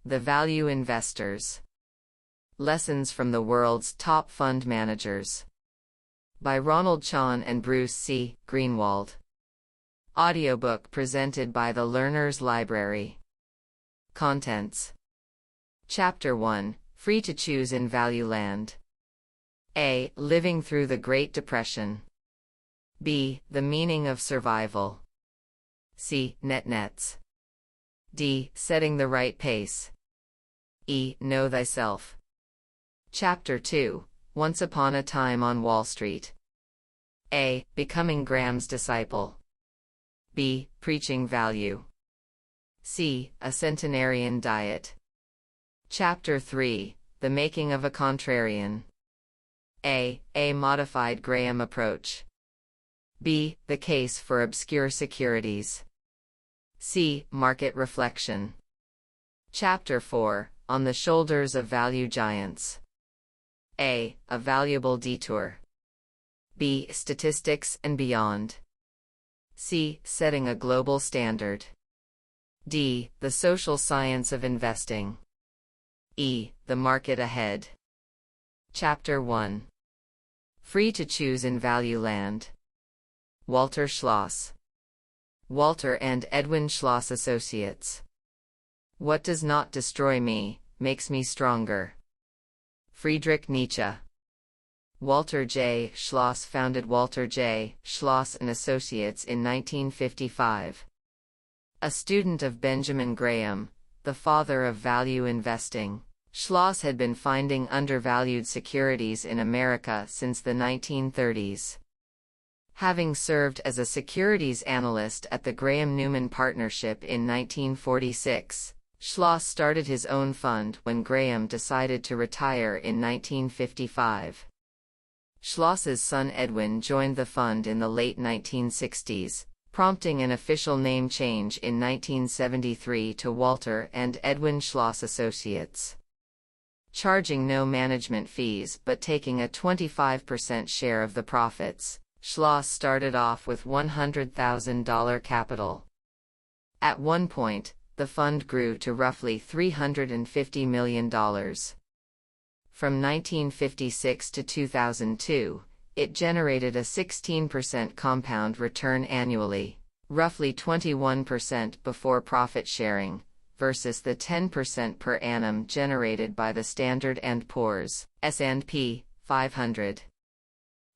The Value Investors. Lessons from the World's Top Fund Managers. By Ronald Chon and Bruce C. Greenwald. Audiobook presented by the Learner's Library. Contents. Chapter 1, Free to Choose in Value Land. A. Living through the Great Depression. B. The Meaning of Survival. C. Nets. D. Setting the Right Pace. E. Know Thyself. Chapter 2, Once Upon a Time on Wall Street. A. Becoming Graham's Disciple. B. Preaching Value. C. A Centenarian Diet. Chapter 3, The Making of a Contrarian. A. A Modified Graham Approach. B. The Case for Obscure Securities. C. Market Reflection. Chapter 4, On the Shoulders of Value Giants. A. A Valuable Detour. B. Statistics and Beyond. C. Setting a Global Standard. D. The Social Science of Investing. E. The Market Ahead. Chapter 1. Free to Choose in Value Land. Walter Schloss. Walter and Edwin Schloss Associates. What does not destroy me, makes me stronger. Friedrich Nietzsche. Walter J. Schloss founded Walter J. Schloss and Associates in 1955. A student of Benjamin Graham, the father of value investing, Schloss had been finding undervalued securities in America since the 1930s. Having served as a securities analyst at the Graham-Newman Partnership in 1946, Schloss started his own fund when Graham decided to retire in 1955. Schloss's son Edwin joined the fund in the late 1960s, prompting an official name change in 1973 to Walter and Edwin Schloss Associates. Charging no management fees but taking a 25% share of the profits, Schloss started off with $100,000 capital. At one point, the fund grew to roughly $350 million. From 1956 to 2002, it generated a 16% compound return annually, roughly 21% before profit sharing, versus the 10% per annum generated by the Standard & Poor's S&P 500.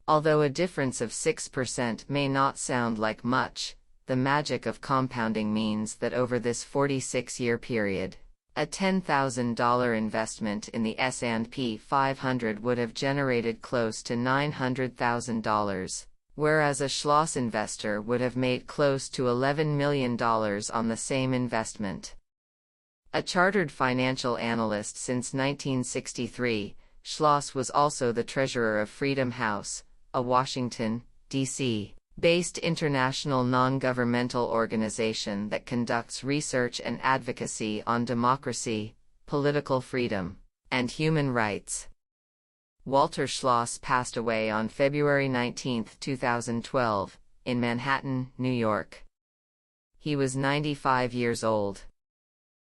Although a difference of 6% may not sound like much, the magic of compounding means that over this 46-year period, a $10,000 investment in the S&P 500 would have generated close to $900,000, whereas a Schloss investor would have made close to $11 million on the same investment. A chartered financial analyst since 1963, Schloss was also the treasurer of Freedom House, a Washington, D.C. based international non-governmental organization that conducts research and advocacy on democracy, political freedom, and human rights. Walter Schloss passed away on February 19, 2012, in Manhattan, New York. He was 95 years old.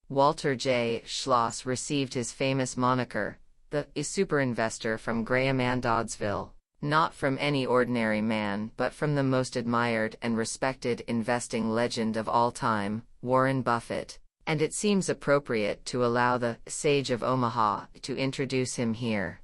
Walter J. Schloss received his famous moniker, the superinvestor, from Graham and Doddsville. Not from any ordinary man but from the most admired and respected investing legend of all time, Warren Buffett, and it seems appropriate to allow the Sage of Omaha to introduce him here.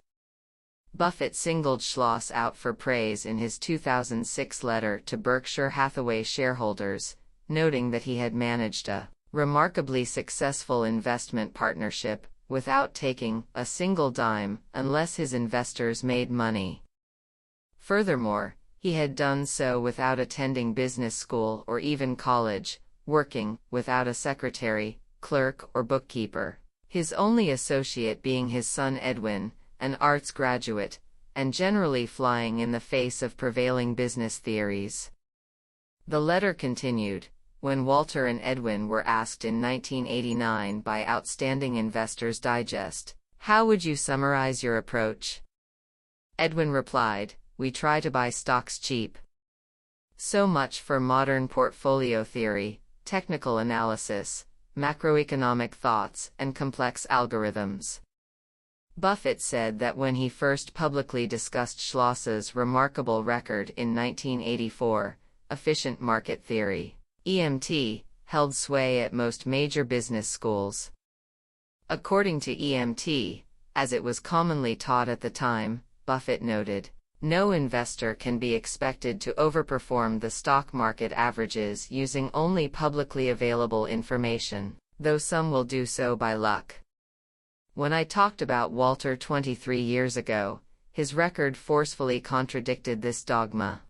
Buffett singled Schloss out for praise in his 2006 letter to Berkshire Hathaway shareholders, noting that he had managed a remarkably successful investment partnership without taking a single dime unless his investors made money. Furthermore, he had done so without attending business school or even college, working without a secretary, clerk, or bookkeeper, his only associate being his son Edwin, an arts graduate, and generally flying in the face of prevailing business theories. The letter continued, when Walter and Edwin were asked in 1989 by Outstanding Investors Digest, "How would you summarize your approach?" Edwin replied, "We try to buy stocks cheap." So much for modern portfolio theory, technical analysis, macroeconomic thoughts, and complex algorithms. Buffett said that when he first publicly discussed Schloss's remarkable record in 1984, efficient market theory, EMT, held sway at most major business schools. According to EMT, as it was commonly taught at the time, Buffett noted, no investor can be expected to overperform the stock market averages using only publicly available information, though some will do so by luck. When I talked about Walter 23 years ago, his record forcefully contradicted this dogma.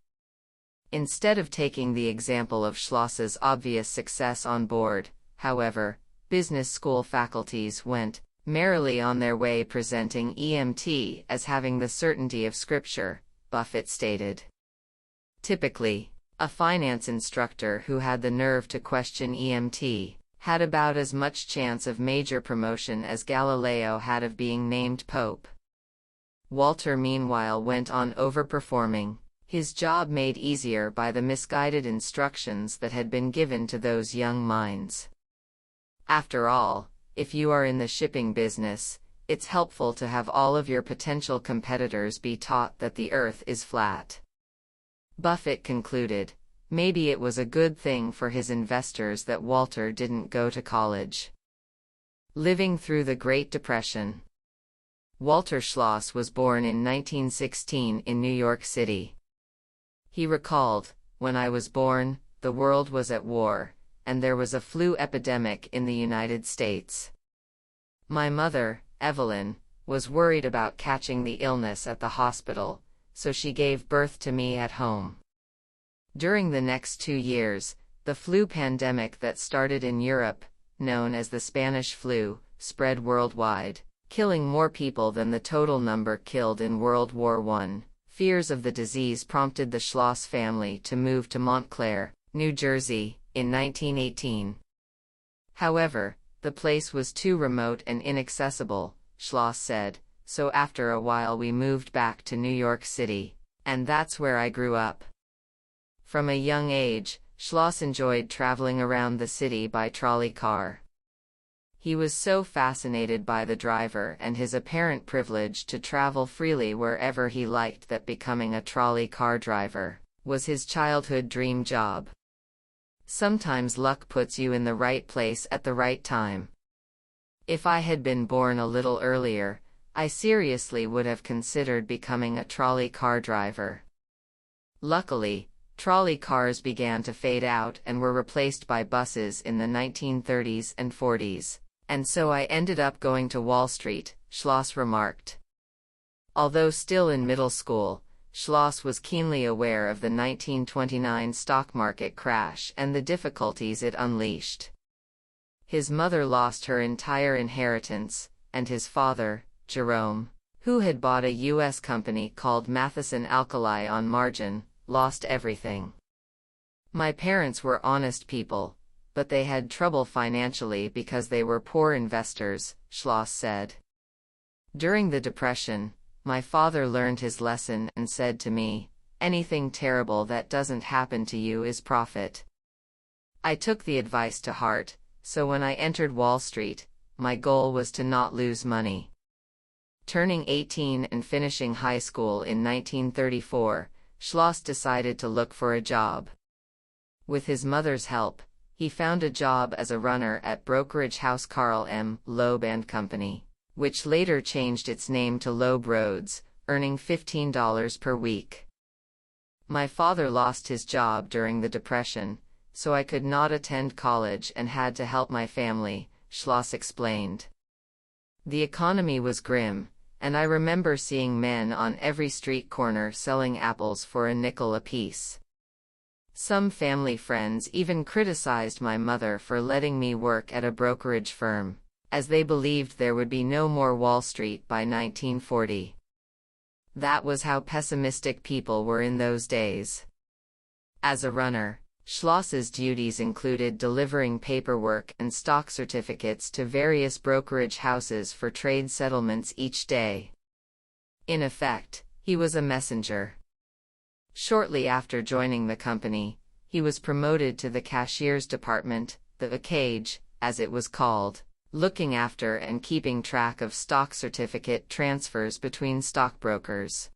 Instead of taking the example of Schloss's obvious success on board, however, business school faculties went merrily on their way presenting EMT as having the certainty of Scripture, Buffett stated. Typically, a finance instructor who had the nerve to question EMT had about as much chance of major promotion as Galileo had of being named Pope. Walter meanwhile went on overperforming, his job made easier by the misguided instructions that had been given to those young minds. After all, if you are in the shipping business, it's helpful to have all of your potential competitors be taught that the earth is flat. Buffett concluded, maybe it was a good thing for his investors that Walter didn't go to college. Living through the Great Depression. Walter Schloss was born in 1916 in New York City. He recalled, when I was born, the world was at war, and there was a flu epidemic in the United States. My mother, Evelyn, was worried about catching the illness at the hospital, so she gave birth to me at home. During the next 2 years, the flu pandemic that started in Europe, known as the Spanish flu, spread worldwide, killing more people than the total number killed in World War I. Fears of the disease prompted the Schloss family to move to Montclair, New Jersey, in 1918. However, the place was too remote and inaccessible, Schloss said, so after a while we moved back to New York City, and that's where I grew up. From a young age, Schloss enjoyed traveling around the city by trolley car. He was so fascinated by the driver and his apparent privilege to travel freely wherever he liked that becoming a trolley car driver was his childhood dream job. Sometimes luck puts you in the right place at the right time. If I had been born a little earlier, I seriously would have considered becoming a trolley car driver. Luckily, trolley cars began to fade out and were replaced by buses in the 1930s and 40s, and so I ended up going to Wall Street, Schloss remarked. Although still in middle school, Schloss was keenly aware of the 1929 stock market crash and the difficulties it unleashed. His mother lost her entire inheritance, and his father, Jerome, who had bought a U.S. company called Matheson Alkali on margin, lost everything. My parents were honest people, but they had trouble financially because they were poor investors, Schloss said. During the Depression, my father learned his lesson and said to me, anything terrible that doesn't happen to you is profit. I took the advice to heart, so when I entered Wall Street, my goal was to not lose money. Turning 18 and finishing high school in 1934, Schloss decided to look for a job. With his mother's help, he found a job as a runner at brokerage house Carl M. Loeb and Company, which later changed its name to Loeb Rhodes, earning $15 per week. My father lost his job during the Depression, so I could not attend college and had to help my family, Schloss explained. The economy was grim, and I remember seeing men on every street corner selling apples for a nickel apiece. Some family friends even criticized my mother for letting me work at a brokerage firm, as they believed there would be no more Wall Street by 1940. That was how pessimistic people were in those days. As a runner, Schloss's duties included delivering paperwork and stock certificates to various brokerage houses for trade settlements each day. In effect, he was a messenger. Shortly after joining the company, he was promoted to the cashier's department, the cage, as it was called, looking after and keeping track of stock certificate transfers between stockbrokers.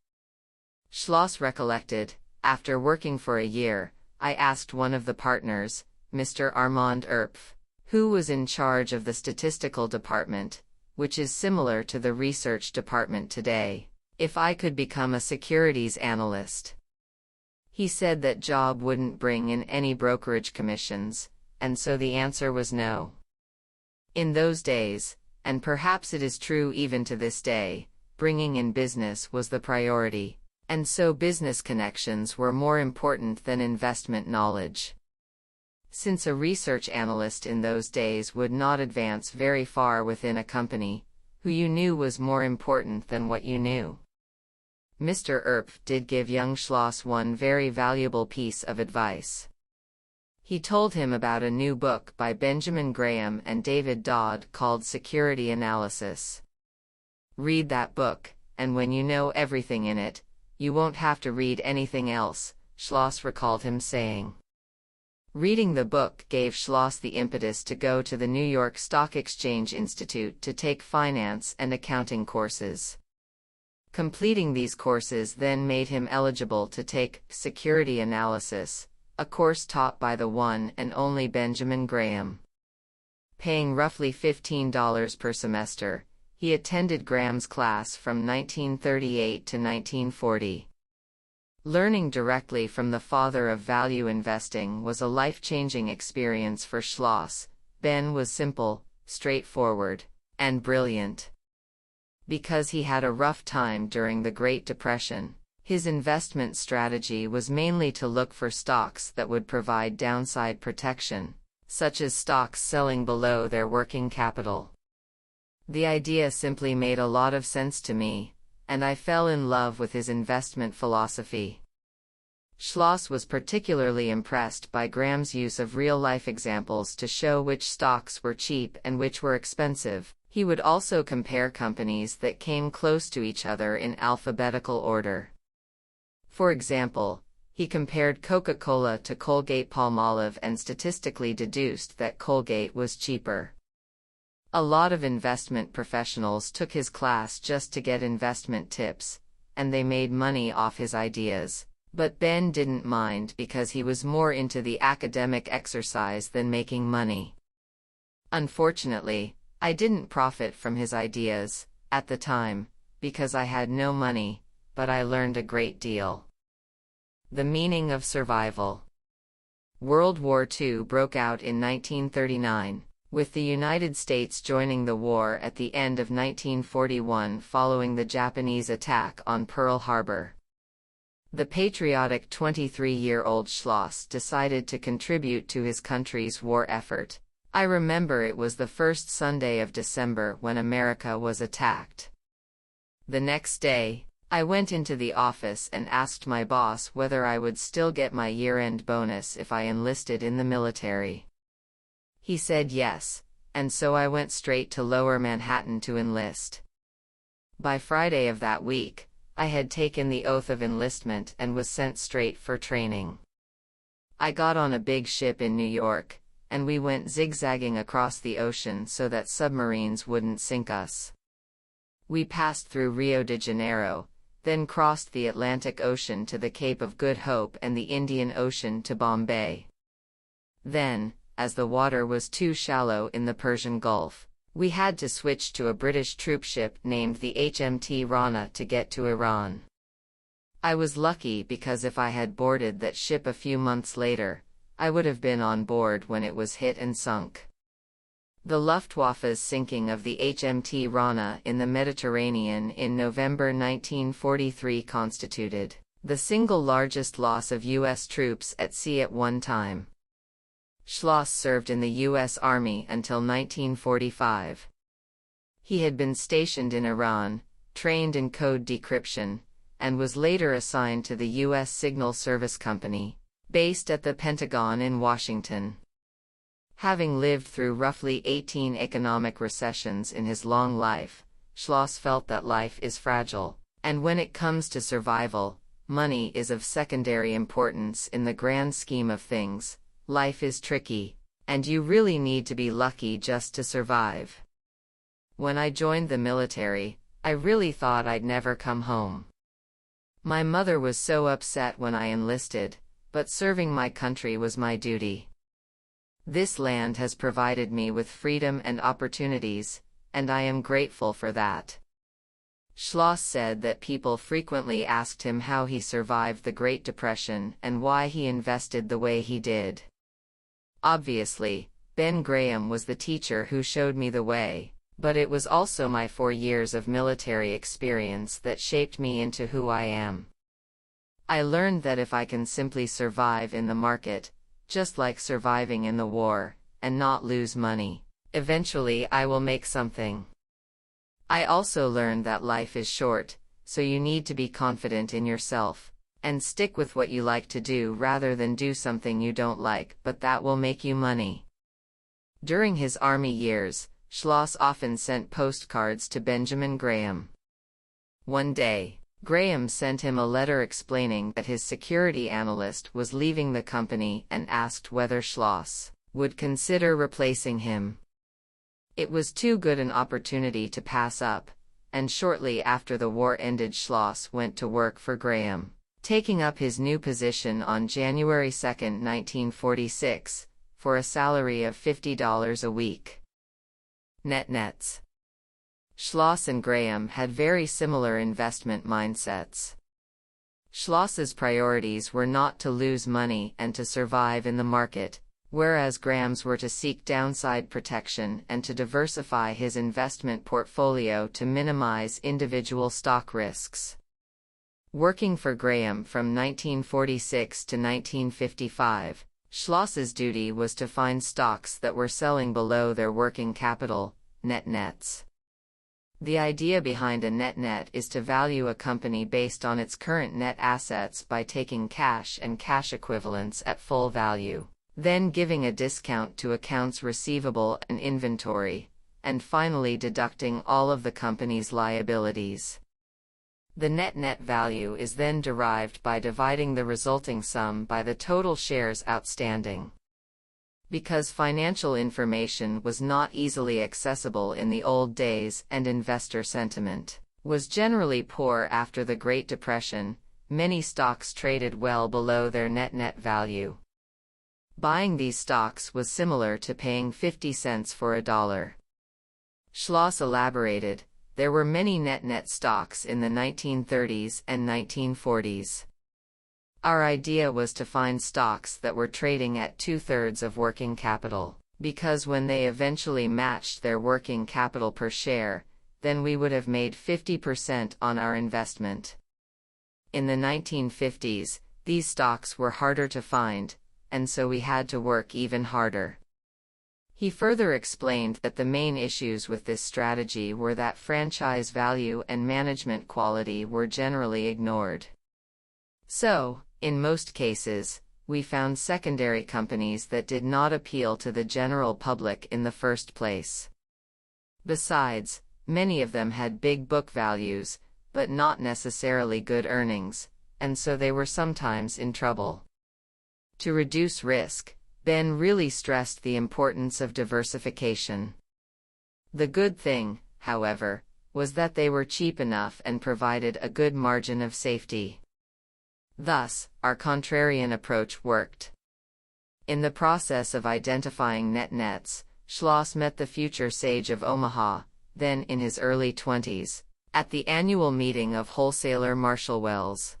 Schloss recollected, after working for a year, I asked one of the partners, Mr. Armand Erpf, who was in charge of the statistical department, which is similar to the research department today, if I could become a securities analyst. He said that job wouldn't bring in any brokerage commissions, and so the answer was no. In those days, and perhaps it is true even to this day, bringing in business was the priority, and so business connections were more important than investment knowledge. Since a research analyst in those days would not advance very far within a company, who you knew was more important than what you knew. Mr. Erpf did give young Schloss one very valuable piece of advice. He told him about a new book by Benjamin Graham and David Dodd called Security Analysis. Read that book, and when you know everything in it, you won't have to read anything else, Schloss recalled him saying. Reading the book gave Schloss the impetus to go to the New York Stock Exchange Institute to take finance and accounting courses. Completing these courses then made him eligible to take Security Analysis, a course taught by the one and only Benjamin Graham. Paying roughly $15 per semester, he attended Graham's class from 1938 to 1940. Learning directly from the father of value investing was a life-changing experience for Schloss. Ben was simple, straightforward, and brilliant. Because he had a rough time during the Great Depression, his investment strategy was mainly to look for stocks that would provide downside protection, such as stocks selling below their working capital. The idea simply made a lot of sense to me, and I fell in love with his investment philosophy. Schloss was particularly impressed by Graham's use of real-life examples to show which stocks were cheap and which were expensive. He would also compare companies that came close to each other in alphabetical order. For example, he compared Coca-Cola to Colgate-Palmolive and statistically deduced that Colgate was cheaper. A lot of investment professionals took his class just to get investment tips, and they made money off his ideas, but Ben didn't mind because he was more into the academic exercise than making money. Unfortunately, I didn't profit from his ideas, at the time, because I had no money, but I learned a great deal. The meaning of survival. World War II broke out in 1939, with the United States joining the war at the end of 1941 following the Japanese attack on Pearl Harbor. The patriotic 23-year-old Schloss decided to contribute to his country's war effort. I remember it was the first Sunday of December when America was attacked. The next day, I went into the office and asked my boss whether I would still get my year-end bonus if I enlisted in the military. He said yes, and so I went straight to Lower Manhattan to enlist. By Friday of that week, I had taken the oath of enlistment and was sent straight for training. I got on a big ship in New York, and we went zigzagging across the ocean so that submarines wouldn't sink us. We passed through Rio de Janeiro, then crossed the Atlantic Ocean to the Cape of Good Hope and the Indian Ocean to Bombay. Then, as the water was too shallow in the Persian Gulf, we had to switch to a British troopship named the HMT Rana to get to Iran. I was lucky because if I had boarded that ship a few months later, I would have been on board when it was hit and sunk. The Luftwaffe's sinking of the HMT Rana in the Mediterranean in November 1943 constituted the single largest loss of U.S. troops at sea at one time. Schloss served in the U.S. Army until 1945. He had been stationed in Iran, trained in code decryption, and was later assigned to the U.S. Signal Service Company, based at the Pentagon in Washington. Having lived through roughly 18 economic recessions in his long life, Schloss felt that life is fragile, and when it comes to survival, money is of secondary importance in the grand scheme of things. Life is tricky, And you really need to be lucky just to survive. When I joined the military, I really thought I'd never come home. My mother was so upset when I enlisted, but serving my country was my duty. This land has provided me with freedom and opportunities, and I am grateful for that. Schloss said that people frequently asked him how he survived the Great Depression and why he invested the way he did. Obviously, Ben Graham was the teacher who showed me the way, but it was also my 4 years of military experience that shaped me into who I am. I learned that if I can simply survive in the market, just like surviving in the war, and not lose money, eventually I will make something. I also learned that life is short, so you need to be confident in yourself, and stick with what you like to do rather than do something you don't like but that will make you money. During his army years, Schloss often sent postcards to Benjamin Graham. One day, Graham sent him a letter explaining that his security analyst was leaving the company and asked whether Schloss would consider replacing him. It was too good an opportunity to pass up, and shortly after the war ended, Schloss went to work for Graham, taking up his new position on January 2, 1946, for a salary of $50 a week. Nets. Schloss and Graham had very similar investment mindsets. Schloss's priorities were not to lose money and to survive in the market, whereas Graham's were to seek downside protection and to diversify his investment portfolio to minimize individual stock risks. Working for Graham from 1946 to 1955, Schloss's duty was to find stocks that were selling below their working capital, nets. The idea behind a net is to value a company based on its current net assets by taking cash and cash equivalents at full value, then giving a discount to accounts receivable and inventory, and finally deducting all of the company's liabilities. The net value is then derived by dividing the resulting sum by the total shares outstanding. Because financial information was not easily accessible in the old days and investor sentiment was generally poor after the Great Depression, many stocks traded well below their net value. Buying these stocks was similar to paying 50 cents for a dollar. Schloss elaborated, there were many net stocks in the 1930s and 1940s. Our idea was to find stocks that were trading at 2/3 of working capital, because when they eventually matched their working capital per share, then we would have made 50% on our investment. In the 1950s, these stocks were harder to find, and so we had to work even harder. He further explained that the main issues with this strategy were that franchise value and management quality were generally ignored. So, in most cases, we found secondary companies that did not appeal to the general public in the first place. Besides, many of them had big book values, but not necessarily good earnings, and so they were sometimes in trouble. To reduce risk, Ben really stressed the importance of diversification. The good thing, however, was that they were cheap enough and provided a good margin of safety. Thus, our contrarian approach worked. In the process of identifying nets, Schloss met the future sage of Omaha, then in his early 20s, at the annual meeting of wholesaler Marshall Wells.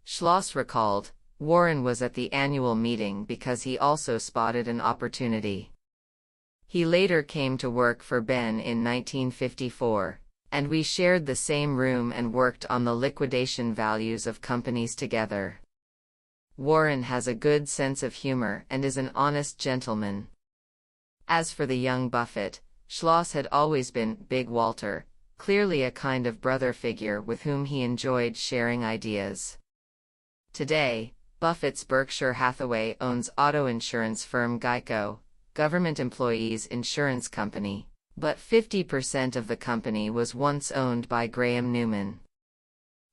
Schloss recalled, Warren was at the annual meeting because he also spotted an opportunity. He later came to work for Ben in 1954, and we shared the same room and worked on the liquidation values of companies together. Warren has a good sense of humor and is an honest gentleman. As for the young Buffett, Schloss had always been Big Walter, clearly a kind of brother figure with whom he enjoyed sharing ideas. Today, Buffett's Berkshire Hathaway owns auto insurance firm Geico, government employees' insurance company, but 50% of the company was once owned by Graham Newman.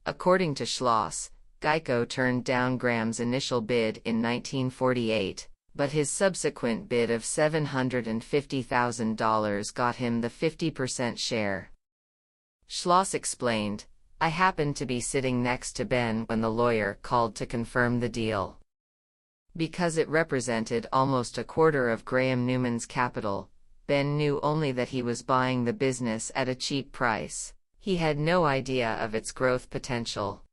According to Schloss, Geico turned down Graham's initial bid in 1948, but his subsequent bid of $750,000 got him the 50% share. Schloss explained, "I happened to be sitting next to Ben when the lawyer called to confirm the deal. Because it represented almost a quarter of Graham Newman's capital, Ben knew only that he was buying the business at a cheap price. He had no idea of its growth potential.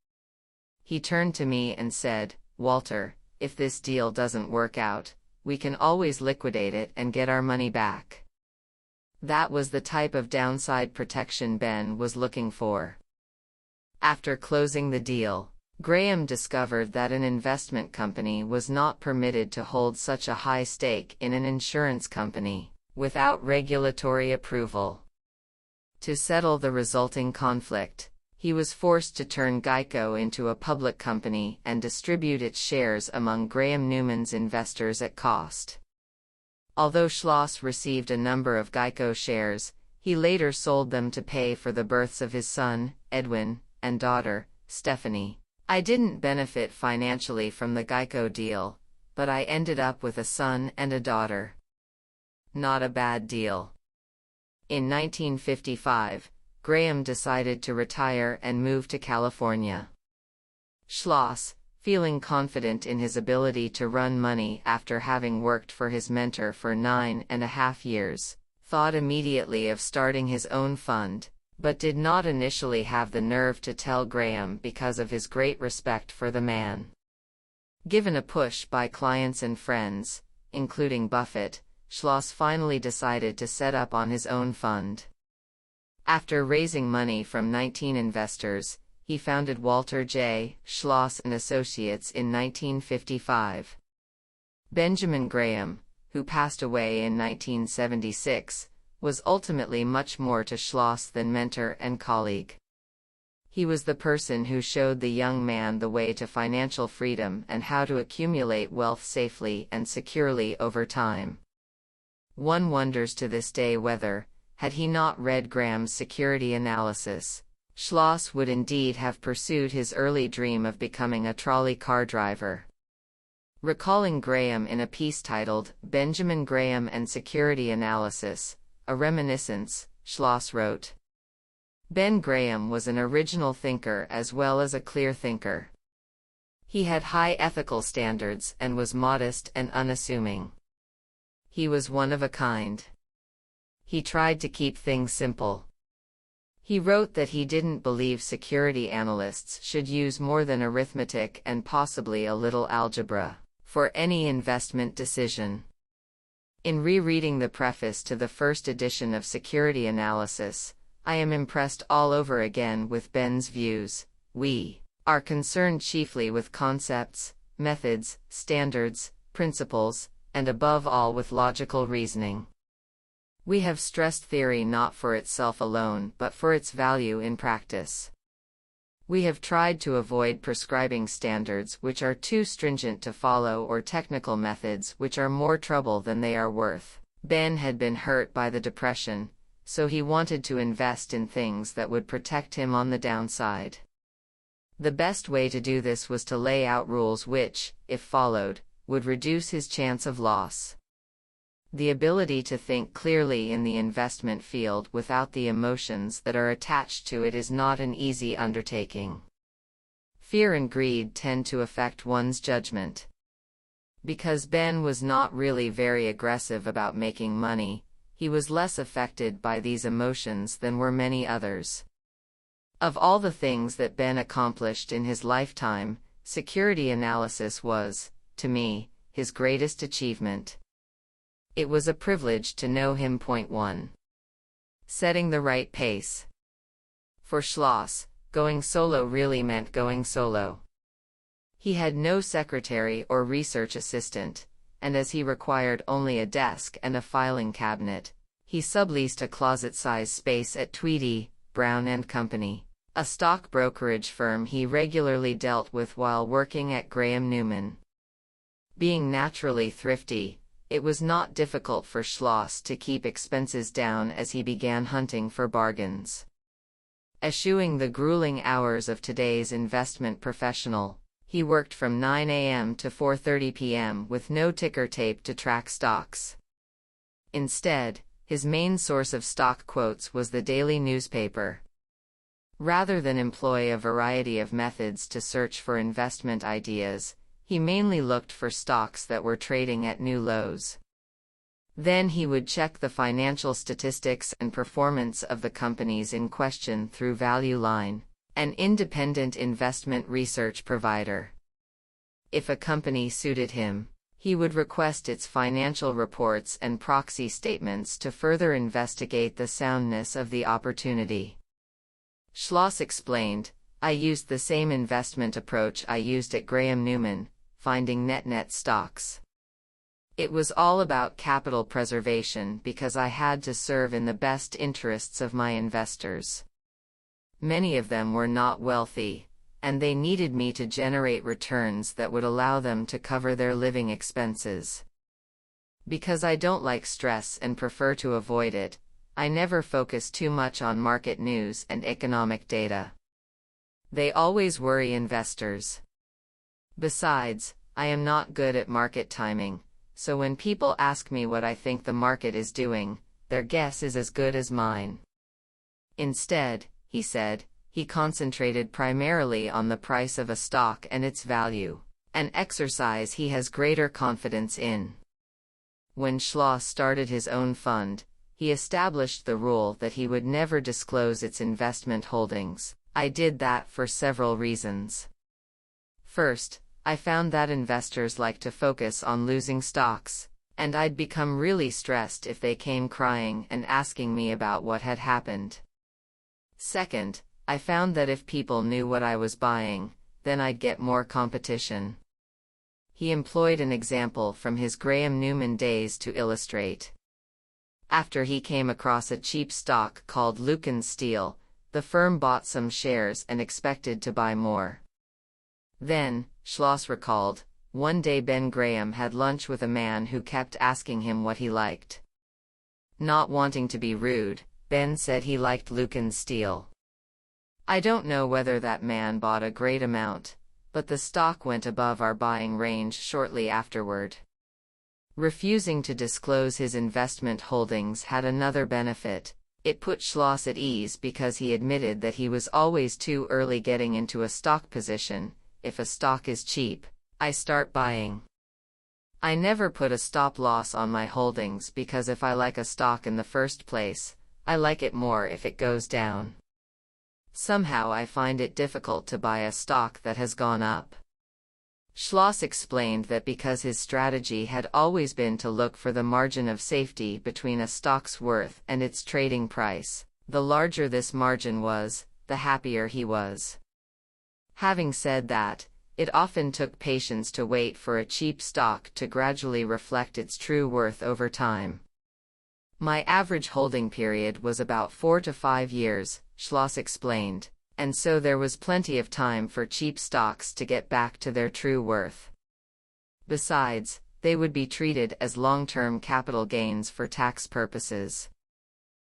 He turned to me and said, 'Walter, if this deal doesn't work out, we can always liquidate it and get our money back.' That was the type of downside protection Ben was looking for." After closing the deal, Graham discovered that an investment company was not permitted to hold such a high stake in an insurance company without regulatory approval. To settle the resulting conflict, he was forced to turn Geico into a public company and distribute its shares among Graham Newman's investors at cost. Although Schloss received a number of Geico shares, he later sold them to pay for the births of his son, Edwin, and daughter, Stephanie. "I didn't benefit financially from the Geico deal, but I ended up with a son and a daughter. Not a bad deal." In 1955, Graham decided to retire and move to California. Schloss, feeling confident in his ability to run money after having worked for his mentor for 9.5 years, thought immediately of starting his own fund, but did not initially have the nerve to tell Graham because of his great respect for the man. Given a push by clients and friends, including Buffett, Schloss finally decided to set up on his own fund. After raising money from 19 investors, he founded Walter J. Schloss and Associates in 1955. Benjamin Graham, who passed away in 1976, was ultimately much more to Schloss than mentor and colleague. He was the person who showed the young man the way to financial freedom and how to accumulate wealth safely and securely over time. One wonders to this day whether, had he not read Graham's security analysis, Schloss would indeed have pursued his early dream of becoming a trolley car driver. Recalling Graham in a piece titled, "Benjamin Graham and Security Analysis, a Reminiscence," Schloss wrote, "Ben Graham was an original thinker as well as a clear thinker. He had high ethical standards and was modest and unassuming. He was one of a kind. He tried to keep things simple. He wrote that he didn't believe security analysts should use more than arithmetic and possibly a little algebra for any investment decision." In rereading the preface to the first edition of Security Analysis, I am impressed all over again with Ben's views. "We are concerned chiefly with concepts, methods, standards, principles, and above all with logical reasoning. We have stressed theory not for itself alone but for its value in practice. We have tried to avoid prescribing standards which are too stringent to follow or technical methods which are more trouble than they are worth." Ben had been hurt by the Depression, so he wanted to invest in things that would protect him on the downside. The best way to do this was to lay out rules which, if followed, would reduce his chance of loss. The ability to think clearly in the investment field without the emotions that are attached to it is not an easy undertaking. Fear and greed tend to affect one's judgment. Because Ben was not really very aggressive about making money, he was less affected by these emotions than were many others. Of all the things that Ben accomplished in his lifetime, security analysis was, to me, his greatest achievement. It was a privilege to know him. 1. Setting the right pace. For Schloss, going solo really meant going solo. He had no secretary or research assistant, and as he required only a desk and a filing cabinet, he subleased a closet-sized space at Tweedy, Brown & Company, a stock brokerage firm he regularly dealt with while working at Graham Newman. Being naturally thrifty, it was not difficult for Schloss to keep expenses down as he began hunting for bargains. Eschewing the grueling hours of today's investment professional, He worked from 9 a.m. to 4:30 p.m. with no ticker tape to track stocks. Instead, his main source of stock quotes was the daily newspaper. Rather than employ a variety of methods to search for investment ideas, he mainly looked for stocks that were trading at new lows. Then he would check the financial statistics and performance of the companies in question through Value Line, an independent investment research provider. If a company suited him, he would request its financial reports and proxy statements to further investigate the soundness of the opportunity. Schloss explained, "I used the same investment approach I used at Graham Newman, finding net stocks. It was all about capital preservation because I had to serve in the best interests of my investors. Many of them were not wealthy, and they needed me to generate returns that would allow them to cover their living expenses. Because I don't like stress and prefer to avoid it, I never focus too much on market news and economic data. They always worry investors. Besides, I am not good at market timing, so when people ask me what I think the market is doing, their guess is as good as mine." Instead, he said, he concentrated primarily on the price of a stock and its value, an exercise he has greater confidence in. When Schloss started his own fund, he established the rule that he would never disclose its investment holdings. I did that for several reasons. First, I found that investors like to focus on losing stocks, and I'd become really stressed if they came crying and asking me about what had happened. Second, I found that if people knew what I was buying, then I'd get more competition. He employed an example from his Graham Newman days to illustrate. After he came across a cheap stock called Lucan Steel, the firm bought some shares and expected to buy more. Then, Schloss recalled, one day Ben Graham had lunch with a man who kept asking him what he liked. Not wanting to be rude, Ben said he liked Lucan Steel. I don't know whether that man bought a great amount, but the stock went above our buying range shortly afterward. Refusing to disclose his investment holdings had another benefit. It put Schloss at ease because he admitted that he was always too early getting into a stock position. If a stock is cheap, I start buying. I never put a stop loss on my holdings because if I like a stock in the first place, I like it more if it goes down. Somehow I find it difficult to buy a stock that has gone up." Schloss explained that because his strategy had always been to look for the margin of safety between a stock's worth and its trading price, the larger this margin was, the happier he was. Having said that, it often took patience to wait for a cheap stock to gradually reflect its true worth over time. My average holding period was about 4 to 5 years, Schloss explained, and so there was plenty of time for cheap stocks to get back to their true worth. Besides, they would be treated as long-term capital gains for tax purposes.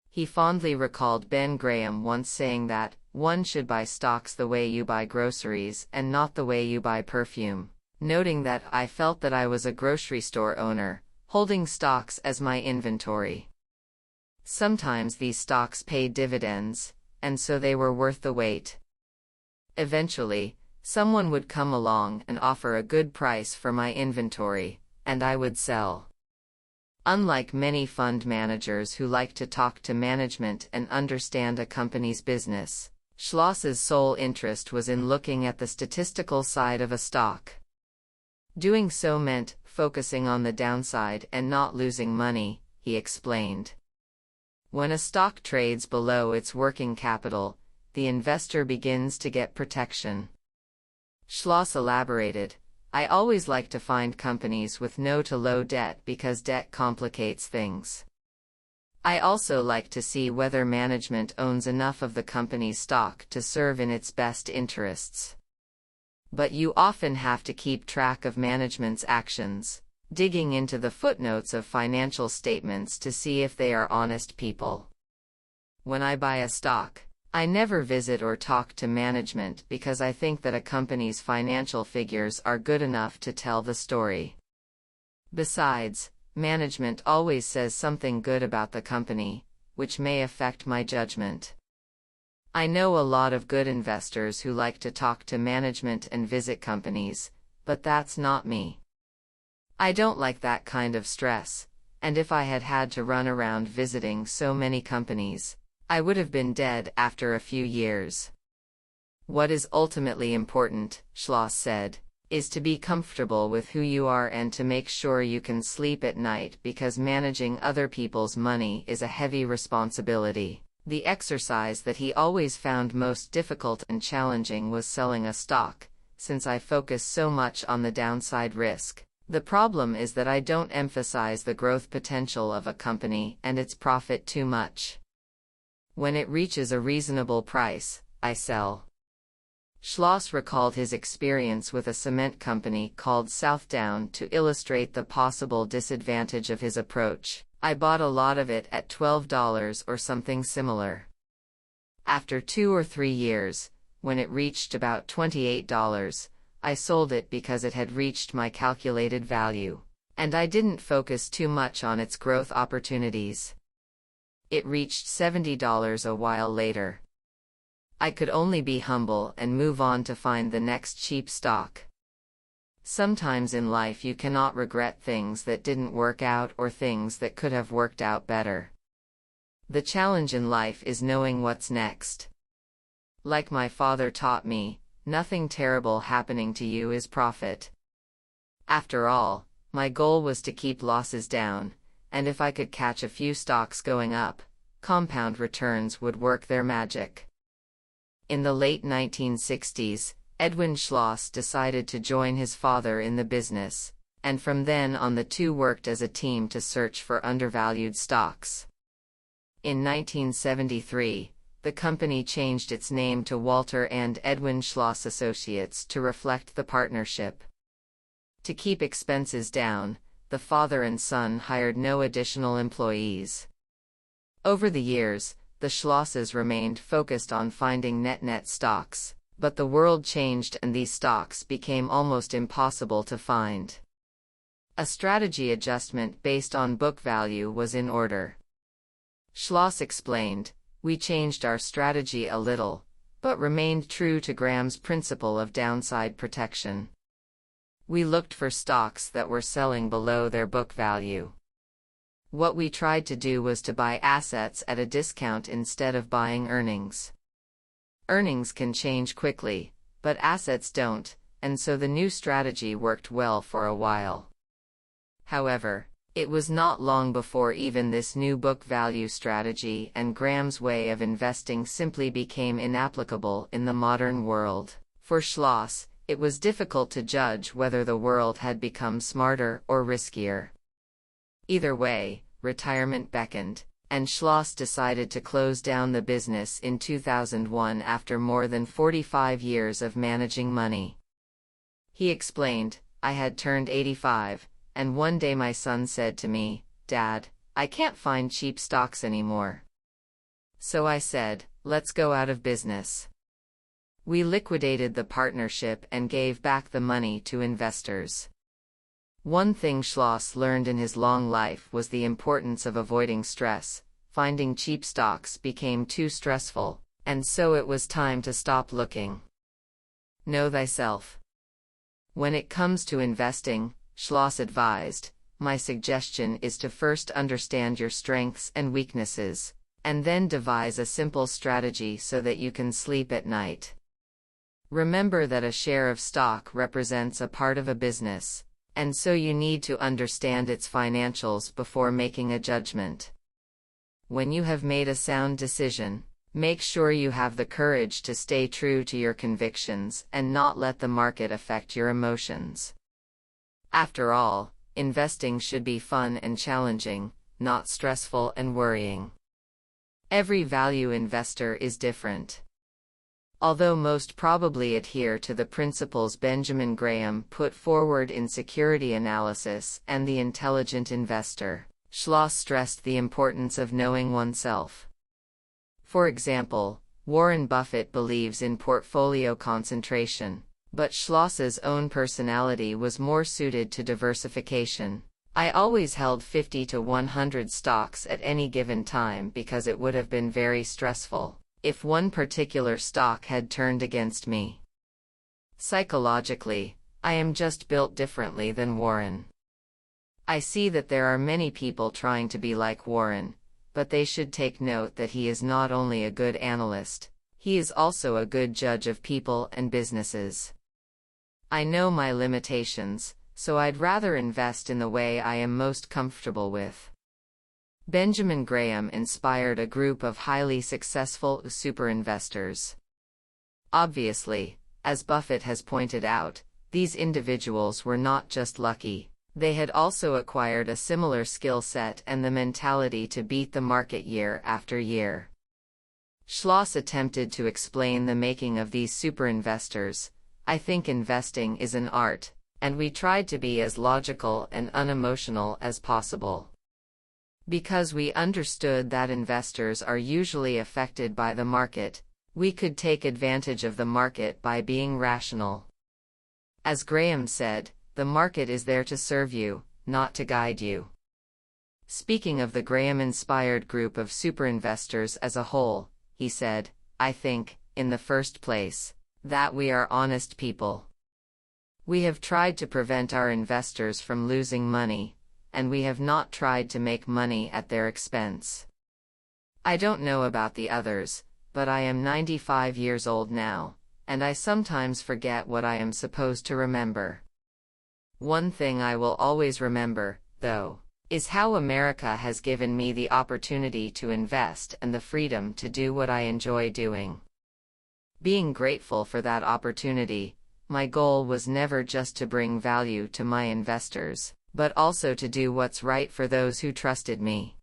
He fondly recalled Ben Graham once saying that, "One should buy stocks the way you buy groceries and not the way you buy perfume," noting that I felt that I was a grocery store owner, holding stocks as my inventory. Sometimes these stocks paid dividends, and so they were worth the wait. Eventually, someone would come along and offer a good price for my inventory, and I would sell. Unlike many fund managers who like to talk to management and understand a company's business, Schloss's sole interest was in looking at the statistical side of a stock. Doing so meant focusing on the downside and not losing money, he explained. When a stock trades below its working capital, the investor begins to get protection. Schloss elaborated, "I always like to find companies with no to low debt because debt complicates things. I also like to see whether management owns enough of the company's stock to serve in its best interests. But you often have to keep track of management's actions, digging into the footnotes of financial statements to see if they are honest people. When I buy a stock, I never visit or talk to management because I think that a company's financial figures are good enough to tell the story. Besides, management always says something good about the company, which may affect my judgment. I know a lot of good investors who like to talk to management and visit companies, but that's not me. I don't like that kind of stress, and if I had had to run around visiting so many companies, I would have been dead after a few years. What is ultimately important, Schloss said, is to be comfortable with who you are and to make sure you can sleep at night, because managing other people's money is a heavy responsibility. The exercise that he always found most difficult and challenging was selling a stock, since I focus so much on the downside risk. The problem is that I don't emphasize the growth potential of a company and its profit too much. When it reaches a reasonable price, I sell. Schloss recalled his experience with a cement company called Southdown to illustrate the possible disadvantage of his approach. I bought a lot of it at $12 or something similar. After 2 or 3 years, when it reached about $28, I sold it because it had reached my calculated value, and I didn't focus too much on its growth opportunities. It reached $70 a while later. I could only be humble and move on to find the next cheap stock. Sometimes in life you cannot regret things that didn't work out or things that could have worked out better. The challenge in life is knowing what's next. Like my father taught me, nothing terrible happening to you is profit. After all, my goal was to keep losses down, and if I could catch a few stocks going up, compound returns would work their magic. In the late 1960s, Edwin Schloss decided to join his father in the business, and from then on the two worked as a team to search for undervalued stocks. In 1973, the company changed its name to Walter and Edwin Schloss Associates to reflect the partnership. To keep expenses down, the father and son hired no additional employees. Over the years, the Schlosses remained focused on finding net stocks, but the world changed and these stocks became almost impossible to find. A strategy adjustment based on book value was in order. Schloss explained, "We changed our strategy a little, but remained true to Graham's principle of downside protection. We looked for stocks that were selling below their book value. What we tried to do was to buy assets at a discount instead of buying earnings. Earnings can change quickly, but assets don't, and so the new strategy worked well for a while." However, it was not long before even this new book value strategy and Graham's way of investing simply became inapplicable in the modern world. For Schloss, it was difficult to judge whether the world had become smarter or riskier. Either way, retirement beckoned, and Schloss decided to close down the business in 2001 after more than 45 years of managing money. He explained, "I had turned 85, and one day my son said to me, 'Dad, I can't find cheap stocks anymore.' So I said, 'Let's go out of business.' We liquidated the partnership and gave back the money to investors." One thing Schloss learned in his long life was the importance of avoiding stress. Finding cheap stocks became too stressful, and so it was time to stop looking. Know thyself. When it comes to investing, Schloss advised, "My suggestion is to first understand your strengths and weaknesses, and then devise a simple strategy so that you can sleep at night. Remember that a share of stock represents a part of a business, and so you need to understand its financials before making a judgment. When you have made a sound decision, make sure you have the courage to stay true to your convictions and not let the market affect your emotions. After all, investing should be fun and challenging, not stressful and worrying." Every value investor is different. Although most probably adhere to the principles Benjamin Graham put forward in Security Analysis and The Intelligent Investor, Schloss stressed the importance of knowing oneself. For example, Warren Buffett believes in portfolio concentration, but Schloss's own personality was more suited to diversification. I always held 50 to 100 stocks at any given time because it would have been very stressful if one particular stock had turned against me. Psychologically, I am just built differently than Warren. I see that there are many people trying to be like Warren, but they should take note that he is not only a good analyst, he is also a good judge of people and businesses. I know my limitations, so I'd rather invest in the way I am most comfortable with. Benjamin Graham inspired a group of highly successful super investors. Obviously, as Buffett has pointed out, these individuals were not just lucky. They had also acquired a similar skill set and the mentality to beat the market year after year. Schloss attempted to explain the making of these super investors. I think investing is an art, and we tried to be as logical and unemotional as possible. Because we understood that investors are usually affected by the market, we could take advantage of the market by being rational. As Graham said, the market is there to serve you, not to guide you. Speaking of the Graham-inspired group of super investors as a whole, he said, I think, in the first place, that we are honest people. We have tried to prevent our investors from losing money, and we have not tried to make money at their expense. I don't know about the others, but I am 95 years old now, and I sometimes forget what I am supposed to remember. One thing I will always remember, though, is how America has given me the opportunity to invest and the freedom to do what I enjoy doing. Being grateful for that opportunity, my goal was never just to bring value to my investors, but also to do what's right for those who trusted me.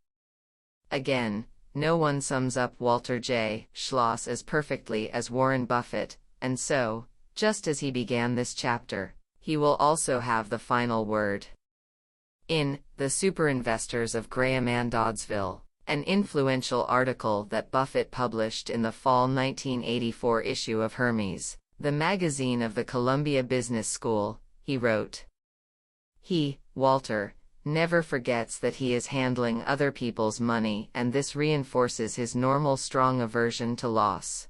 Again, no one sums up Walter J. Schloss as perfectly as Warren Buffett, and so, just as he began this chapter, he will also have the final word. In The Super Investors of Graham and Doddsville, an influential article that Buffett published in the fall 1984 issue of Hermes, the magazine of the Columbia Business School, he wrote, He, Walter, never forgets that he is handling other people's money, and this reinforces his normal strong aversion to loss.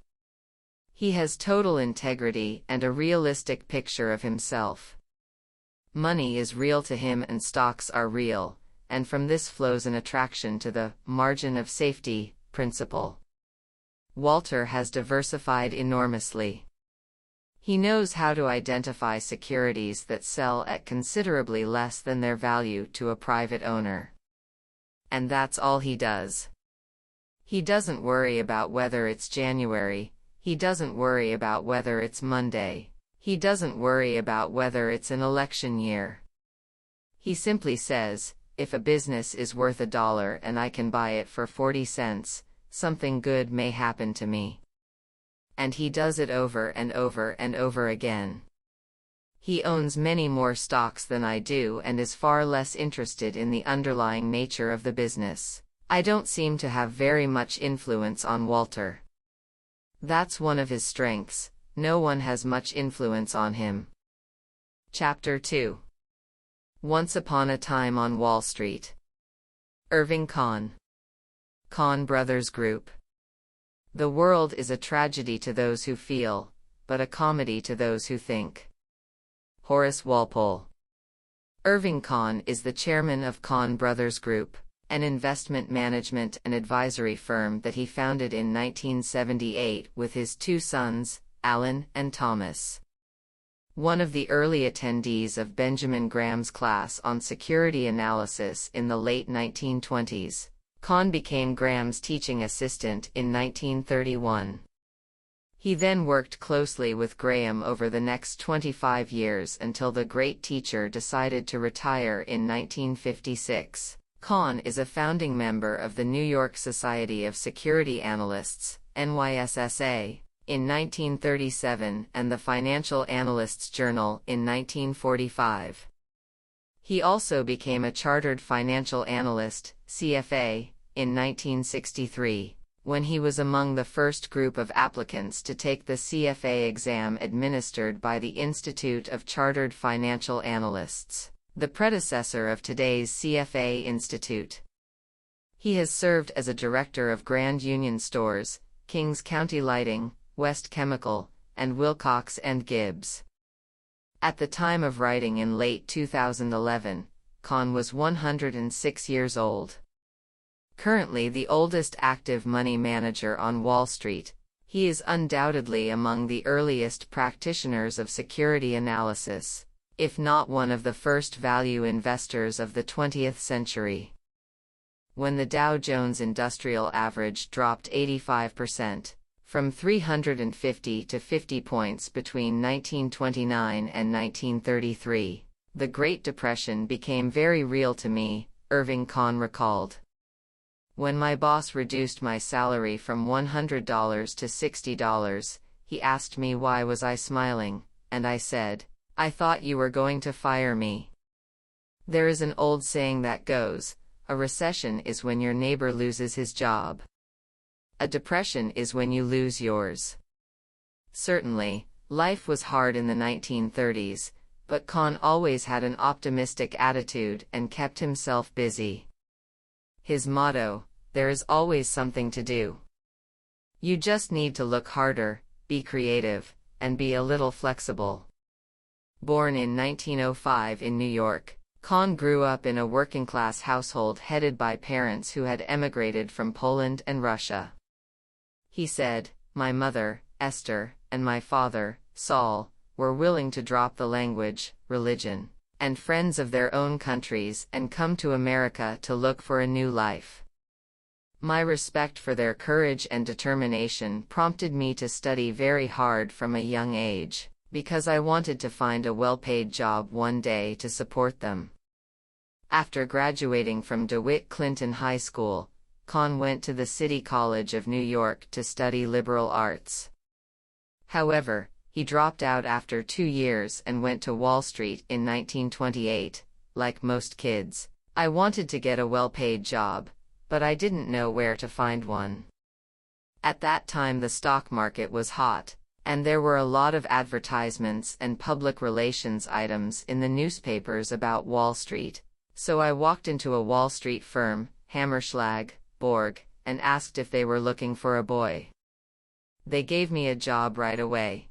He has total integrity and a realistic picture of himself. Money is real to him and stocks are real, and from this flows an attraction to the margin of safety principle. Walter has diversified enormously. He knows how to identify securities that sell at considerably less than their value to a private owner. And that's all he does. He doesn't worry about whether it's January. He doesn't worry about whether it's Monday. He doesn't worry about whether it's an election year. He simply says, if a business is worth $1 and I can buy it for 40 cents, something good may happen to me. And he does it over and over and over again. He owns many more stocks than I do and is far less interested in the underlying nature of the business. I don't seem to have very much influence on Walter. That's one of his strengths. No one has much influence on him. Chapter 2. Once Upon a Time on Wall Street. Irving Kahn. Kahn Brothers Group. The world is a tragedy to those who feel, but a comedy to those who think. Horace Walpole. Irving Kahn is the chairman of Kahn Brothers Group, an investment management and advisory firm that he founded in 1978 with his two sons, Alan and Thomas. One of the early attendees of Benjamin Graham's class on security analysis in the late 1920s, Kahn became Graham's teaching assistant in 1931. He then worked closely with Graham over the next 25 years until the great teacher decided to retire in 1956. Kahn is a founding member of the New York Society of Security Analysts, NYSSA, in 1937 and the Financial Analysts Journal in 1945. He also became a Chartered Financial Analyst, CFA, in 1963. when he was among the first group of applicants to take the CFA exam administered by the Institute of Chartered Financial Analysts, the predecessor of today's CFA Institute. He has served as a director of Grand Union Stores, Kings County Lighting, West Chemical, and Wilcox and Gibbs. At the time of writing in late 2011, Con was 106 years old. Currently the oldest active money manager on Wall Street, he is undoubtedly among the earliest practitioners of security analysis, if not one of the first value investors of the 20th century. When the Dow Jones Industrial Average dropped 85%, from 350 to 50 points between 1929 and 1933, the Great Depression became very real to me, Irving Kahn recalled. When my boss reduced my salary from $100 to $60, he asked me why was I smiling, and I said, "I thought you were going to fire me." There is an old saying that goes, a recession is when your neighbor loses his job. A depression is when you lose yours. Certainly, life was hard in the 1930s, but Kahn always had an optimistic attitude and kept himself busy. His motto, "There is always something to do. You just need to look harder, be creative, and be a little flexible." Born in 1905 in New York, Kahn grew up in a working-class household headed by parents who had emigrated from Poland and Russia. He said, "My mother, Esther, and my father, Saul, were willing to drop the language, religion, and friends of their own countries and come to America to look for a new life. My respect for their courage and determination prompted me to study very hard from a young age, because I wanted to find a well-paid job one day to support them." After graduating from DeWitt Clinton High School, Kahn went to the City College of New York to study liberal arts. However, he dropped out after 2 years and went to Wall Street in 1928. Like most kids, I wanted to get a well-paid job, but I didn't know where to find one. At that time the stock market was hot, and there were a lot of advertisements and public relations items in the newspapers about Wall Street, so I walked into a Wall Street firm, Hammerschlag, Borg, and asked if they were looking for a boy. They gave me a job right away.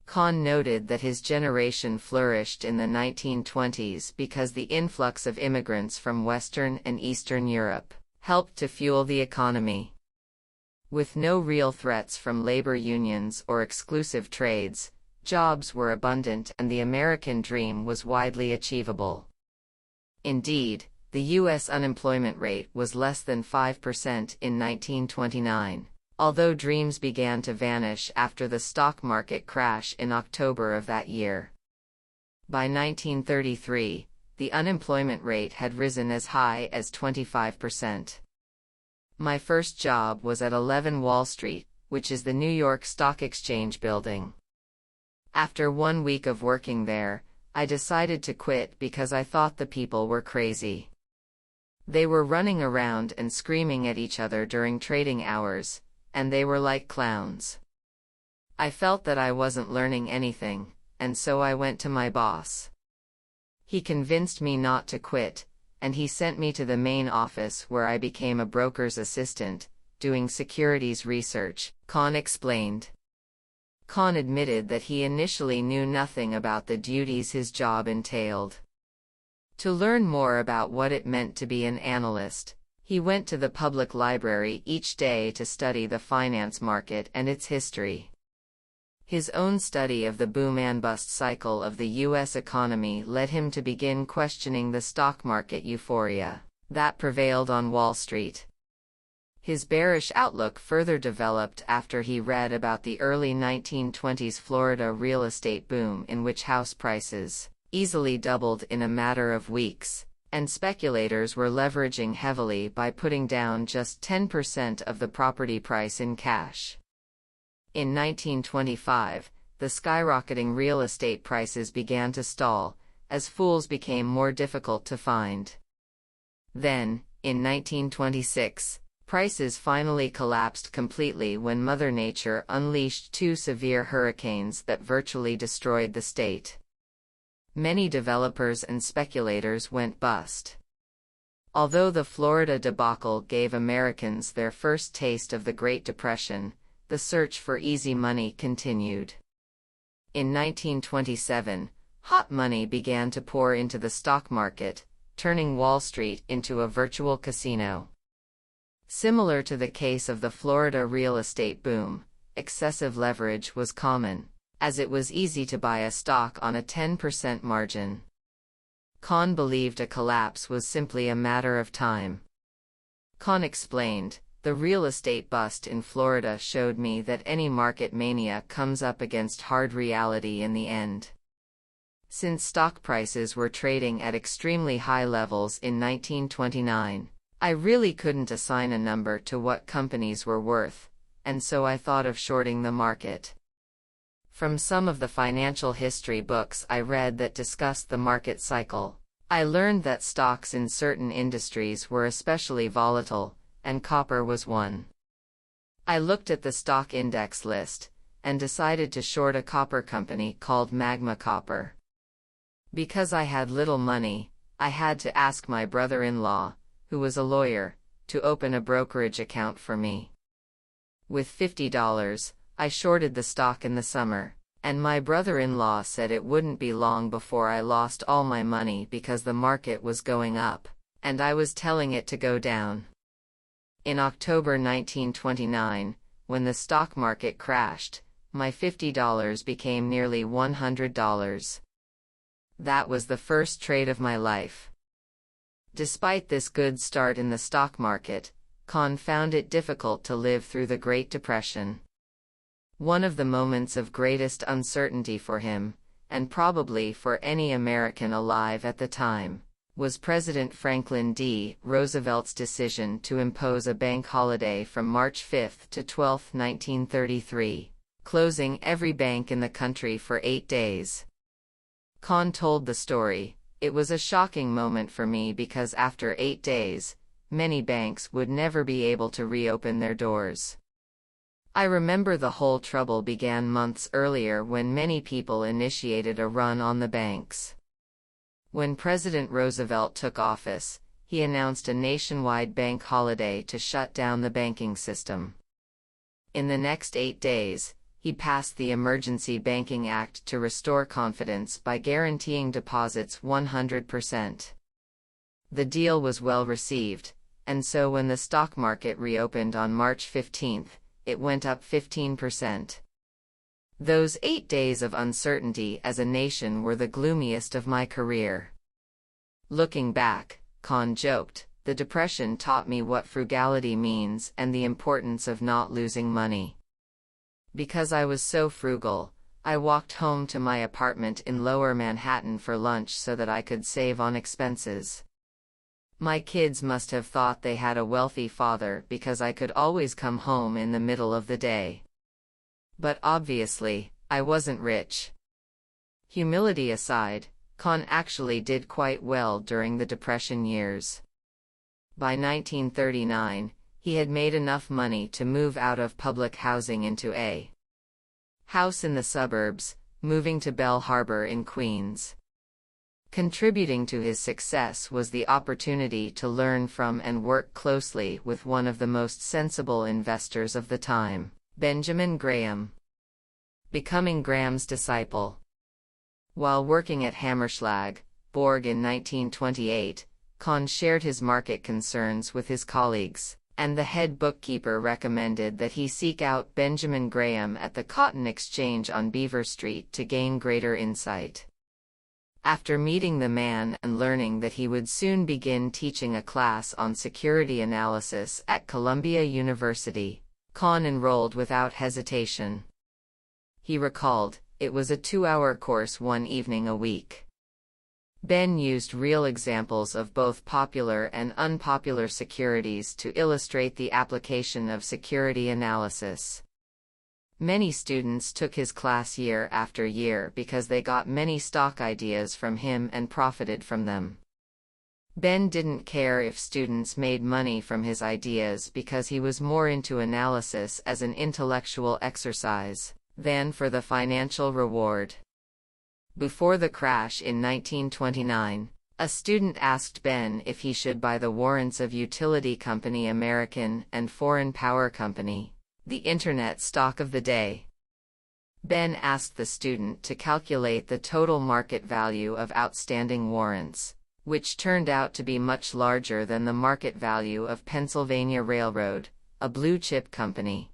Kahn noted that his generation flourished in the 1920s because the influx of immigrants from Western and Eastern Europe helped to fuel the economy. With no real threats from labor unions or exclusive trades, jobs were abundant and the American dream was widely achievable. Indeed, the U.S. unemployment rate was less than 5% in 1929. Although dreams began to vanish after the stock market crash in October of that year. By 1933, the unemployment rate had risen as high as 25%. My first job was at 11 Wall Street, which is the New York Stock Exchange building. After 1 week of working there, I decided to quit because I thought the people were crazy. They were running around and screaming at each other during trading hours, and they were like clowns. I felt that I wasn't learning anything, and so I went to my boss. He convinced me not to quit, and he sent me to the main office where I became a broker's assistant, doing securities research, Kahn explained. Kahn admitted that he initially knew nothing about the duties his job entailed. To learn more about what it meant to be an analyst, he went to the public library each day to study the finance market and its history. His own study of the boom-and-bust cycle of the U.S. economy led him to begin questioning the stock market euphoria that prevailed on Wall Street. His bearish outlook further developed after he read about the early 1920s Florida real estate boom in which house prices easily doubled in a matter of weeks, and speculators were leveraging heavily by putting down just 10% of the property price in cash. In 1925, the skyrocketing real estate prices began to stall, as fools became more difficult to find. Then, in 1926, Prices finally collapsed completely when Mother Nature unleashed two severe hurricanes that virtually destroyed the state. Many developers and speculators went bust. Although the Florida debacle gave Americans their first taste of the Great Depression, the search for easy money continued. In 1927, hot money began to pour into the stock market, turning Wall Street into a virtual casino. Similar to the case of the Florida real estate boom, excessive leverage was common, as it was easy to buy a stock on a 10% margin. Kahn believed a collapse was simply a matter of time. Kahn explained, "The real estate bust in Florida showed me that any market mania comes up against hard reality in the end." Since stock prices were trading at extremely high levels in 1929, I really couldn't assign a number to what companies were worth, and so I thought of shorting the market. From some of the financial history books I read that discussed the market cycle, I learned that stocks in certain industries were especially volatile, and copper was one. I looked at the stock index list, and decided to short a copper company called Magma Copper. Because I had little money, I had to ask my brother-in-law, who was a lawyer, to open a brokerage account for me. With $50, I shorted the stock in the summer, and my brother-in-law said it wouldn't be long before I lost all my money because the market was going up, and I was telling it to go down. In October 1929, when the stock market crashed, my $50 became nearly $100. That was the first trade of my life. Despite this good start in the stock market, Kahn found it difficult to live through the Great Depression. One of the moments of greatest uncertainty for him, and probably for any American alive at the time, was President Franklin D. Roosevelt's decision to impose a bank holiday from March 5 to 12, 1933, closing every bank in the country for 8 days. Kahn told the story, "It was a shocking moment for me because after 8 days, many banks would never be able to reopen their doors. I remember the whole trouble began months earlier when many people initiated a run on the banks. When President Roosevelt took office, he announced a nationwide bank holiday to shut down the banking system. In the next 8 days, he passed the Emergency Banking Act to restore confidence by guaranteeing deposits 100%. The deal was well received, and so when the stock market reopened on March 15, it went up 15%. Those 8 days of uncertainty as a nation were the gloomiest of my career." Looking back, Kahn joked, "The Depression taught me what frugality means and the importance of not losing money. Because I was so frugal, I walked home to my apartment in Lower Manhattan for lunch so that I could save on expenses. My kids must have thought they had a wealthy father because I could always come home in the middle of the day. But obviously, I wasn't rich." Humility aside, Kahn actually did quite well during the Depression years. By 1939, he had made enough money to move out of public housing into a house in the suburbs, moving to Bell Harbor in Queens. Contributing to his success was the opportunity to learn from and work closely with one of the most sensible investors of the time, Benjamin Graham. Becoming Graham's disciple. While working at Hammerschlag, Borg in 1928, Kahn shared his market concerns with his colleagues, and the head bookkeeper recommended that he seek out Benjamin Graham at the Cotton Exchange on Beaver Street to gain greater insight. After meeting the man and learning that he would soon begin teaching a class on security analysis at Columbia University, Kahn enrolled without hesitation. He recalled, "It was a 2-hour course one evening a week." Ben used real examples of both popular and unpopular securities to illustrate the application of security analysis. Many students took his class year after year because they got many stock ideas from him and profited from them. Ben didn't care if students made money from his ideas because he was more into analysis as an intellectual exercise than for the financial reward. Before the crash in 1929, a student asked Ben if he should buy the warrants of utility company American and Foreign Power Company, the Internet stock of the day. Ben asked the student to calculate the total market value of outstanding warrants, which turned out to be much larger than the market value of Pennsylvania Railroad, a blue-chip company.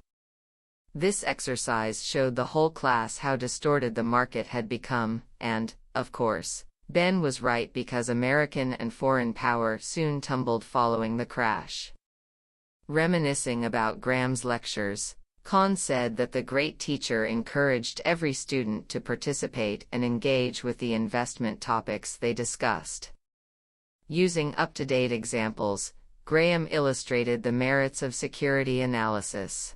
This exercise showed the whole class how distorted the market had become, and, of course, Ben was right because American and Foreign Power soon tumbled following the crash. Reminiscing about Graham's lectures, Kahn said that the great teacher encouraged every student to participate and engage with the investment topics they discussed. Using up-to-date examples, Graham illustrated the merits of security analysis.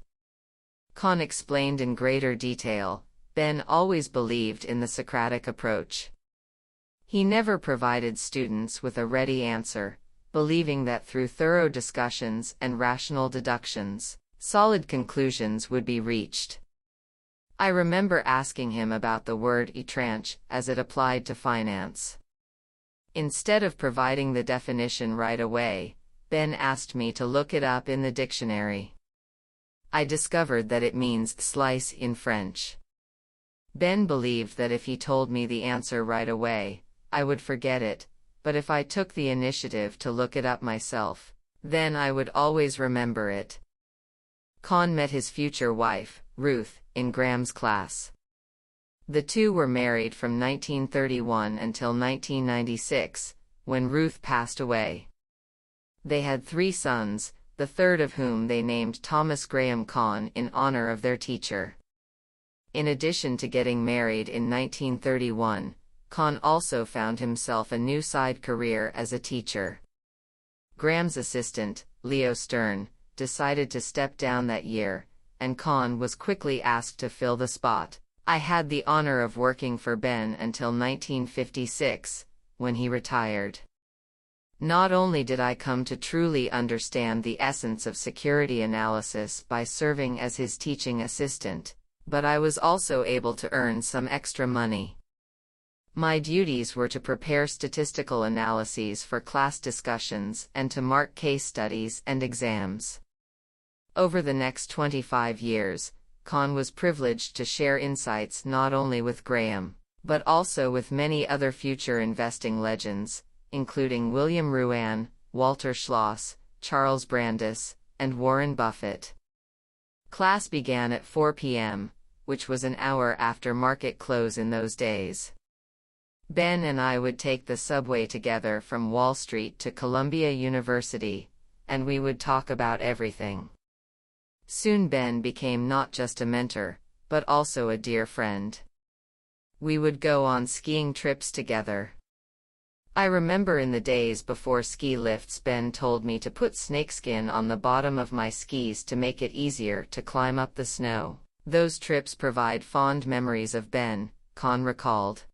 Kahn explained in greater detail, Ben always believed in the Socratic approach. He never provided students with a ready answer, believing that through thorough discussions and rational deductions, solid conclusions would be reached. I remember asking him about the word "etranche" as it applied to finance. Instead of providing the definition right away, Ben asked me to look it up in the dictionary. I discovered that it means slice in French. Ben believed that if he told me the answer right away, I would forget it, but if I took the initiative to look it up myself, then I would always remember it. Kahn met his future wife, Ruth, in Graham's class. The two were married from 1931 until 1996, when Ruth passed away. They had 3 sons, the third of whom they named Thomas Graham Kahn in honor of their teacher. In addition to getting married in 1931, Kahn also found himself a new side career as a teacher. Graham's assistant, Leo Stern, decided to step down that year, and Kahn was quickly asked to fill the spot. I had the honor of working for Ben until 1956, when he retired. Not only did I come to truly understand the essence of security analysis by serving as his teaching assistant, but I was also able to earn some extra money. My duties were to prepare statistical analyses for class discussions and to mark case studies and exams. Over the next 25 years, Kahn was privileged to share insights not only with Graham, but also with many other future investing legends, including William Ruane, Walter Schloss, Charles Brandis, and Warren Buffett. Class began at 4 p.m., which was an hour after market close in those days. Ben and I would take the subway together from Wall Street to Columbia University, and we would talk about everything. Soon Ben became not just a mentor, but also a dear friend. We would go on skiing trips together. I remember in the days before ski lifts, Ben told me to put snakeskin on the bottom of my skis to make it easier to climb up the snow. Those trips provide fond memories of Ben, Kahn recalled.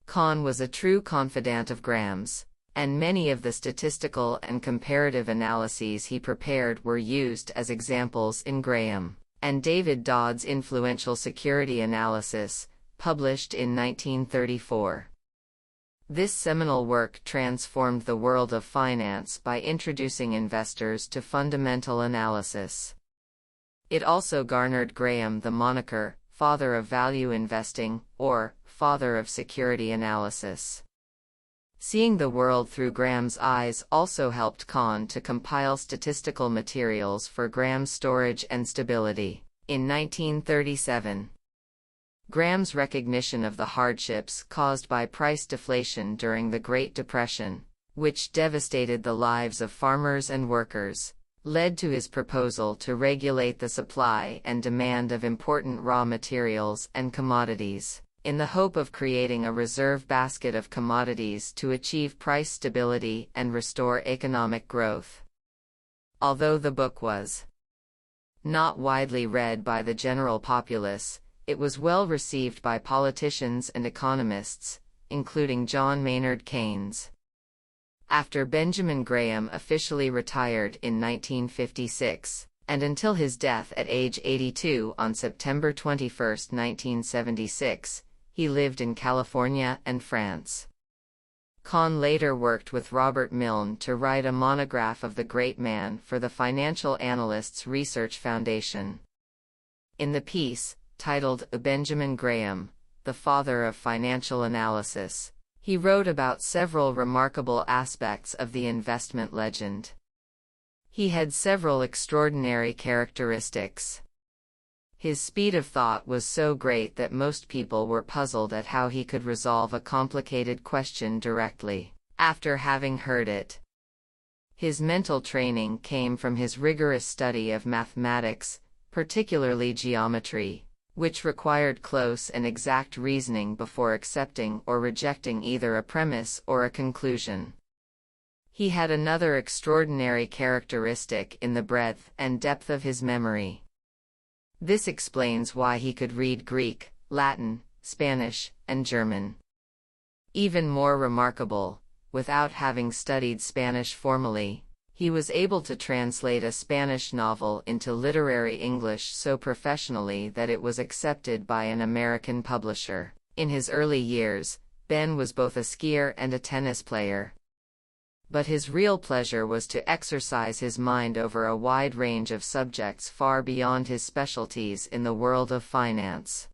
Kahn was a true confidant of Graham's, and many of the statistical and comparative analyses he prepared were used as examples in Graham and David Dodd's influential security analysis, published in 1934. This seminal work transformed the world of finance by introducing investors to fundamental analysis. It also garnered Graham the moniker, Father of Value Investing, or Father of Security Analysis. Seeing the world through Graham's eyes also helped Kahn to compile statistical materials for Graham's Storage and Stability. In 1937, Graham's recognition of the hardships caused by price deflation during the Great Depression, which devastated the lives of farmers and workers, led to his proposal to regulate the supply and demand of important raw materials and commodities, in the hope of creating a reserve basket of commodities to achieve price stability and restore economic growth. Although the book was not widely read by the general populace, it was well received by politicians and economists, including John Maynard Keynes. After Benjamin Graham officially retired in 1956, and until his death at age 82 on September 21, 1976, he lived in California and France. Kahn later worked with Robert Milne to write a monograph of the great man for the Financial Analysts Research Foundation. In the piece, titled Benjamin Graham, the Father of Financial Analysis, he wrote about several remarkable aspects of the investment legend. He had several extraordinary characteristics. His speed of thought was so great that most people were puzzled at how he could resolve a complicated question directly, after having heard it. His mental training came from his rigorous study of mathematics, particularly geometry, which required close and exact reasoning before accepting or rejecting either a premise or a conclusion. He had another extraordinary characteristic in the breadth and depth of his memory. This explains why he could read Greek, Latin, Spanish, and German. Even more remarkable, without having studied Spanish formally, he was able to translate a Spanish novel into literary English so professionally that it was accepted by an American publisher. In his early years, Ben was both a skier and a tennis player. But his real pleasure was to exercise his mind over a wide range of subjects far beyond his specialties in the world of finance.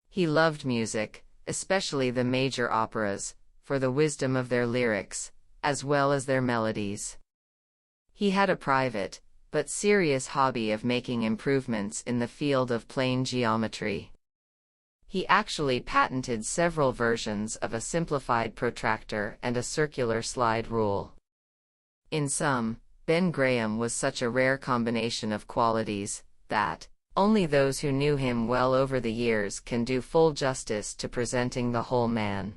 He loved music, especially the major operas, for the wisdom of their lyrics, as well as their melodies. He had a private, but serious hobby of making improvements in the field of plane geometry. He actually patented several versions of a simplified protractor and a circular slide rule. In sum, Ben Graham was such a rare combination of qualities that only those who knew him well over the years can do full justice to presenting the whole man.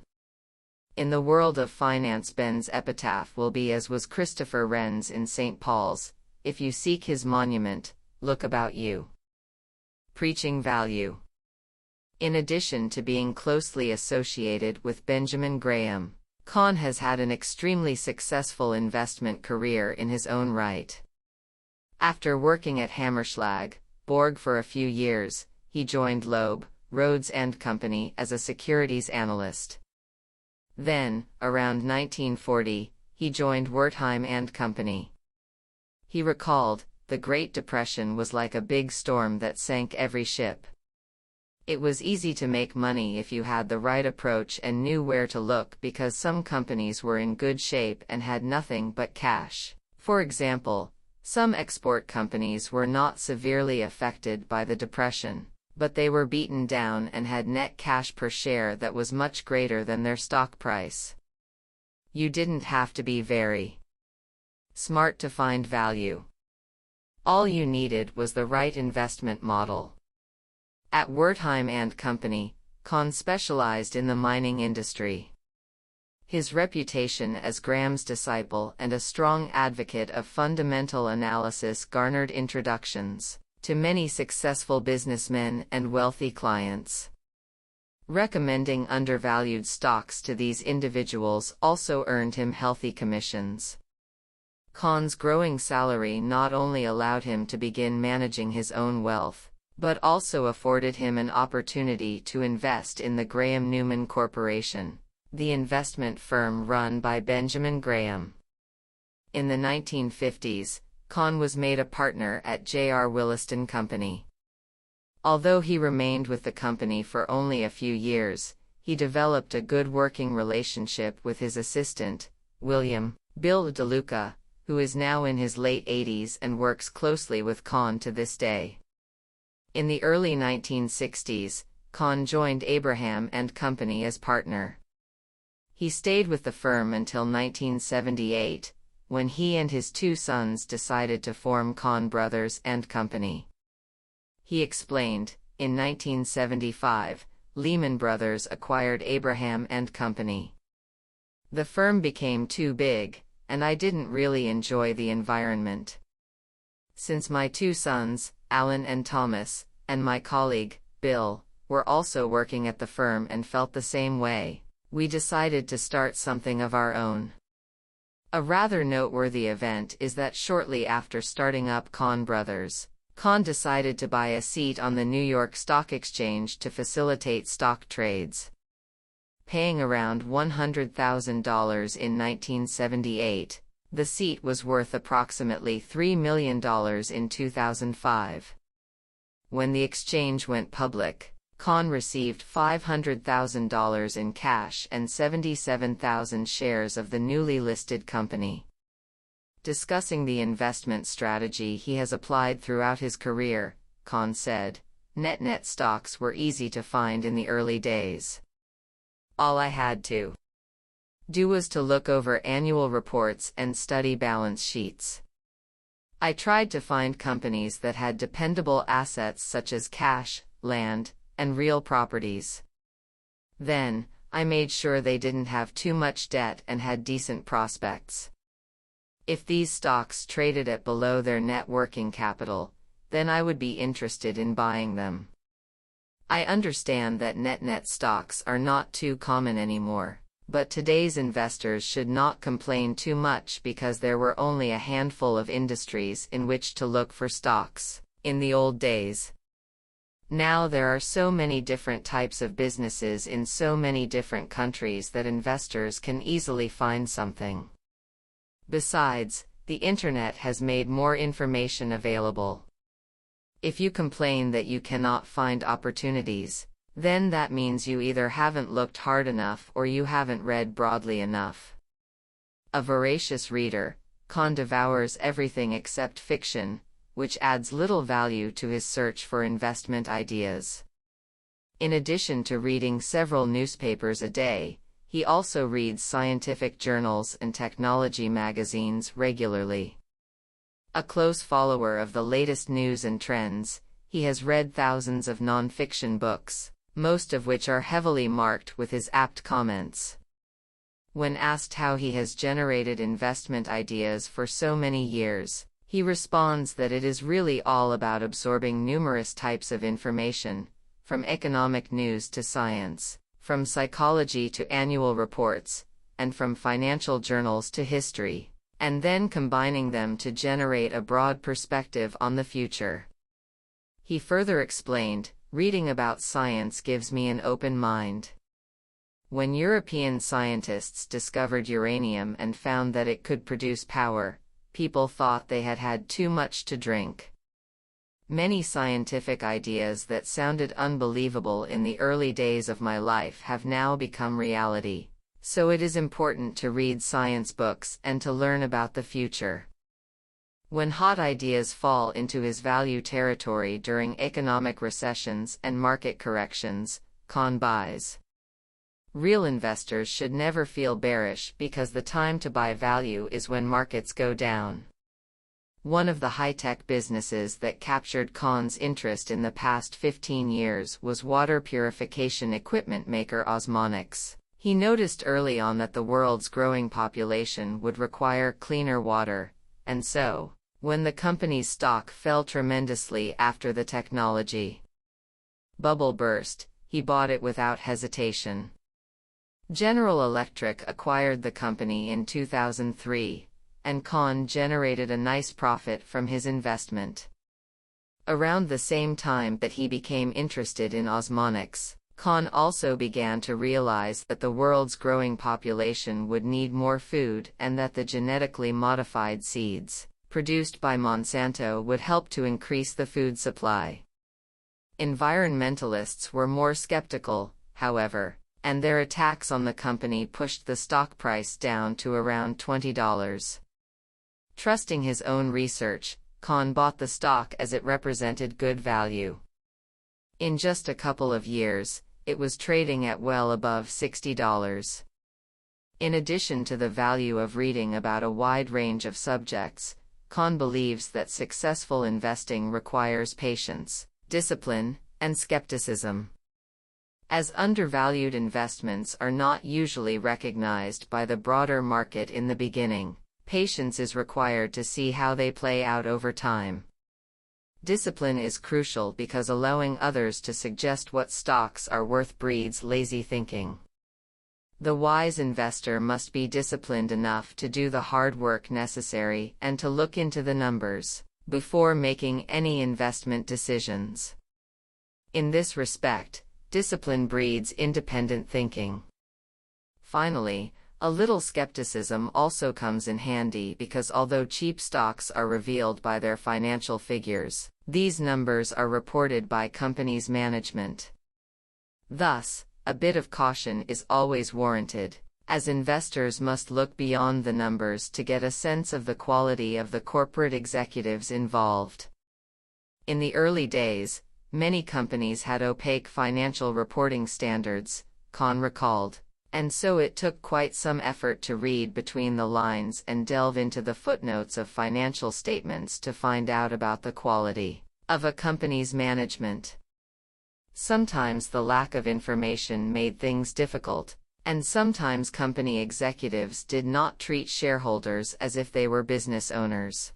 In the world of finance, Ben's epitaph will be as was Christopher Wren's in St. Paul's, "If you seek his monument, look about you." Preaching value. In addition to being closely associated with Benjamin Graham, Kahn has had an extremely successful investment career in his own right. After working at Hammerschlag, Borg for a few years, he joined Loeb, Rhodes and Company as a securities analyst. Then, around 1940, he joined Wertheim and Company. He recalled, "The Great Depression was like a big storm that sank every ship. It was easy to make money if you had the right approach and knew where to look because some companies were in good shape and had nothing but cash. For example, some export companies were not severely affected by the depression, but they were beaten down and had net cash per share that was much greater than their stock price. You didn't have to be very smart to find value. All you needed was the right investment model." At Wertheim and Company, Kahn specialized in the mining industry. His reputation as Graham's disciple and a strong advocate of fundamental analysis garnered introductions to many successful businessmen and wealthy clients. Recommending undervalued stocks to these individuals also earned him healthy commissions. Kahn's growing salary not only allowed him to begin managing his own wealth, but also afforded him an opportunity to invest in the Graham-Newman Corporation, the investment firm run by Benjamin Graham. In the 1950s, Kahn was made a partner at J.R. Williston Company. Although he remained with the company for only a few years, he developed a good working relationship with his assistant, William Bill DeLuca, who is now in his late 80s and works closely with Kahn to this day. In the early 1960s, Kahn joined Abraham and Company as partner. He stayed with the firm until 1978, when he and his two sons decided to form Kahn Brothers and Company. He explained, in 1975, Lehman Brothers acquired Abraham and Company. The firm became too big, and I didn't really enjoy the environment. Since my two sons, Alan and Thomas, and my colleague, Bill, were also working at the firm and felt the same way, we decided to start something of our own. A rather noteworthy event is that shortly after starting up Conn Brothers, Conn decided to buy a seat on the New York Stock Exchange to facilitate stock trades. Paying around $100,000 in 1978, the seat was worth approximately $3 million in 2005. When the exchange went public, Conn received $500,000 in cash and 77,000 shares of the newly listed company. Discussing the investment strategy he has applied throughout his career, Conn said, "Net stocks were easy to find in the early days. All I had to do was to look over annual reports and study balance sheets. I tried to find companies that had dependable assets such as cash, land, and real properties. Then, I made sure they didn't have too much debt and had decent prospects. If these stocks traded at below their net working capital, then I would be interested in buying them. I understand that net stocks are not too common anymore, but today's investors should not complain too much because there were only a handful of industries in which to look for stocks in the old days. Now there are so many different types of businesses in so many different countries that investors can easily find something. Besides, the internet has made more information available. If you complain that you cannot find opportunities, then that means you either haven't looked hard enough or you haven't read broadly enough. A voracious reader, Conn devours everything except fiction, which adds little value to his search for investment ideas. In addition to reading several newspapers a day, he also reads scientific journals and technology magazines regularly. A close follower of the latest news and trends, he has read thousands of non-fiction books, most of which are heavily marked with his apt comments. When asked how he has generated investment ideas for so many years, he responds that it is really all about absorbing numerous types of information, from economic news to science, from psychology to annual reports, and from financial journals to history, and then combining them to generate a broad perspective on the future. He further explained, "Reading about science gives me an open mind. When European scientists discovered uranium and found that it could produce power, people thought they had had too much to drink. Many scientific ideas that sounded unbelievable in the early days of my life have now become reality. So it is important to read science books and to learn about the future." When hot ideas fall into his value territory during economic recessions and market corrections, Conn buys. Real investors should never feel bearish because the time to buy value is when markets go down. One of the high-tech businesses that captured Conn's interest in the past 15 years was water purification equipment maker Osmonics. He noticed early on that the world's growing population would require cleaner water, and so, when the company's stock fell tremendously after the technology bubble burst, he bought it without hesitation. General Electric acquired the company in 2003, and Conn generated a nice profit from his investment. Around the same time that he became interested in Osmonics, Conn also began to realize that the world's growing population would need more food and that the genetically modified seeds produced by Monsanto would help to increase the food supply. Environmentalists were more skeptical, however, and their attacks on the company pushed the stock price down to around $20. Trusting his own research, Conn bought the stock as it represented good value. In just a couple of years, it was trading at well above $60. In addition to the value of reading about a wide range of subjects, Conn believes that successful investing requires patience, discipline, and skepticism. As undervalued investments are not usually recognized by the broader market in the beginning, patience is required to see how they play out over time. Discipline is crucial because allowing others to suggest what stocks are worth breeds lazy thinking. The wise investor must be disciplined enough to do the hard work necessary and to look into the numbers before making any investment decisions. In this respect, discipline breeds independent thinking. Finally, a little skepticism also comes in handy because although cheap stocks are revealed by their financial figures, these numbers are reported by companies' management. Thus, a bit of caution is always warranted, as investors must look beyond the numbers to get a sense of the quality of the corporate executives involved. In the early days, many companies had opaque financial reporting standards, Kahn recalled, and so it took quite some effort to read between the lines and delve into the footnotes of financial statements to find out about the quality of a company's management. Sometimes the lack of information made things difficult, and sometimes company executives did not treat shareholders as if they were business owners.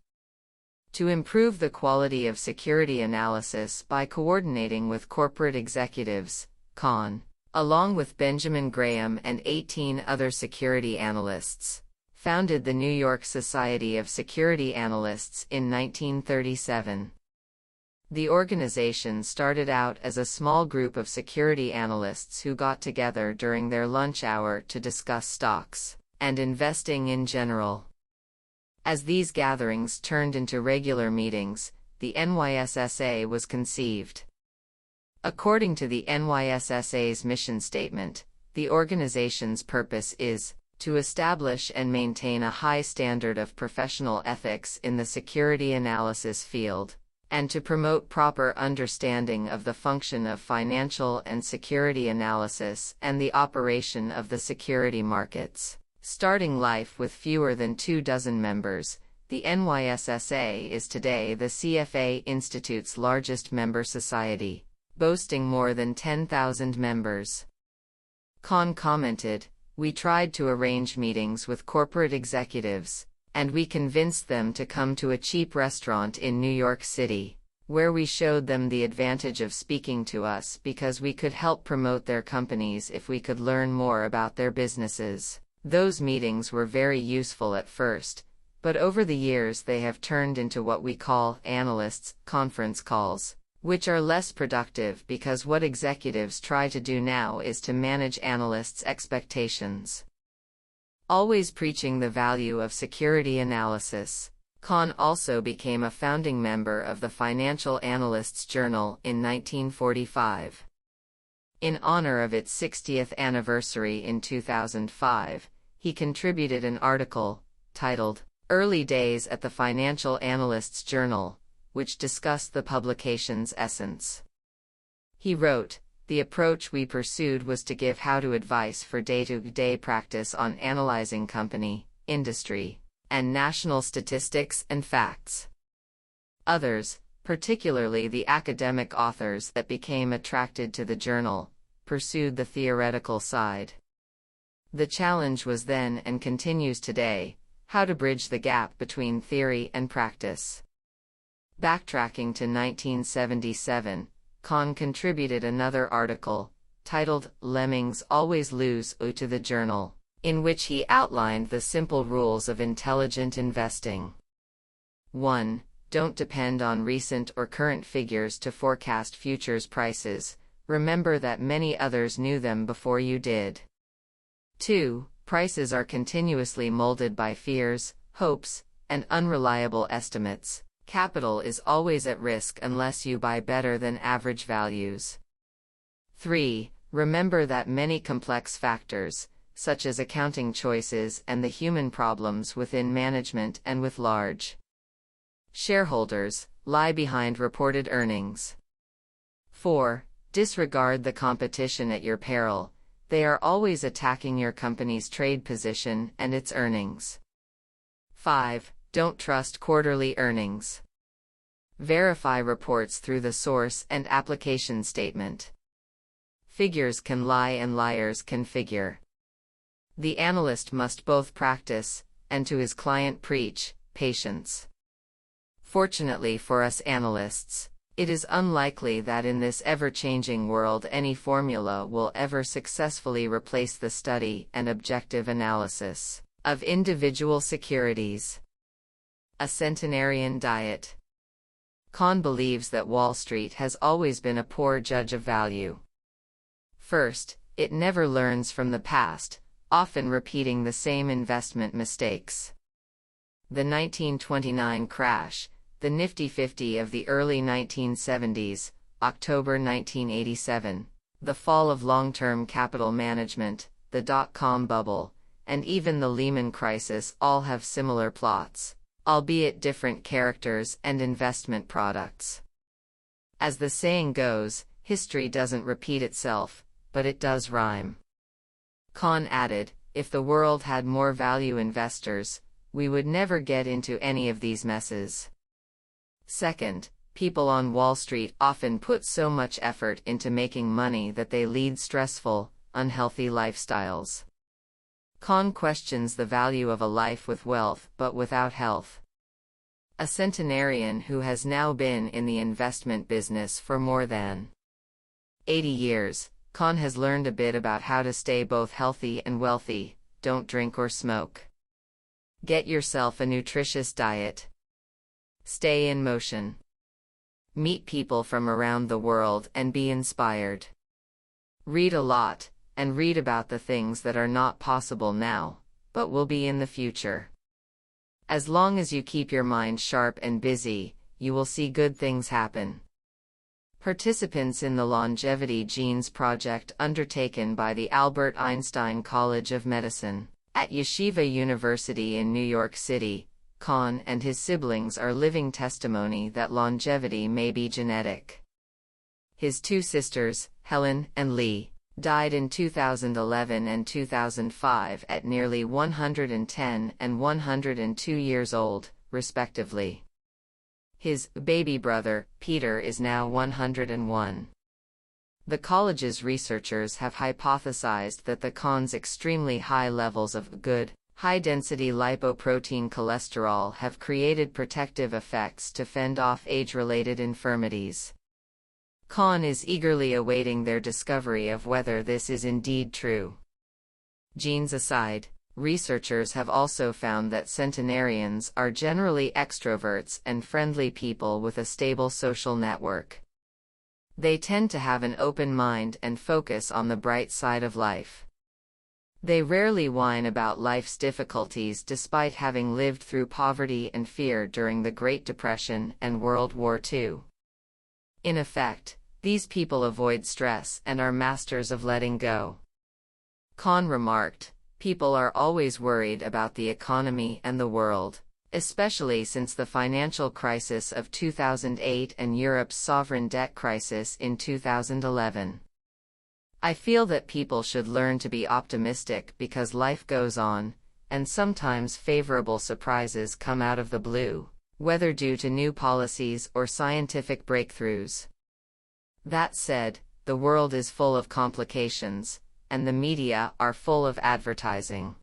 To improve the quality of security analysis by coordinating with corporate executives, Kahn, along with Benjamin Graham and 18 other security analysts, founded the New York Society of Security Analysts in 1937. The organization started out as a small group of security analysts who got together during their lunch hour to discuss stocks and investing in general. As these gatherings turned into regular meetings, the NYSSA was conceived. According to the NYSSA's mission statement, the organization's purpose is to establish and maintain a high standard of professional ethics in the security analysis field, and to promote proper understanding of the function of financial and security analysis and the operation of the security markets. Starting life with fewer than 24 members, the NYSSA is today the CFA Institute's largest member society, boasting more than 10,000 members. Kahn commented, "We tried to arrange meetings with corporate executives, and we convinced them to come to a cheap restaurant in New York City, where we showed them the advantage of speaking to us because we could help promote their companies if we could learn more about their businesses. Those meetings were very useful at first, but over the years they have turned into what we call analysts' conference calls, which are less productive because what executives try to do now is to manage analysts' expectations." Always preaching the value of security analysis, Kahn also became a founding member of the Financial Analyst's Journal in 1945. In honor of its 60th anniversary in 2005, he contributed an article, titled, "Early Days at the Financial Analyst's Journal," which discussed the publication's essence. He wrote, "The approach we pursued was to give how-to advice for day-to-day practice on analyzing company, industry, and national statistics and facts." Others, particularly the academic authors that became attracted to the journal, pursued the theoretical side. The challenge was then and continues today, how to bridge the gap between theory and practice. Backtracking to 1977, Kahn contributed another article, titled "Lemmings Always Lose" to the journal, in which he outlined the simple rules of intelligent investing. 1. Don't depend on recent or current figures to forecast futures prices. Remember that many others knew them before you did. 2. Prices are continuously molded by fears, hopes, and unreliable estimates. Capital is always at risk unless you buy better than average values. 3. Remember that many complex factors, such as accounting choices and the human problems within management and with large shareholders, lie behind reported earnings. 4. Disregard the competition at your peril. They are always attacking your company's trade position and its earnings. 5. Don't trust quarterly earnings. Verify reports through the source and application statement. Figures can lie and liars can figure. The analyst must both practice, and to his client preach, patience. Fortunately for us analysts, It is unlikely that in this ever-changing world any formula will ever successfully replace the study and objective analysis of individual securities. A centenarian diet. Kahn believes that Wall Street has always been a poor judge of value. First, it never learns from the past, often repeating the same investment mistakes. The 1929 crash, the Nifty 50 of the early 1970s, October 1987, the fall of long-term capital management, the dot-com bubble, and even the Lehman crisis all have similar plots, albeit different characters and investment products. As the saying goes, history doesn't repeat itself, but it does rhyme. Kahn added, if the world had more value investors, we would never get into any of these messes. Second, people on Wall Street often put so much effort into making money that they lead stressful, unhealthy lifestyles. Kahn questions the value of a life with wealth but without health. A centenarian who has now been in the investment business for more than 80 years, Kahn has learned a bit about how to stay both healthy and wealthy. Don't drink or smoke. Get yourself a nutritious diet. Stay in motion. Meet people from around the world and be inspired. Read a lot, and read about the things that are not possible now, but will be in the future. As long as you keep your mind sharp and busy, you will see good things happen. Participants in the Longevity Genes project undertaken by the Albert Einstein College of Medicine at Yeshiva University in New York City, Kahn and his siblings are living testimony that longevity may be genetic. His two sisters, Helen and Lee, died in 2011 and 2005 at nearly 110 and 102 years old, respectively. His baby brother, Peter, is now 101. The college's researchers have hypothesized that the Kahn's extremely high levels of good, high-density lipoprotein cholesterol have created protective effects to fend off age-related infirmities. Kahn is eagerly awaiting their discovery of whether this is indeed true. Genes aside, researchers have also found that centenarians are generally extroverts and friendly people with a stable social network. They tend to have an open mind and focus on the bright side of life. They rarely whine about life's difficulties despite having lived through poverty and fear during the Great Depression and World War II. In effect, these people avoid stress and are masters of letting go. Kahn remarked, people are always worried about the economy and the world, especially since the financial crisis of 2008 and Europe's sovereign debt crisis in 2011. I feel that people should learn to be optimistic because life goes on, and sometimes favorable surprises come out of the blue, whether due to new policies or scientific breakthroughs. That said, the world is full of complications, and the media are full of advertising.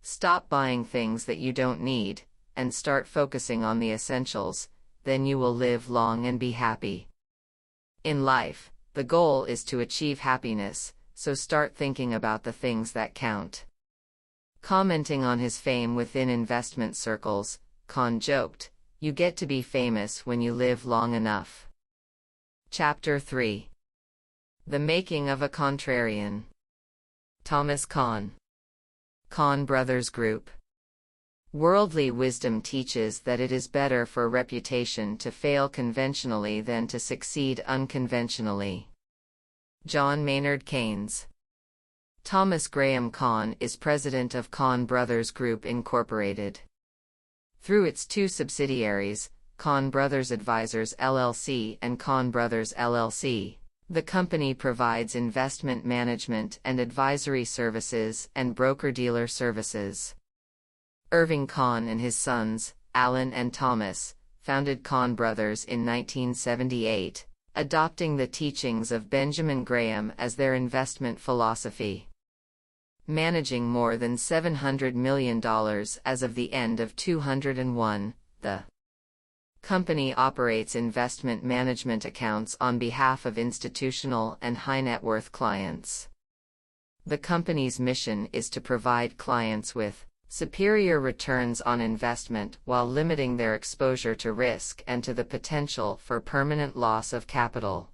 Stop buying things that you don't need, and start focusing on the essentials, then you will live long and be happy. In life, the goal is to achieve happiness, so start thinking about the things that count. Commenting on his fame within investment circles, Kahn joked, "You get to be famous when you live long enough." Chapter 3. The Making of a Contrarian. Thomas Kahn. Kahn Brothers Group. Worldly wisdom teaches that it is better for reputation to fail conventionally than to succeed unconventionally. John Maynard Keynes. Thomas Graham Kahn is president of Kahn Brothers Group Incorporated. Through its two subsidiaries, Kahn Brothers Advisors LLC and Kahn Brothers LLC, the company provides investment management and advisory services and broker-dealer services. Irving Kahn and his sons, Alan and Thomas, founded Kahn Brothers in 1978, adopting the teachings of Benjamin Graham as their investment philosophy. Managing more than $700 million as of the end of 2001, the Company operates investment management accounts on behalf of institutional and high net worth clients. The company's mission is to provide clients with superior returns on investment while limiting their exposure to risk and to the potential for permanent loss of capital.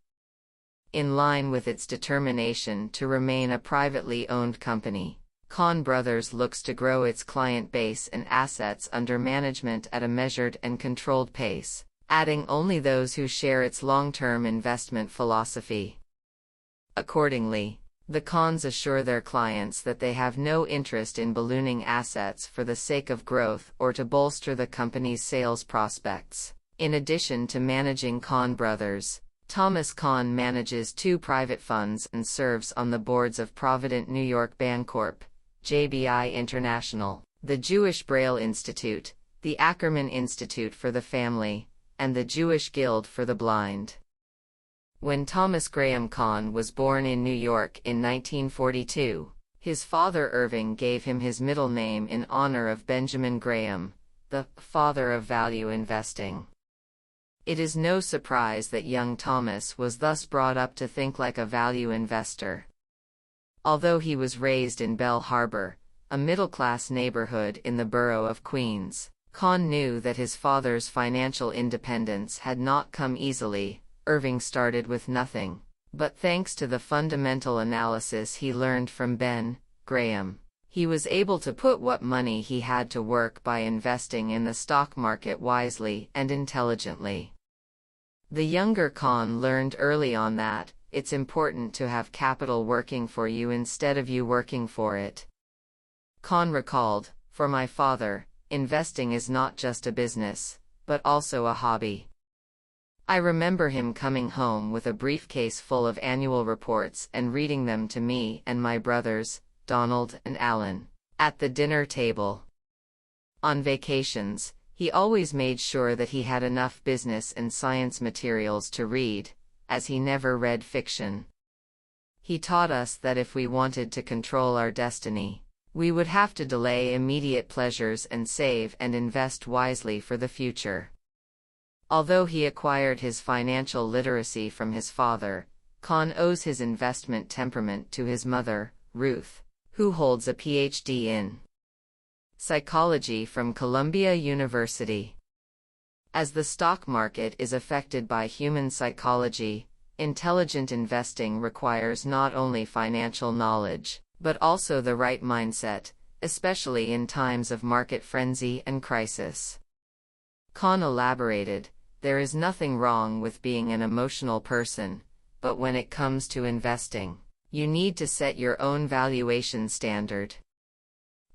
In line with its determination to remain a privately owned company, Kahn Brothers looks to grow its client base and assets under management at a measured and controlled pace, adding only those who share its long-term investment philosophy. Accordingly, the Kahns assure their clients that they have no interest in ballooning assets for the sake of growth or to bolster the company's sales prospects. In addition to managing Kahn Brothers, Thomas Kahn manages 2 private funds and serves on the boards of Provident New York Bancorp, JBI International, the Jewish Braille Institute, the Ackerman Institute for the Family, and the Jewish Guild for the Blind. When Thomas Graham Kahn was born in New York in 1942, his father Irving gave him his middle name in honor of Benjamin Graham, the father of value investing. It is no surprise that young Thomas was thus brought up to think like a value investor. Although he was raised in Bell Harbor, a middle-class neighborhood in the borough of Queens, Kahn knew that his father's financial independence had not come easily. Irving started with nothing, but thanks to the fundamental analysis he learned from Ben Graham, he was able to put what money he had to work by investing in the stock market wisely and intelligently. The younger Kahn learned early on that it's important to have capital working for you instead of you working for it. Kahn recalled, "For my father, investing is not just a business, but also a hobby. I remember him coming home with a briefcase full of annual reports and reading them to me and my brothers, Donald and Alan, at the dinner table. On vacations, he always made sure that he had enough business and science materials to read, as he never read fiction. He taught us that if we wanted to control our destiny, we would have to delay immediate pleasures and save and invest wisely for the future." Although he acquired his financial literacy from his father, Kahn owes his investment temperament to his mother, Ruth, who holds a Ph.D. in psychology from Columbia University. As the stock market is affected by human psychology, intelligent investing requires not only financial knowledge, but also the right mindset, especially in times of market frenzy and crisis. Kahn elaborated, "There is nothing wrong with being an emotional person, but when it comes to investing, you need to set your own valuation standard.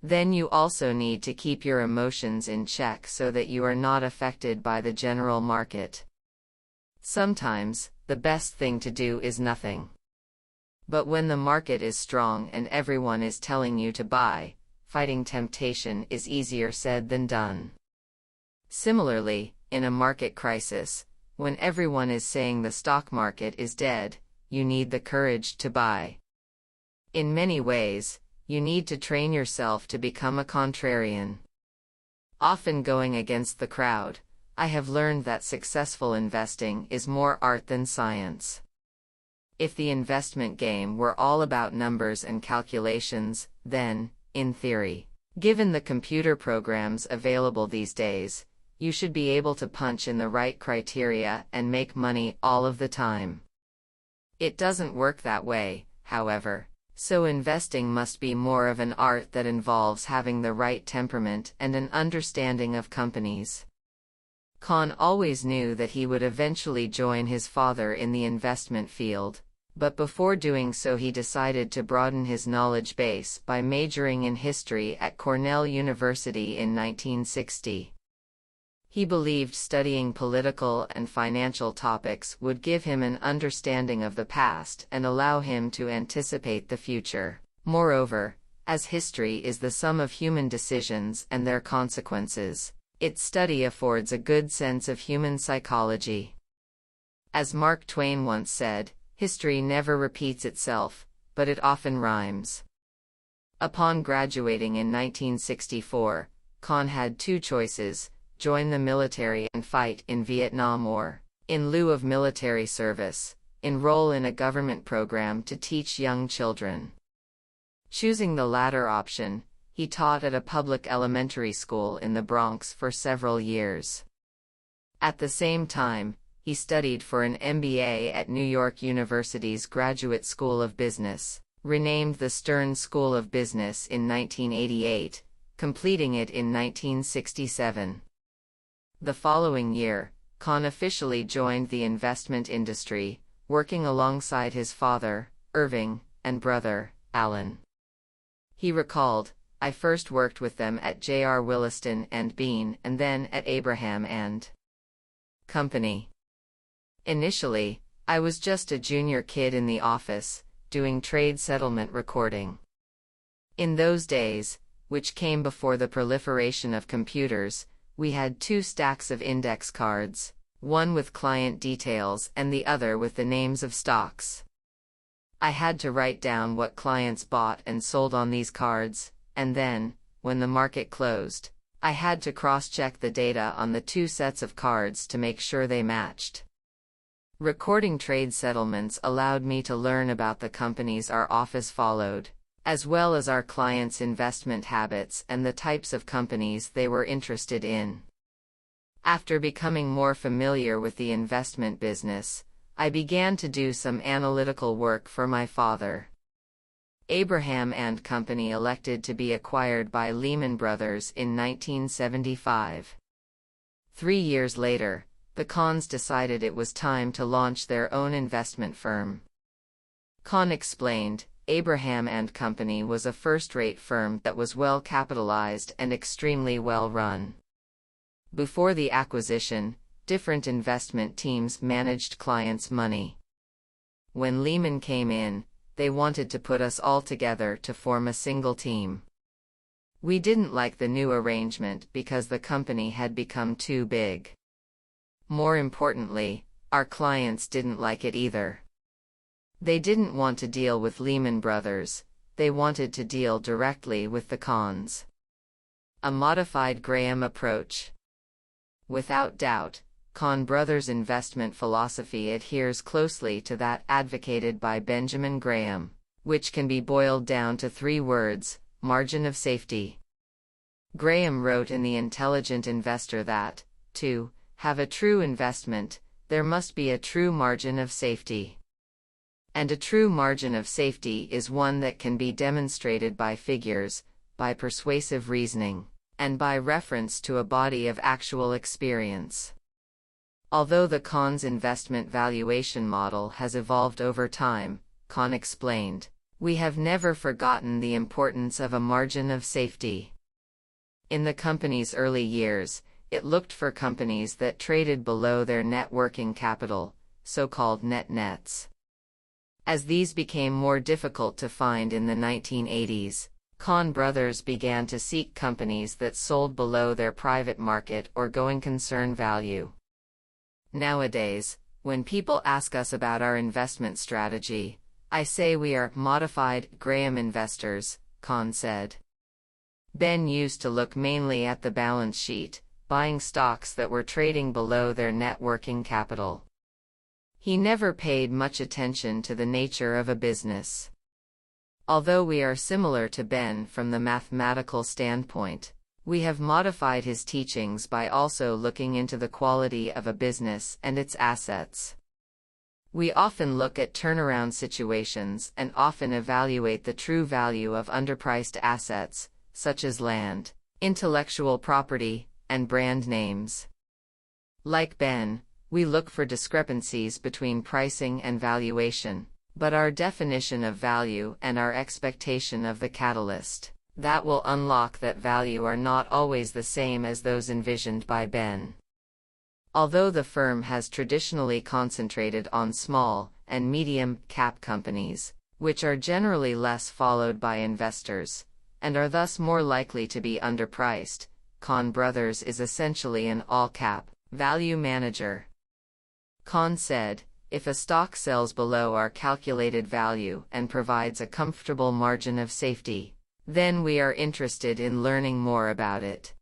Then you also need to keep your emotions in check so that you are not affected by the general market. Sometimes, the best thing to do is nothing. But when the market is strong and everyone is telling you to buy, fighting temptation is easier said than done. Similarly, in a market crisis, when everyone is saying the stock market is dead, you need the courage to buy. In many ways, you need to train yourself to become a contrarian. Often going against the crowd, I have learned that successful investing is more art than science. If the investment game were all about numbers and calculations, then, in theory, given the computer programs available these days, you should be able to punch in the right criteria and make money all of the time. It doesn't work that way, however. So investing must be more of an art that involves having the right temperament and an understanding of companies." Kahn always knew that he would eventually join his father in the investment field, but before doing so he decided to broaden his knowledge base by majoring in history at Cornell University in 1960. He believed studying political and financial topics would give him an understanding of the past and allow him to anticipate the future. Moreover, as history is the sum of human decisions and their consequences, its study affords a good sense of human psychology. As Mark Twain once said, "History never repeats itself, but it often rhymes." Upon graduating in 1964, Kahn had 2 choices: join the military and fight in Vietnam War. In lieu of military service, enroll in a government program to teach young children. Choosing the latter option, he taught at a public elementary school in the Bronx for several years. At the same time, he studied for an MBA at New York University's Graduate School of Business, renamed the Stern School of Business in 1988, completing it in 1967. The following year, Kahn officially joined the investment industry, working alongside his father, Irving, and brother, Alan. He recalled, "I first worked with them at J.R. Williston and Bean and then at Abraham and Company. Initially, I was just a junior kid in the office, doing trade settlement recording. In those days, which came before the proliferation of computers, we had 2 stacks of index cards, one with client details and the other with the names of stocks. I had to write down what clients bought and sold on these cards, and then, when the market closed, I had to cross-check the data on the 2 sets of cards to make sure they matched. Recording trade settlements allowed me to learn about the companies our office followed, as well as our clients' investment habits and the types of companies they were interested in. After becoming more familiar with the investment business, I began to do some analytical work for my father. Abraham and Company elected to be acquired by Lehman Brothers in 1975. 3 years later, the Kahns decided it was time to launch their own investment firm. Kahn explained, Abraham and Company was a first-rate firm that was well capitalized and extremely well run. Before the acquisition, different investment teams managed clients' money. When Lehman came in, they wanted to put us all together to form a single team. We didn't like the new arrangement because the company had become too big. More importantly, our clients didn't like it either. They didn't want to deal with Lehman Brothers, they wanted to deal directly with the Kahns. A modified Graham approach. Without doubt, Kahn Brothers' investment philosophy adheres closely to that advocated by Benjamin Graham, which can be boiled down to 3 words: margin of safety. Graham wrote in The Intelligent Investor that, to have a true investment, there must be a true margin of safety. And a true margin of safety is one that can be demonstrated by figures, by persuasive reasoning, and by reference to a body of actual experience. Although the Kahn's investment valuation model has evolved over time, Kahn explained, we have never forgotten the importance of a margin of safety. In the company's early years, it looked for companies that traded below their net working capital, so-called net nets. As these became more difficult to find in the 1980s, Kahn Brothers began to seek companies that sold below their private market or going concern value. Nowadays, when people ask us about our investment strategy, I say we are modified Graham investors, Kahn said. Ben used to look mainly at the balance sheet, buying stocks that were trading below their net working capital. He never paid much attention to the nature of a business. Although we are similar to Ben from the mathematical standpoint, we have modified his teachings by also looking into the quality of a business and its assets. We often look at turnaround situations and often evaluate the true value of underpriced assets, such as land, intellectual property, and brand names. Like Ben, we look for discrepancies between pricing and valuation, but our definition of value and our expectation of the catalyst that will unlock that value are not always the same as those envisioned by Ben. Although the firm has traditionally concentrated on small and medium-cap companies, which are generally less followed by investors, and are thus more likely to be underpriced, Kahn Brothers is essentially an all-cap value manager. Kahn said, if a stock sells below our calculated value and provides a comfortable margin of safety, then we are interested in learning more about it.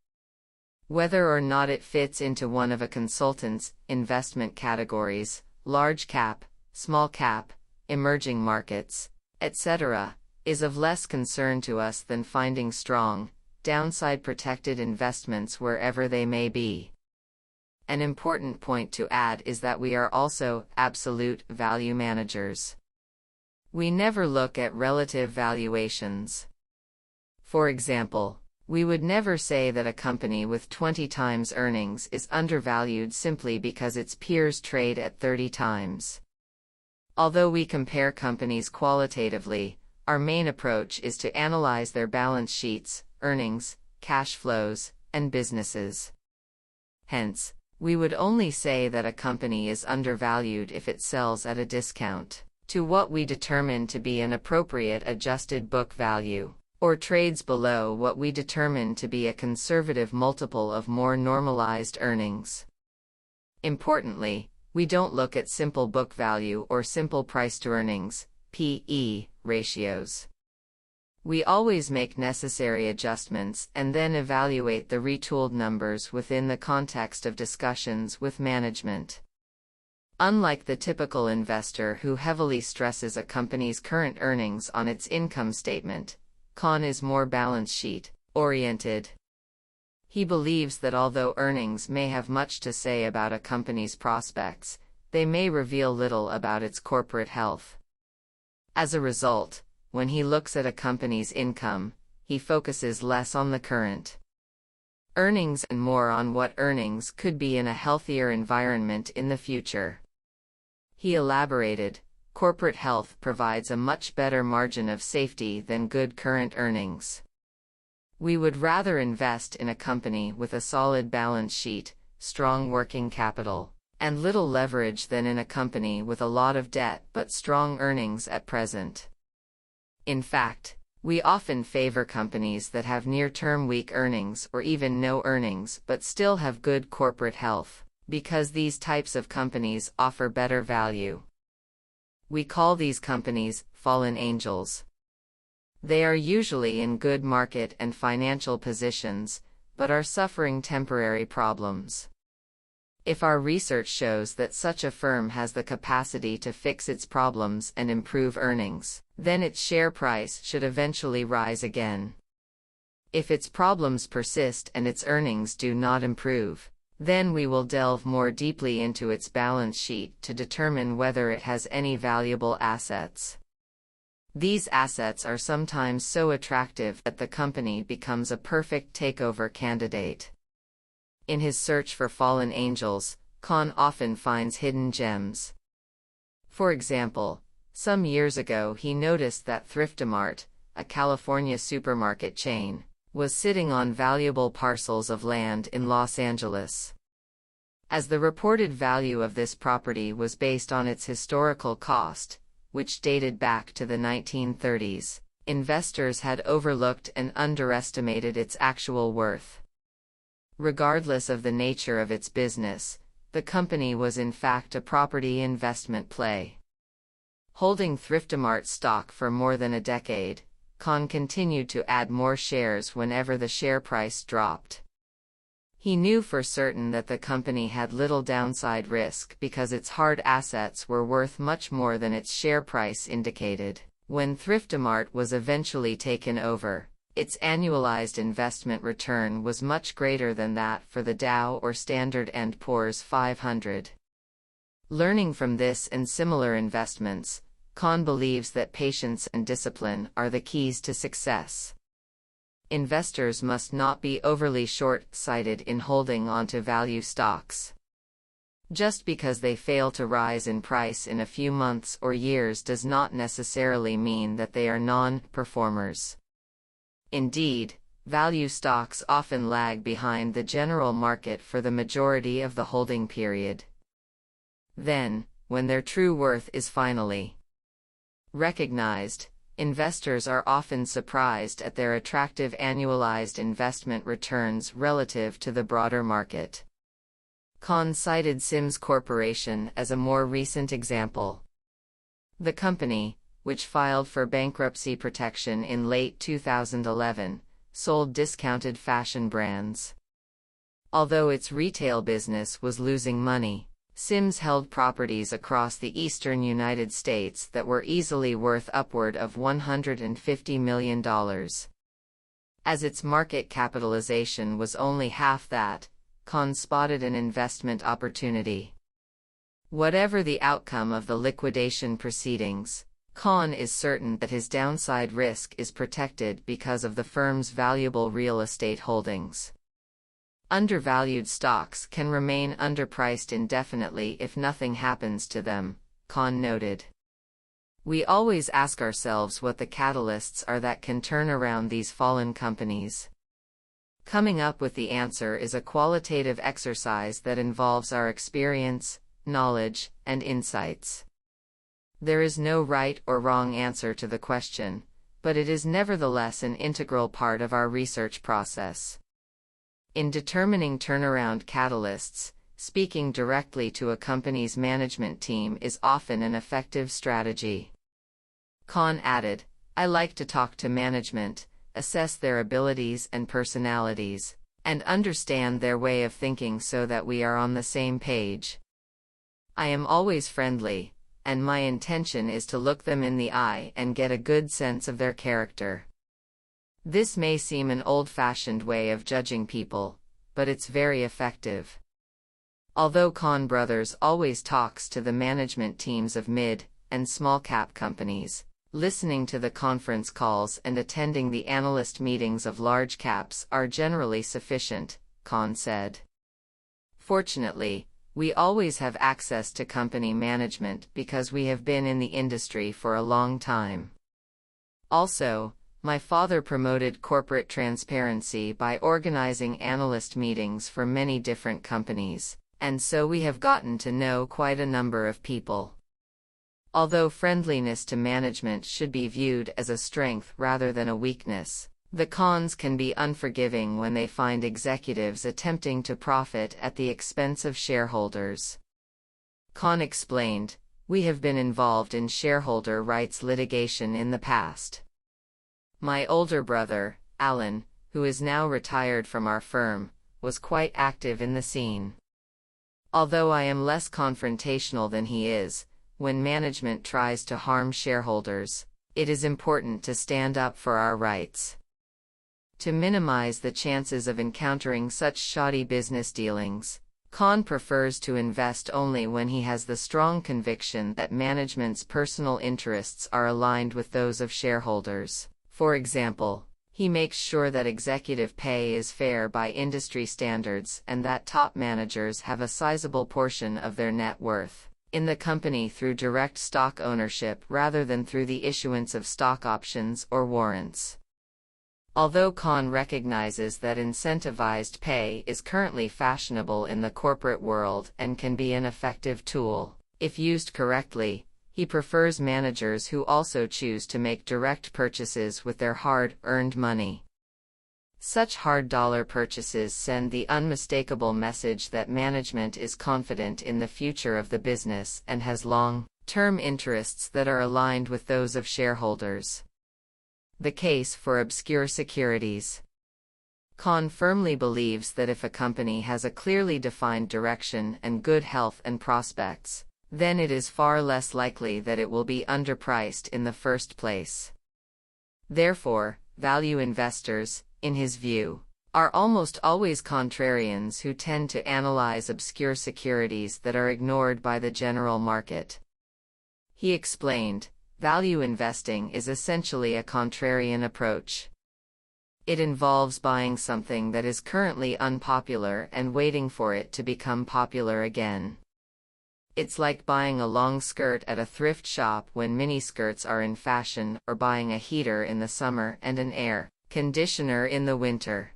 whether or not it fits into one of a consultant's investment categories, large cap, small cap, emerging markets, etc., is of less concern to us than finding strong, downside-protected investments wherever they may be. An important point to add is that we are also absolute value managers. We never look at relative valuations. For example, we would never say that a company with 20 times earnings is undervalued simply because its peers trade at 30 times. Although we compare companies qualitatively, our main approach is to analyze their balance sheets, earnings, cash flows, and businesses. Hence, we would only say that a company is undervalued if it sells at a discount to what we determine to be an appropriate adjusted book value, or trades below what we determine to be a conservative multiple of more normalized earnings. Importantly, we don't look at simple book value or simple price-to-earnings (PE) ratios. We always make necessary adjustments and then evaluate the retooled numbers within the context of discussions with management. Unlike the typical investor who heavily stresses a company's current earnings on its income statement, Con is more balance sheet oriented. He believes that although earnings may have much to say about a company's prospects, they may reveal little about its corporate health. As a result, when he looks at a company's income, he focuses less on the current earnings and more on what earnings could be in a healthier environment in the future. He elaborated, corporate health provides a much better margin of safety than good current earnings. We would rather invest in a company with a solid balance sheet, strong working capital, and little leverage than in a company with a lot of debt but strong earnings at present. In fact, we often favor companies that have near-term weak earnings or even no earnings but still have good corporate health, because these types of companies offer better value. We call these companies fallen angels. They are usually in good market and financial positions, but are suffering temporary problems. If our research shows that such a firm has the capacity to fix its problems and improve earnings, then its share price should eventually rise again. If its problems persist and its earnings do not improve, then we will delve more deeply into its balance sheet to determine whether it has any valuable assets. These assets are sometimes so attractive that the company becomes a perfect takeover candidate. In his search for fallen angels, Con often finds hidden gems. For example, some years ago he noticed that Thriftamart, a California supermarket chain, was sitting on valuable parcels of land in Los Angeles. As the reported value of this property was based on its historical cost, which dated back to the 1930s, investors had overlooked and underestimated its actual worth. Regardless of the nature of its business, the company was in fact a property investment play. Holding Thriftamart stock for more than a decade, Con continued to add more shares whenever the share price dropped. He knew for certain that the company had little downside risk because its hard assets were worth much more than its share price indicated. When Thriftamart was eventually taken over, its annualized investment return was much greater than that for the Dow or Standard & Poor's 500. Learning from this and similar investments, Con believes that patience and discipline are the keys to success. Investors must not be overly short-sighted in holding onto value stocks. Just because they fail to rise in price in a few months or years does not necessarily mean that they are non-performers. Indeed, value stocks often lag behind the general market for the majority of the holding period. Then, when their true worth is finally recognized, investors are often surprised at their attractive annualized investment returns relative to the broader market. Con cited Sims Corporation as a more recent example. The company, which filed for bankruptcy protection in late 2011, sold discounted fashion brands. Although its retail business was losing money, Sims held properties across the eastern United States that were easily worth upward of $150 million. As its market capitalization was only half that, Con spotted an investment opportunity. Whatever the outcome of the liquidation proceedings, Con is certain that his downside risk is protected because of the firm's valuable real estate holdings. Undervalued stocks can remain underpriced indefinitely if nothing happens to them, Con noted. We always ask ourselves what the catalysts are that can turn around these fallen companies. Coming up with the answer is a qualitative exercise that involves our experience, knowledge, and insights. There is no right or wrong answer to the question, but it is nevertheless an integral part of our research process. In determining turnaround catalysts, speaking directly to a company's management team is often an effective strategy. Con added, I like to talk to management, assess their abilities and personalities, and understand their way of thinking so that we are on the same page. I am always friendly, and my intention is to look them in the eye and get a good sense of their character. This may seem an old-fashioned way of judging people, but it's very effective. Although Con Brothers always talks to the management teams of mid- and small-cap companies, listening to the conference calls and attending the analyst meetings of large caps are generally sufficient, Con said. Fortunately, we always have access to company management because we have been in the industry for a long time. Also, my father promoted corporate transparency by organizing analyst meetings for many different companies, and so we have gotten to know quite a number of people. Although friendliness to management should be viewed as a strength rather than a weakness, the cons can be unforgiving when they find executives attempting to profit at the expense of shareholders. Con explained, we have been involved in shareholder rights litigation in the past. My older brother, Alan, who is now retired from our firm, was quite active in the scene. Although I am less confrontational than he is, when management tries to harm shareholders, it is important to stand up for our rights. To minimize the chances of encountering such shoddy business dealings, Con prefers to invest only when he has the strong conviction that management's personal interests are aligned with those of shareholders. For example, he makes sure that executive pay is fair by industry standards and that top managers have a sizable portion of their net worth in the company through direct stock ownership rather than through the issuance of stock options or warrants. Although Con recognizes that incentivized pay is currently fashionable in the corporate world and can be an effective tool, if used correctly, he prefers managers who also choose to make direct purchases with their hard-earned money. Such hard-dollar purchases send the unmistakable message that management is confident in the future of the business and has long-term interests that are aligned with those of shareholders. The case for obscure securities. Con firmly believes that if a company has a clearly defined direction and good health and prospects, then it is far less likely that it will be underpriced in the first place. Therefore, value investors, in his view, are almost always contrarians who tend to analyze obscure securities that are ignored by the general market. He explained, value investing is essentially a contrarian approach. It involves buying something that is currently unpopular and waiting for it to become popular again. It's like buying a long skirt at a thrift shop when miniskirts are in fashion, or buying a heater in the summer and an air conditioner in the winter.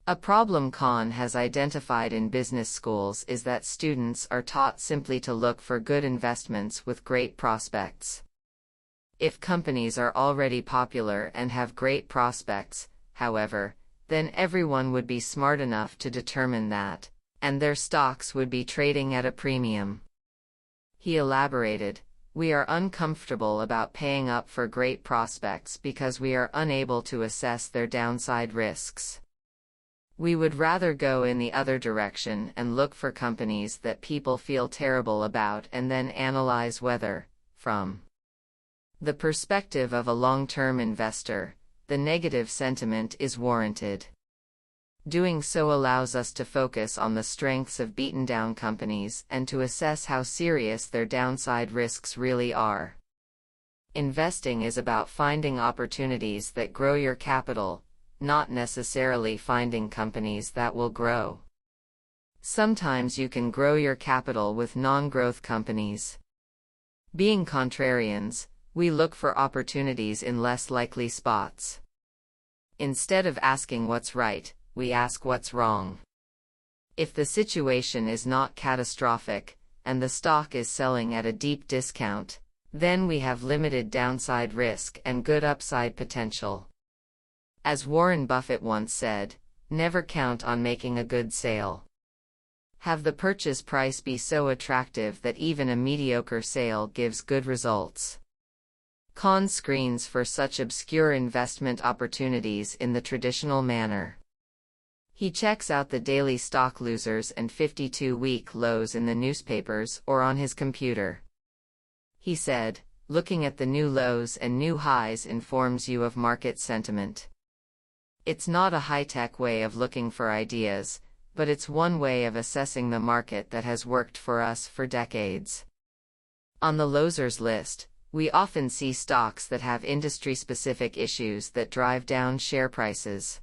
A problem Con has identified in business schools is that students are taught simply to look for good investments with great prospects. If companies are already popular and have great prospects, however, then everyone would be smart enough to determine that, and their stocks would be trading at a premium. He elaborated, we are uncomfortable about paying up for great prospects because we are unable to assess their downside risks. We would rather go in the other direction and look for companies that people feel terrible about and then analyze whether, from the perspective of a long-term investor, the negative sentiment is warranted. Doing so allows us to focus on the strengths of beaten-down companies and to assess how serious their downside risks really are. Investing is about finding opportunities that grow your capital, not necessarily finding companies that will grow. Sometimes you can grow your capital with non-growth companies. Being contrarians, we look for opportunities in less likely spots. Instead of asking what's right, we ask what's wrong. If the situation is not catastrophic, and the stock is selling at a deep discount, then we have limited downside risk and good upside potential. As Warren Buffett once said, never count on making a good sale. Have the purchase price be so attractive that even a mediocre sale gives good results. Con screens for such obscure investment opportunities in the traditional manner. He checks out the daily stock losers and 52-week lows in the newspapers or on his computer. He said, looking at the new lows and new highs informs you of market sentiment. It's not a high-tech way of looking for ideas, but it's one way of assessing the market that has worked for us for decades. On the losers list, we often see stocks that have industry-specific issues that drive down share prices.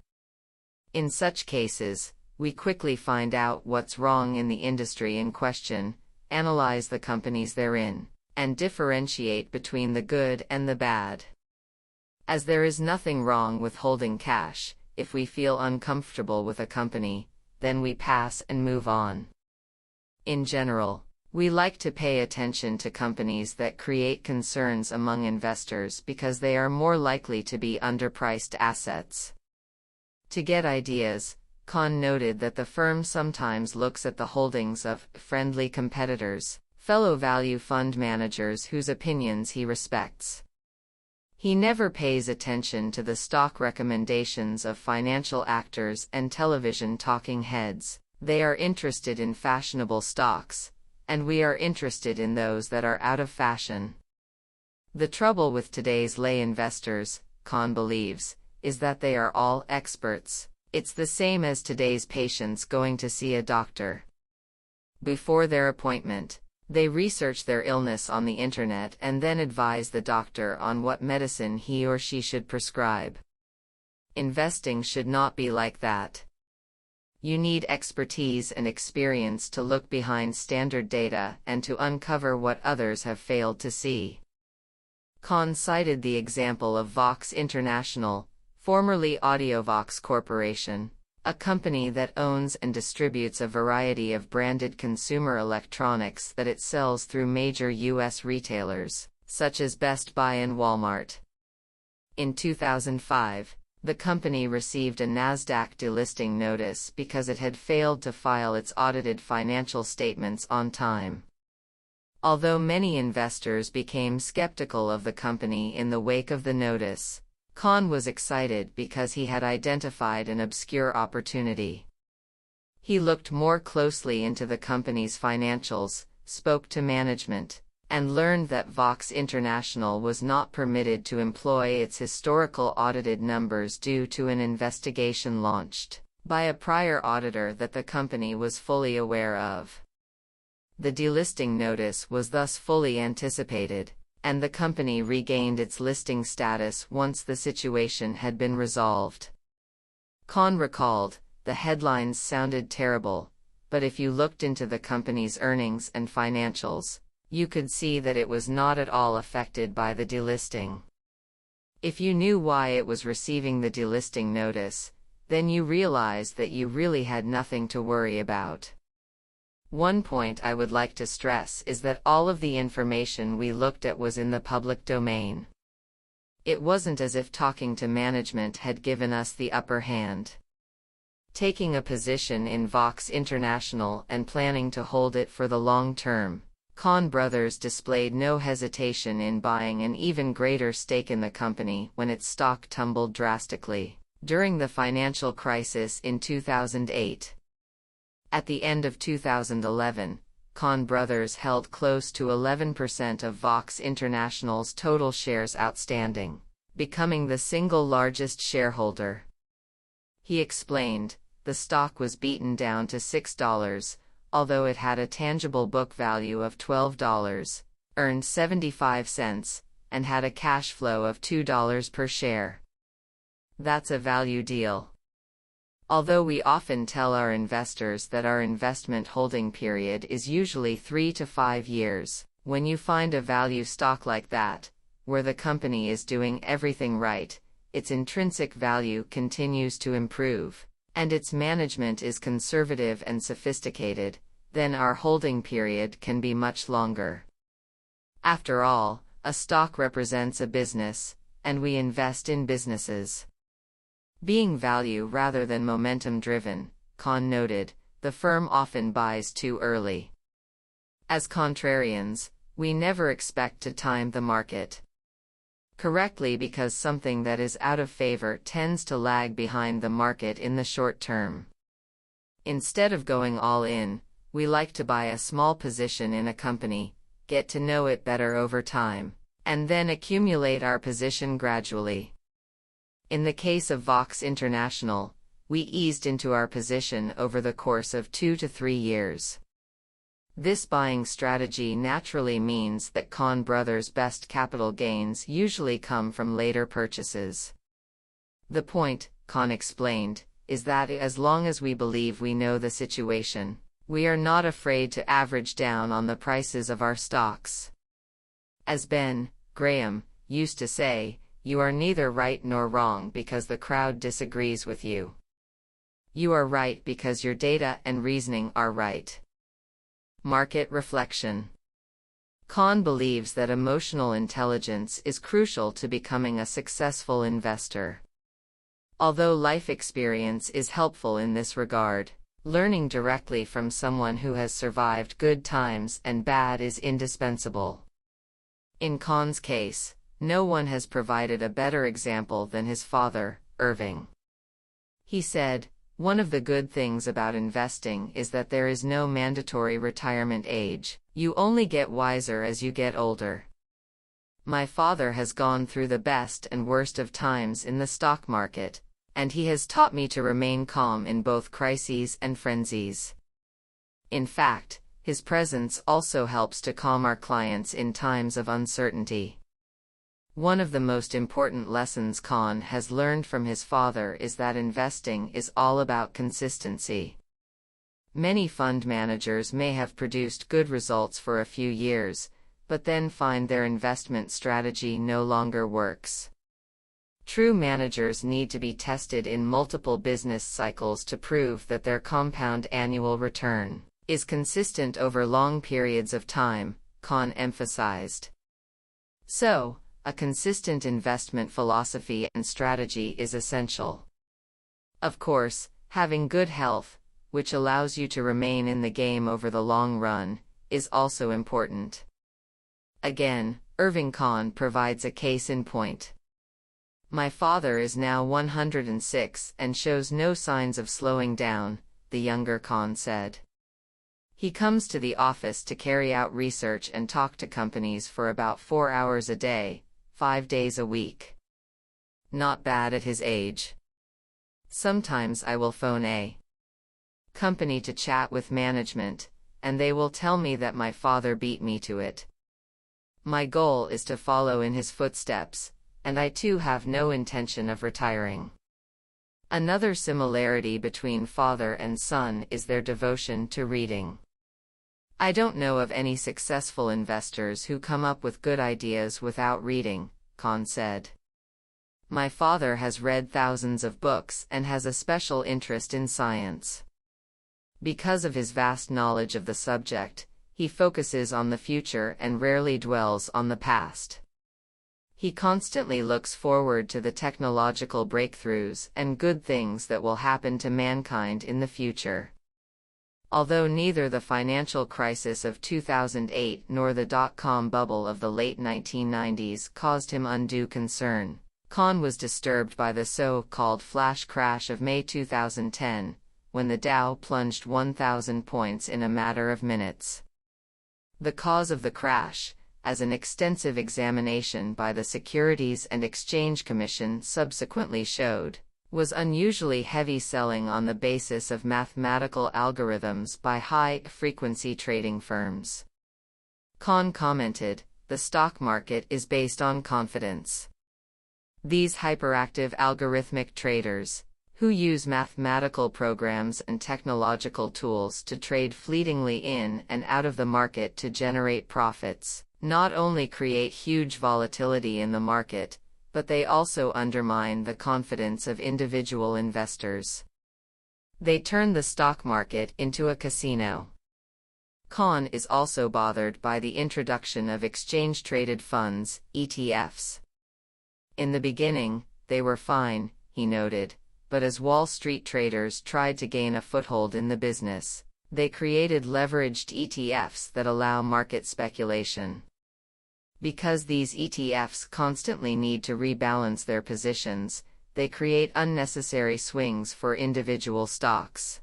In such cases, we quickly find out what's wrong in the industry in question, analyze the companies they're in, and differentiate between the good and the bad. As there is nothing wrong with holding cash, if we feel uncomfortable with a company, then we pass and move on. In general, we like to pay attention to companies that create concerns among investors because they are more likely to be underpriced assets. To get ideas, Kahn noted that the firm sometimes looks at the holdings of friendly competitors, fellow value fund managers whose opinions he respects. He never pays attention to the stock recommendations of financial actors and television talking heads. They are interested in fashionable stocks, and we are interested in those that are out of fashion. The trouble with today's lay investors, Kahn believes, is that they are all experts. It's the same as today's patients going to see a doctor. Before their appointment, they research their illness on the internet and then advise the doctor on what medicine he or she should prescribe. Investing should not be like that. You need expertise and experience to look behind standard data and to uncover what others have failed to see. Kahn cited the example of Vox International, formerly Audiovox Corporation, a company that owns and distributes a variety of branded consumer electronics that it sells through major U.S. retailers, such as Best Buy and Walmart. In 2005, the company received a NASDAQ delisting notice because it had failed to file its audited financial statements on time. Although many investors became skeptical of the company in the wake of the notice, Kahn was excited because he had identified an obscure opportunity. He looked more closely into the company's financials, spoke to management, and learned that Vox International was not permitted to employ its historical audited numbers due to an investigation launched by a prior auditor that the company was fully aware of. The delisting notice was thus fully anticipated, and the company regained its listing status once the situation had been resolved. Kahn recalled, the headlines sounded terrible, but if you looked into the company's earnings and financials, you could see that it was not at all affected by the delisting. If you knew why it was receiving the delisting notice, then you realized that you really had nothing to worry about. One point I would like to stress is that all of the information we looked at was in the public domain. It wasn't as if talking to management had given us the upper hand. Taking a position in Vox International and planning to hold it for the long term, Kahn brothers displayed no hesitation in buying an even greater stake in the company when its stock tumbled drastically. During the financial crisis in 2008. At the end of 2011, Kahn Brothers held close to 11% of Vox International's total shares outstanding, becoming the single largest shareholder. He explained, the stock was beaten down to $6, although it had a tangible book value of $12, earned 75 cents, and had a cash flow of $2 per share. That's a value deal. Although we often tell our investors that our investment holding period is usually 3 to 5 years, when you find a value stock like that, where the company is doing everything right, its intrinsic value continues to improve, and its management is conservative and sophisticated, then our holding period can be much longer. After all, a stock represents a business, and we invest in businesses. Being value rather than momentum-driven, Kahn noted, the firm often buys too early. As contrarians, we never expect to time the market correctly because something that is out of favor tends to lag behind the market in the short term. Instead of going all in, we like to buy a small position in a company, get to know it better over time, and then accumulate our position gradually. In the case of Vox International, we eased into our position over the course of 2 to 3 years. This buying strategy naturally means that Kahn Brothers' best capital gains usually come from later purchases. The point, Kahn explained, is that as long as we believe we know the situation, we are not afraid to average down on the prices of our stocks. As Ben Graham used to say, you are neither right nor wrong because the crowd disagrees with you. You are right because your data and reasoning are right. Market reflection. Kahn believes that emotional intelligence is crucial to becoming a successful investor. Although life experience is helpful in this regard, learning directly from someone who has survived good times and bad is indispensable. In Kahn's case, no one has provided a better example than his father, Irving. He said, one of the good things about investing is that there is no mandatory retirement age, you only get wiser as you get older. My father has gone through the best and worst of times in the stock market, and he has taught me to remain calm in both crises and frenzies. In fact, his presence also helps to calm our clients in times of uncertainty. One of the most important lessons Kahn has learned from his father is that investing is all about consistency. Many fund managers may have produced good results for a few years, but then find their investment strategy no longer works. True managers need to be tested in multiple business cycles to prove that their compound annual return is consistent over long periods of time, Kahn emphasized. So, a consistent investment philosophy and strategy is essential. Of course, having good health, which allows you to remain in the game over the long run, is also important. Again, Irving Kahn provides a case in point. My father is now 106 and shows no signs of slowing down, the younger Kahn said. He comes to the office to carry out research and talk to companies for about 4 hours a day, 5 days a week. Not bad at his age. Sometimes I will phone a company to chat with management, and they will tell me that my father beat me to it. My goal is to follow in his footsteps, and I too have no intention of retiring. Another similarity between father and son is their devotion to reading. I don't know of any successful investors who come up with good ideas without reading, Kahn said. My father has read thousands of books and has a special interest in science. Because of his vast knowledge of the subject, he focuses on the future and rarely dwells on the past. He constantly looks forward to the technological breakthroughs and good things that will happen to mankind in the future. Although neither the financial crisis of 2008 nor the dot-com bubble of the late 1990s caused him undue concern, Kahn was disturbed by the so-called flash crash of May 2010, when the Dow plunged 1,000 points in a matter of minutes. The cause of the crash, as an extensive examination by the Securities and Exchange Commission subsequently showed, was unusually heavy selling on the basis of mathematical algorithms by high-frequency trading firms. Kahn commented, "The stock market is based on confidence. These hyperactive algorithmic traders, who use mathematical programs and technological tools to trade fleetingly in and out of the market to generate profits, not only create huge volatility in the market, but they also undermine the confidence of individual investors. They turn the stock market into a casino." Kahn is also bothered by the introduction of exchange-traded funds, ETFs. "In the beginning, they were fine," he noted, "but as Wall Street traders tried to gain a foothold in the business, they created leveraged ETFs that allow market speculation. Because these ETFs constantly need to rebalance their positions, they create unnecessary swings for individual stocks.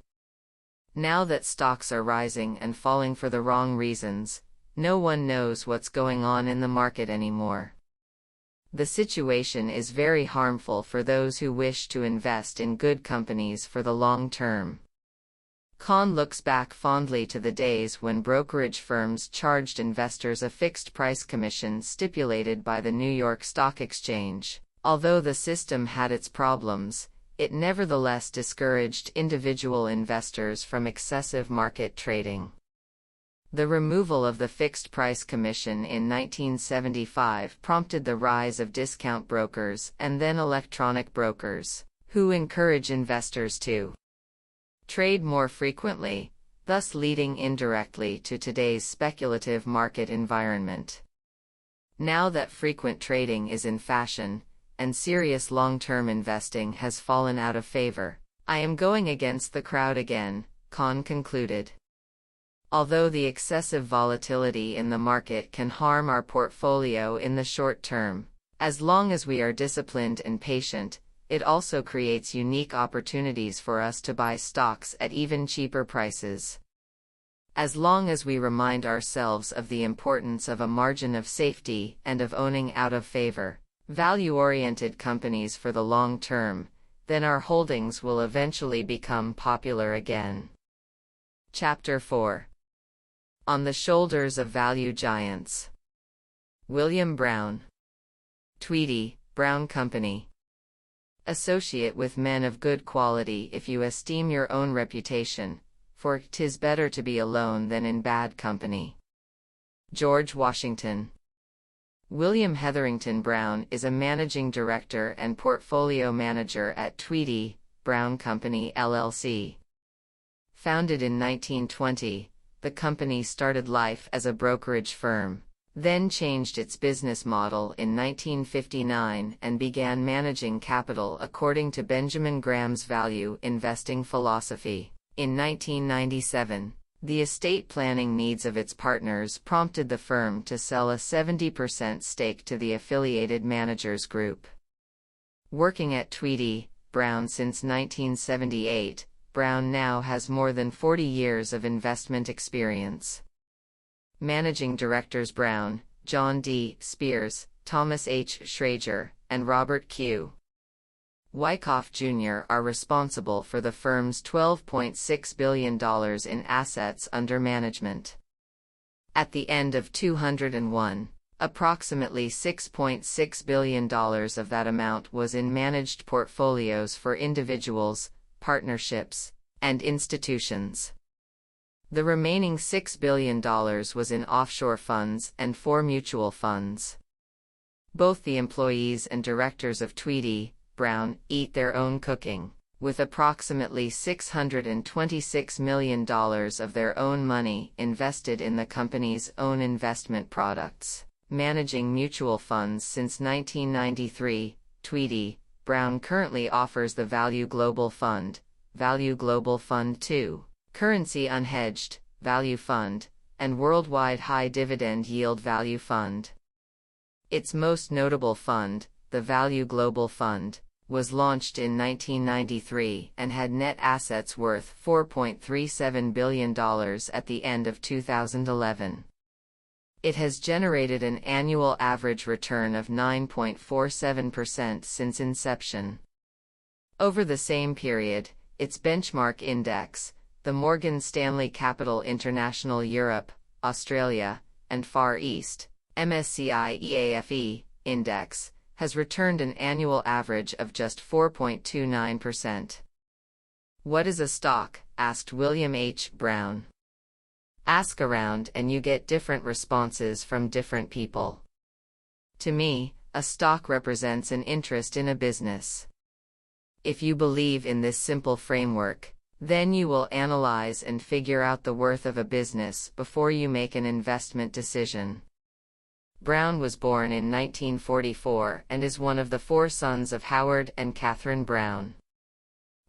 Now that stocks are rising and falling for the wrong reasons, no one knows what's going on in the market anymore. The situation is very harmful for those who wish to invest in good companies for the long term." Kahn looks back fondly to the days when brokerage firms charged investors a fixed price commission stipulated by the New York Stock Exchange. Although the system had its problems, it nevertheless discouraged individual investors from excessive market trading. The removal of the fixed price commission in 1975 prompted the rise of discount brokers and then electronic brokers, who encourage investors to trade more frequently, thus leading indirectly to today's speculative market environment. Now that frequent trading is in fashion, and serious long-term investing has fallen out of favor, I am going against the crowd again, Kahn concluded. Although the excessive volatility in the market can harm our portfolio in the short term, as long as we are disciplined and patient, it also creates unique opportunities for us to buy stocks at even cheaper prices. As long as we remind ourselves of the importance of a margin of safety and of owning out of favor, value-oriented companies for the long term, then our holdings will eventually become popular again. Chapter 4. On the Shoulders of Value Giants. William Brown. Tweedy, Brown Company. Associate with men of good quality if you esteem your own reputation, for 'tis better to be alone than in bad company. George Washington. William Hetherington Brown is a managing director and portfolio manager at Tweedy, Brown Company LLC. Founded in 1920, the company started life as a brokerage firm, then changed its business model in 1959 and began managing capital according to Benjamin Graham's value investing philosophy. In 1997, the estate planning needs of its partners prompted the firm to sell a 70% stake to the affiliated managers group. Working at Tweedy, Brown since 1978, Brown now has more than 40 years of investment experience. Managing Directors Brown, John D. Spears, Thomas H. Schrager, and Robert Q. Wyckoff Jr. are responsible for the firm's $12.6 billion in assets under management. At the end of 2001, approximately $6.6 billion of that amount was in managed portfolios for individuals, partnerships, and institutions. The remaining $6 billion was in offshore funds and 4 mutual funds. Both the employees and directors of Tweedy, Brown, eat their own cooking, with approximately $626 million of their own money invested in the company's own investment products. Managing mutual funds since 1993, Tweedy, Brown currently offers the Value Global Fund, Value Global Fund II, Currency Unhedged, Value Fund, and Worldwide High Dividend Yield Value Fund. Its most notable fund, the Value Global Fund, was launched in 1993 and had net assets worth $4.37 billion at the end of 2011. It has generated an annual average return of 9.47% since inception. Over the same period, its benchmark index, the Morgan Stanley Capital International Europe, Australia, and Far East, MSCI EAFE, index, has returned an annual average of just 4.29%. What is a stock? Asked William H. Brown. Ask around and you get different responses from different people. To me, a stock represents an interest in a business. If you believe in this simple framework, then you will analyze and figure out the worth of a business before you make an investment decision. Brown was born in 1944 and is one of the 4 sons of Howard and Catherine Brown.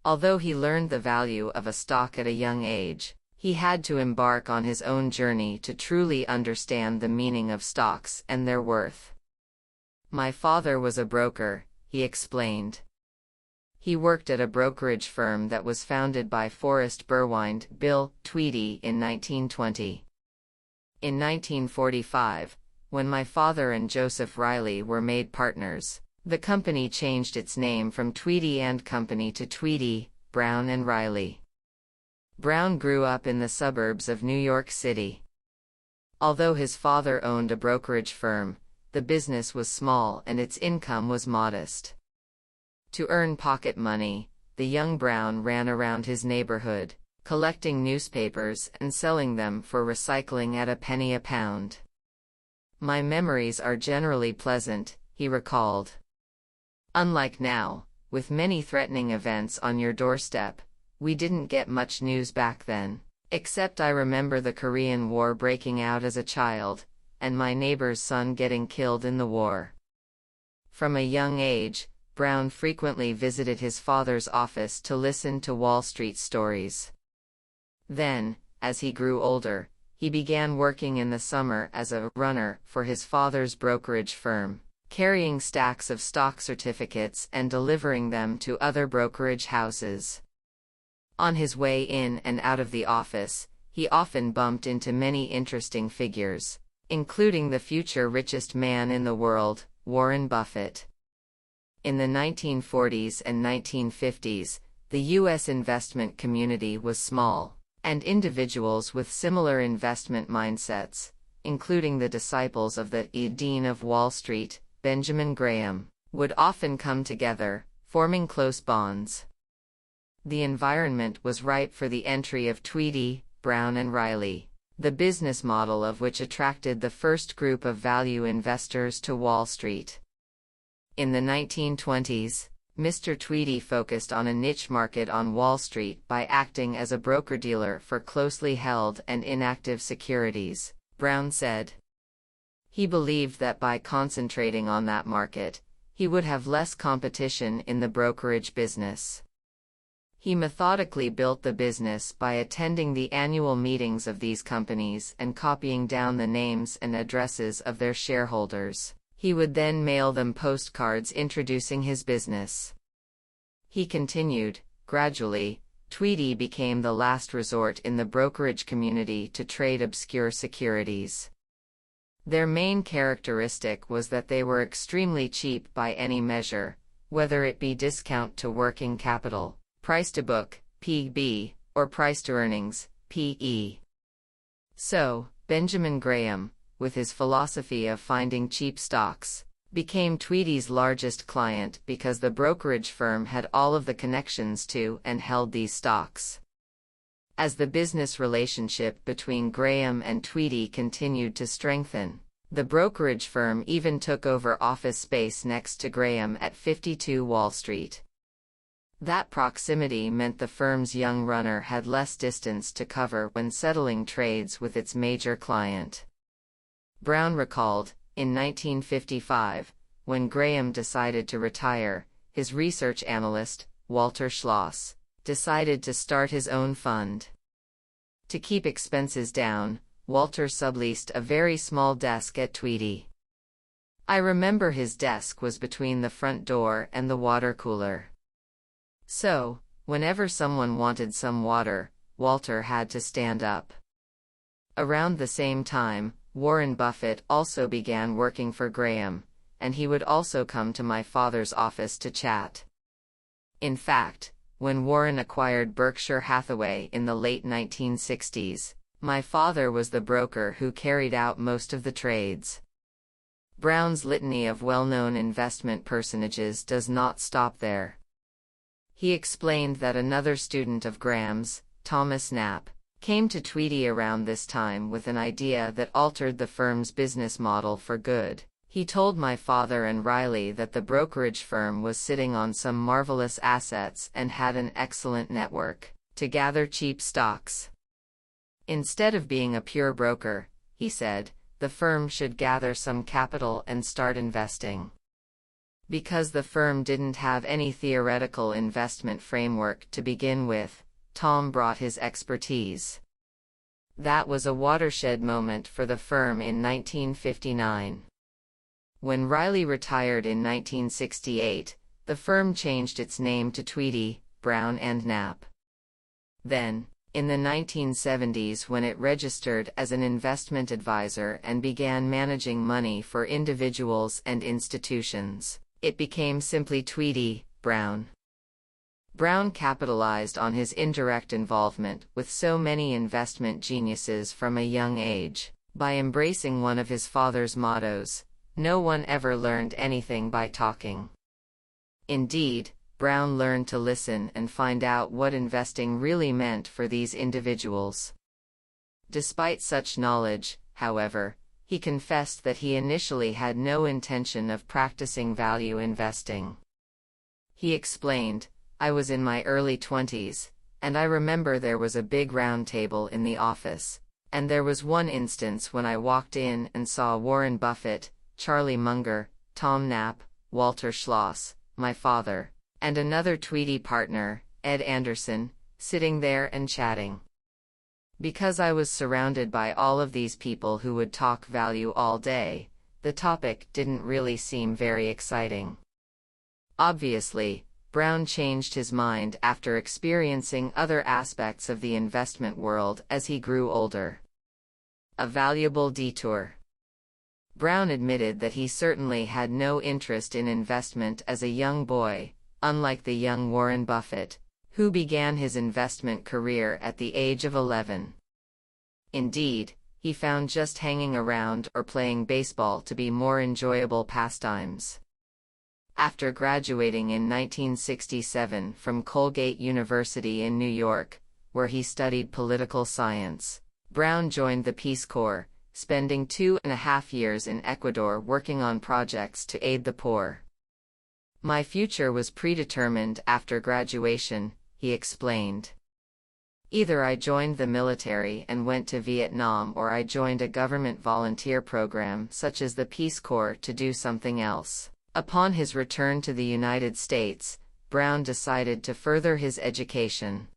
Although he learned the value of a stock at a young age, he had to embark on his own journey to truly understand the meaning of stocks and their worth. My father was a broker, he explained. He worked at a brokerage firm that was founded by Forrest Burwind, Bill Tweedy in 1920. In 1945, when my father and Joseph Riley were made partners, the company changed its name from Tweedy and Company to Tweedy, Brown and Riley. Brown grew up in the suburbs of New York City. Although his father owned a brokerage firm, the business was small and its income was modest. To earn pocket money, the young Brown ran around his neighborhood, collecting newspapers and selling them for recycling at a penny a pound. My memories are generally pleasant, he recalled. Unlike now, with many threatening events on your doorstep, we didn't get much news back then, except I remember the Korean War breaking out as a child, and my neighbor's son getting killed in the war. From a young age, Brown frequently visited his father's office to listen to Wall Street stories. Then, as he grew older, he began working in the summer as a runner for his father's brokerage firm, carrying stacks of stock certificates and delivering them to other brokerage houses. On his way in and out of the office, he often bumped into many interesting figures, including the future richest man in the world, Warren Buffett. In the 1940s and 1950s, the U.S. investment community was small, and individuals with similar investment mindsets, including the disciples of the Dean of Wall Street, Benjamin Graham, would often come together, forming close bonds. The environment was ripe for the entry of Tweedy, Brown and Riley, the business model of which attracted the first group of value investors to Wall Street. In the 1920s, Mr. Tweedy focused on a niche market on Wall Street by acting as a broker-dealer for closely held and inactive securities, Brown said. He believed that by concentrating on that market, he would have less competition in the brokerage business. He methodically built the business by attending the annual meetings of these companies and copying down the names and addresses of their shareholders. He would then mail them postcards introducing his business. He continued, gradually, Tweedy became the last resort in the brokerage community to trade obscure securities. Their main characteristic was that they were extremely cheap by any measure, whether it be discount to working capital, price to book, PB, or price to earnings, PE. So, Benjamin Graham, with his philosophy of finding cheap stocks, became Tweedy's largest client because the brokerage firm had all of the connections to and held these stocks. As the business relationship between Graham and Tweedy continued to strengthen, the brokerage firm even took over office space next to Graham at 52 Wall Street. That proximity meant the firm's young runner had less distance to cover when settling trades with its major client. Brown recalled, in 1955, when Graham decided to retire, his research analyst, Walter Schloss, decided to start his own fund. To keep expenses down, Walter subleased a very small desk at Tweedy. I remember his desk was between the front door and the water cooler. So, whenever someone wanted some water, Walter had to stand up. Around the same time, Warren Buffett also began working for Graham, and he would also come to my father's office to chat. In fact, when Warren acquired Berkshire Hathaway in the late 1960s, my father was the broker who carried out most of the trades. Brown's litany of well-known investment personages does not stop there. He explained that another student of Graham's, Thomas Knapp, came to Tweedy around this time with an idea that altered the firm's business model for good. He told my father and Riley that the brokerage firm was sitting on some marvelous assets and had an excellent network to gather cheap stocks. Instead of being a pure broker, he said, the firm should gather some capital and start investing. Because the firm didn't have any theoretical investment framework to begin with, Tom brought his expertise. That was a watershed moment for the firm in 1959. When Riley retired in 1968, the firm changed its name to Tweedy, Brown and Knapp. Then, in the 1970s, when it registered as an investment advisor and began managing money for individuals and institutions, it became simply Tweedy, Brown. Brown capitalized on his indirect involvement with so many investment geniuses from a young age, by embracing one of his father's mottos: no one ever learned anything by talking. Indeed, Brown learned to listen and find out what investing really meant for these individuals. Despite such knowledge, however, he confessed that he initially had no intention of practicing value investing. He explained, I was in my early 20s, and I remember there was a big round table in the office, and there was one instance when I walked in and saw Warren Buffett, Charlie Munger, Tom Knapp, Walter Schloss, my father, and another Tweedy partner, Ed Anderson, sitting there and chatting. Because I was surrounded by all of these people who would talk value all day, the topic didn't really seem very exciting. Obviously, Brown changed his mind after experiencing other aspects of the investment world as he grew older. A valuable detour. Brown admitted that he certainly had no interest in investment as a young boy, unlike the young Warren Buffett, who began his investment career at the age of 11. Indeed, he found just hanging around or playing baseball to be more enjoyable pastimes. After graduating in 1967 from Colgate University in New York, where he studied political science, Brown joined the Peace Corps, spending 2.5 years in Ecuador working on projects to aid the poor. My future was predetermined after graduation, he explained. Either I joined the military and went to Vietnam, or I joined a government volunteer program such as the Peace Corps to do something else. Upon his return to the United States, Brown decided to further his education.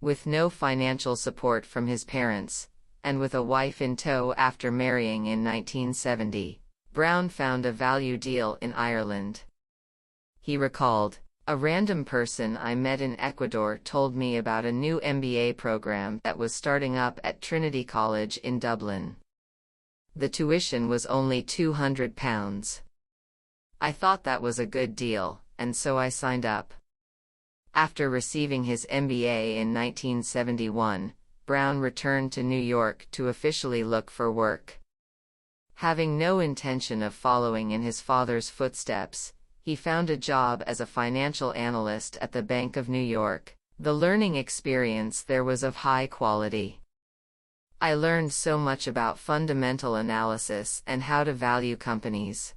With no financial support from his parents, and with a wife in tow after marrying in 1970, Brown found a value deal in Ireland. He recalled, a random person I met in Ecuador told me about a new MBA program that was starting up at Trinity College in Dublin. The tuition was only £200. I thought that was a good deal, and so I signed up. After receiving his MBA in 1971, Brown returned to New York to officially look for work. Having no intention of following in his father's footsteps, he found a job as a financial analyst at the Bank of New York. The learning experience there was of high quality. I learned so much about fundamental analysis and how to value companies.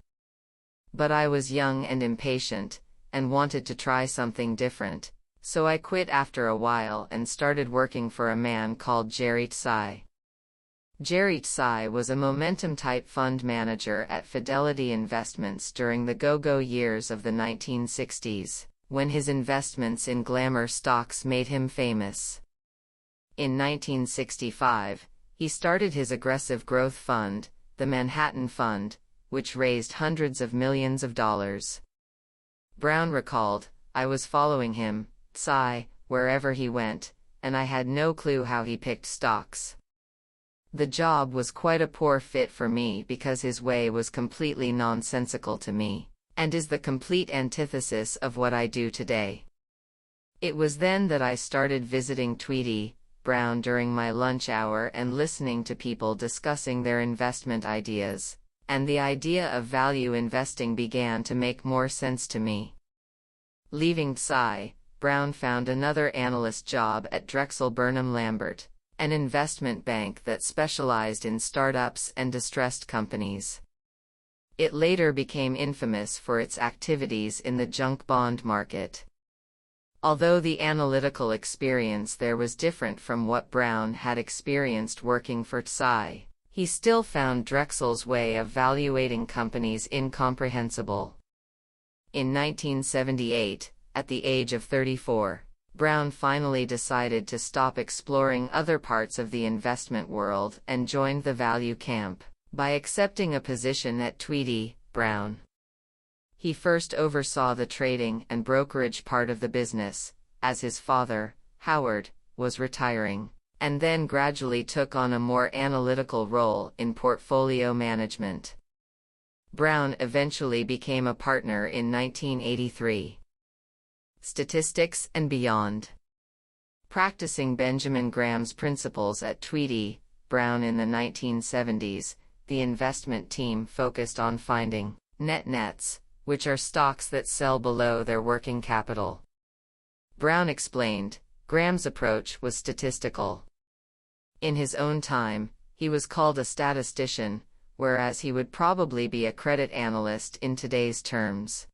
But I was young and impatient, and wanted to try something different, so I quit after a while and started working for a man called Jerry Tsai. Jerry Tsai was a momentum-type fund manager at Fidelity Investments during the go-go years of the 1960s, when his investments in glamour stocks made him famous. In 1965, he started his aggressive growth fund, the Manhattan Fund, which raised hundreds of millions of dollars. Brown recalled, "I was following him, wherever he went, and I had no clue how he picked stocks. The job was quite a poor fit for me because his way was completely nonsensical to me, and is the complete antithesis of what I do today." It was then that I started visiting Tweedy, Brown during my lunch hour and listening to people discussing their investment ideas, and the idea of value investing began to make more sense to me. Leaving Psy, Brown found another analyst job at Drexel Burnham Lambert, an investment bank that specialized in startups and distressed companies. It later became infamous for its activities in the junk bond market. Although the analytical experience there was different from what Brown had experienced working for Psy, he still found Drexel's way of valuating companies incomprehensible. In 1978, at the age of 34, Brown finally decided to stop exploring other parts of the investment world and joined the value camp by accepting a position at Tweedy, Brown. He first oversaw the trading and brokerage part of the business, as his father, Howard, was retiring, and then gradually took on a more analytical role in portfolio management. Brown eventually became a partner in 1983. Statistics and beyond. Practicing Benjamin Graham's principles at Tweedy, Brown in the 1970s, the investment team focused on finding nets, which are stocks that sell below their working capital. Brown explained, Graham's approach was statistical. In his own time, he was called a statistician, whereas he would probably be a credit analyst in today's terms.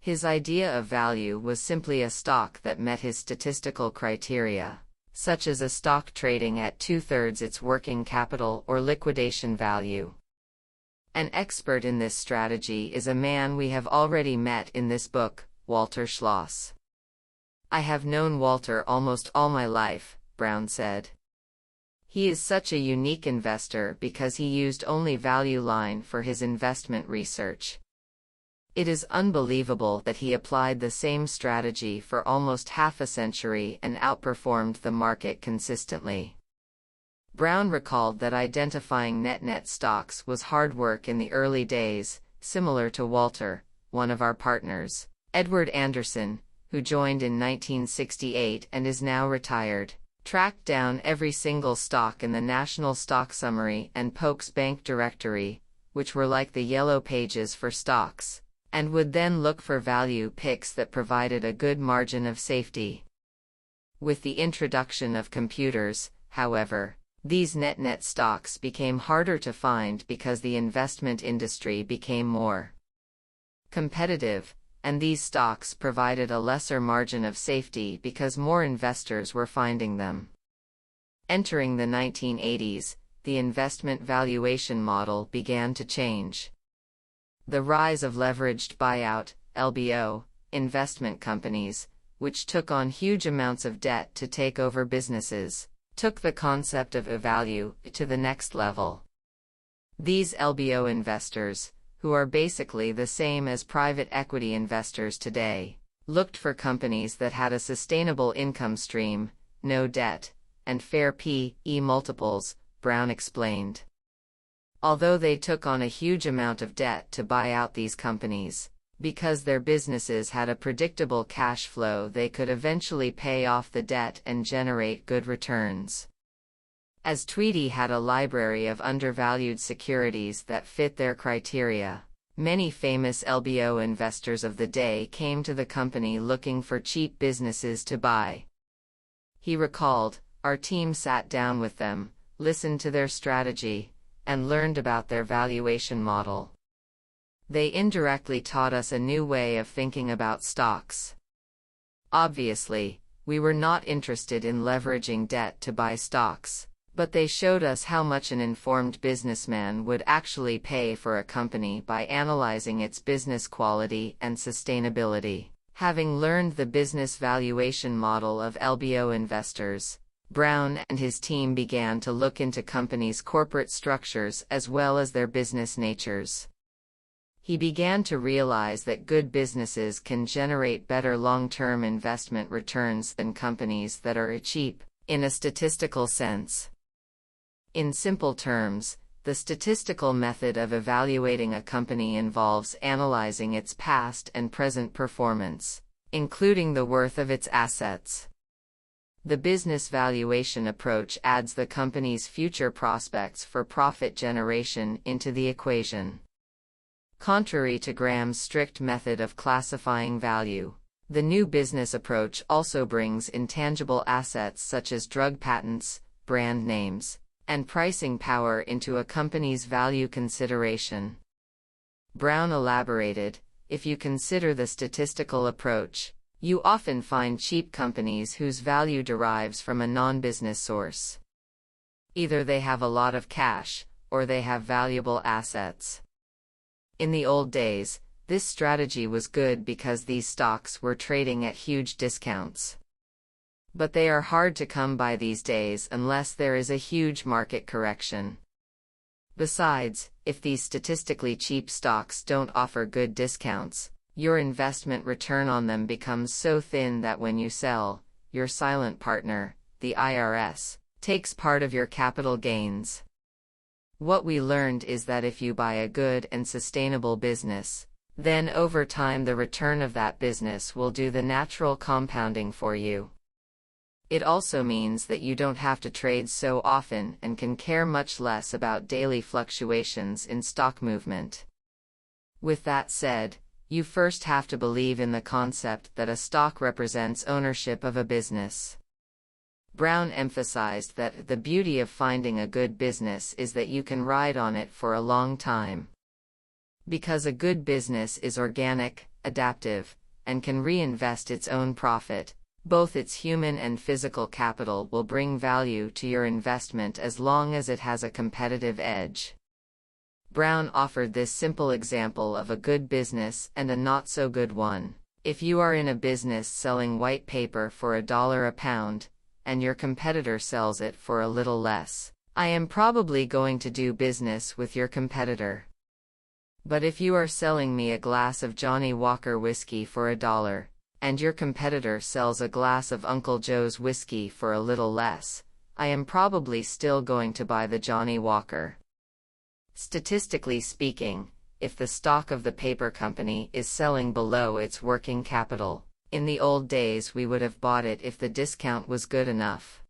His idea of value was simply a stock that met his statistical criteria, such as a stock trading at 2/3 its working capital or liquidation value. An expert in this strategy is a man we have already met in this book, Walter Schloss. "I have known Walter almost all my life," Brown said. "He is such a unique investor because he used only value line for his investment research. It is unbelievable that he applied the same strategy for almost half a century and outperformed the market consistently." Brown recalled that identifying net stocks was hard work in the early days, similar to Walter. One of our partners, Edward Anderson, who joined in 1968 and is now retired, tracked down every single stock in the National Stock Summary and Polk's Bank Directory, which were like the yellow pages for stocks, and would then look for value picks that provided a good margin of safety. With the introduction of computers, however, these net stocks became harder to find because the investment industry became more competitive, and these stocks provided a lesser margin of safety because more investors were finding them. Entering the 1980s, the investment valuation model began to change. The rise of leveraged buyout, LBO, investment companies, which took on huge amounts of debt to take over businesses, took the concept of a value to the next level. These LBO investors, who are basically the same as private equity investors today, looked for companies that had a sustainable income stream, no debt, and fair P/E multiples, Brown explained. Although they took on a huge amount of debt to buy out these companies, because their businesses had a predictable cash flow, they could eventually pay off the debt and generate good returns. As Tweedy had a library of undervalued securities that fit their criteria, many famous LBO investors of the day came to the company looking for cheap businesses to buy. He recalled, "Our team sat down with them, listened to their strategy, and learned about their valuation model. They indirectly taught us a new way of thinking about stocks. Obviously, we were not interested in leveraging debt to buy stocks, but they showed us how much an informed businessman would actually pay for a company by analyzing its business quality and sustainability." Having learned the business valuation model of LBO investors, Brown and his team began to look into companies' corporate structures as well as their business natures. He began to realize that good businesses can generate better long-term investment returns than companies that are cheap, in a statistical sense. In simple terms, the statistical method of evaluating a company involves analyzing its past and present performance, including the worth of its assets. The business valuation approach adds the company's future prospects for profit generation into the equation. Contrary to Graham's strict method of classifying value, the new business approach also brings intangible assets such as drug patents, brand names, and pricing power into a company's value consideration. Brown elaborated, if you consider the statistical approach, you often find cheap companies whose value derives from a non-business source. Either they have a lot of cash, or they have valuable assets. In the old days, this strategy was good because these stocks were trading at huge discounts. But they are hard to come by these days unless there is a huge market correction. Besides, if these statistically cheap stocks don't offer good discounts, your investment return on them becomes so thin that when you sell, your silent partner, the IRS, takes part of your capital gains. What we learned is that if you buy a good and sustainable business, then over time the return of that business will do the natural compounding for you. It also means that you don't have to trade so often and can care much less about daily fluctuations in stock movement. With that said, you first have to believe in the concept that a stock represents ownership of a business. Brown emphasized that the beauty of finding a good business is that you can ride on it for a long time. Because a good business is organic, adaptive, and can reinvest its own profit, both its human and physical capital will bring value to your investment as long as it has a competitive edge. Brown offered this simple example of a good business and a not-so-good one. If you are in a business selling white paper for $1 a pound, and your competitor sells it for a little less, I am probably going to do business with your competitor. But if you are selling me a glass of Johnnie Walker whiskey for $1, and your competitor sells a glass of Uncle Joe's whiskey for a little less, I am probably still going to buy the Johnnie Walker. Statistically speaking, if the stock of the paper company is selling below its working capital, in the old days we would have bought it if the discount was good enough.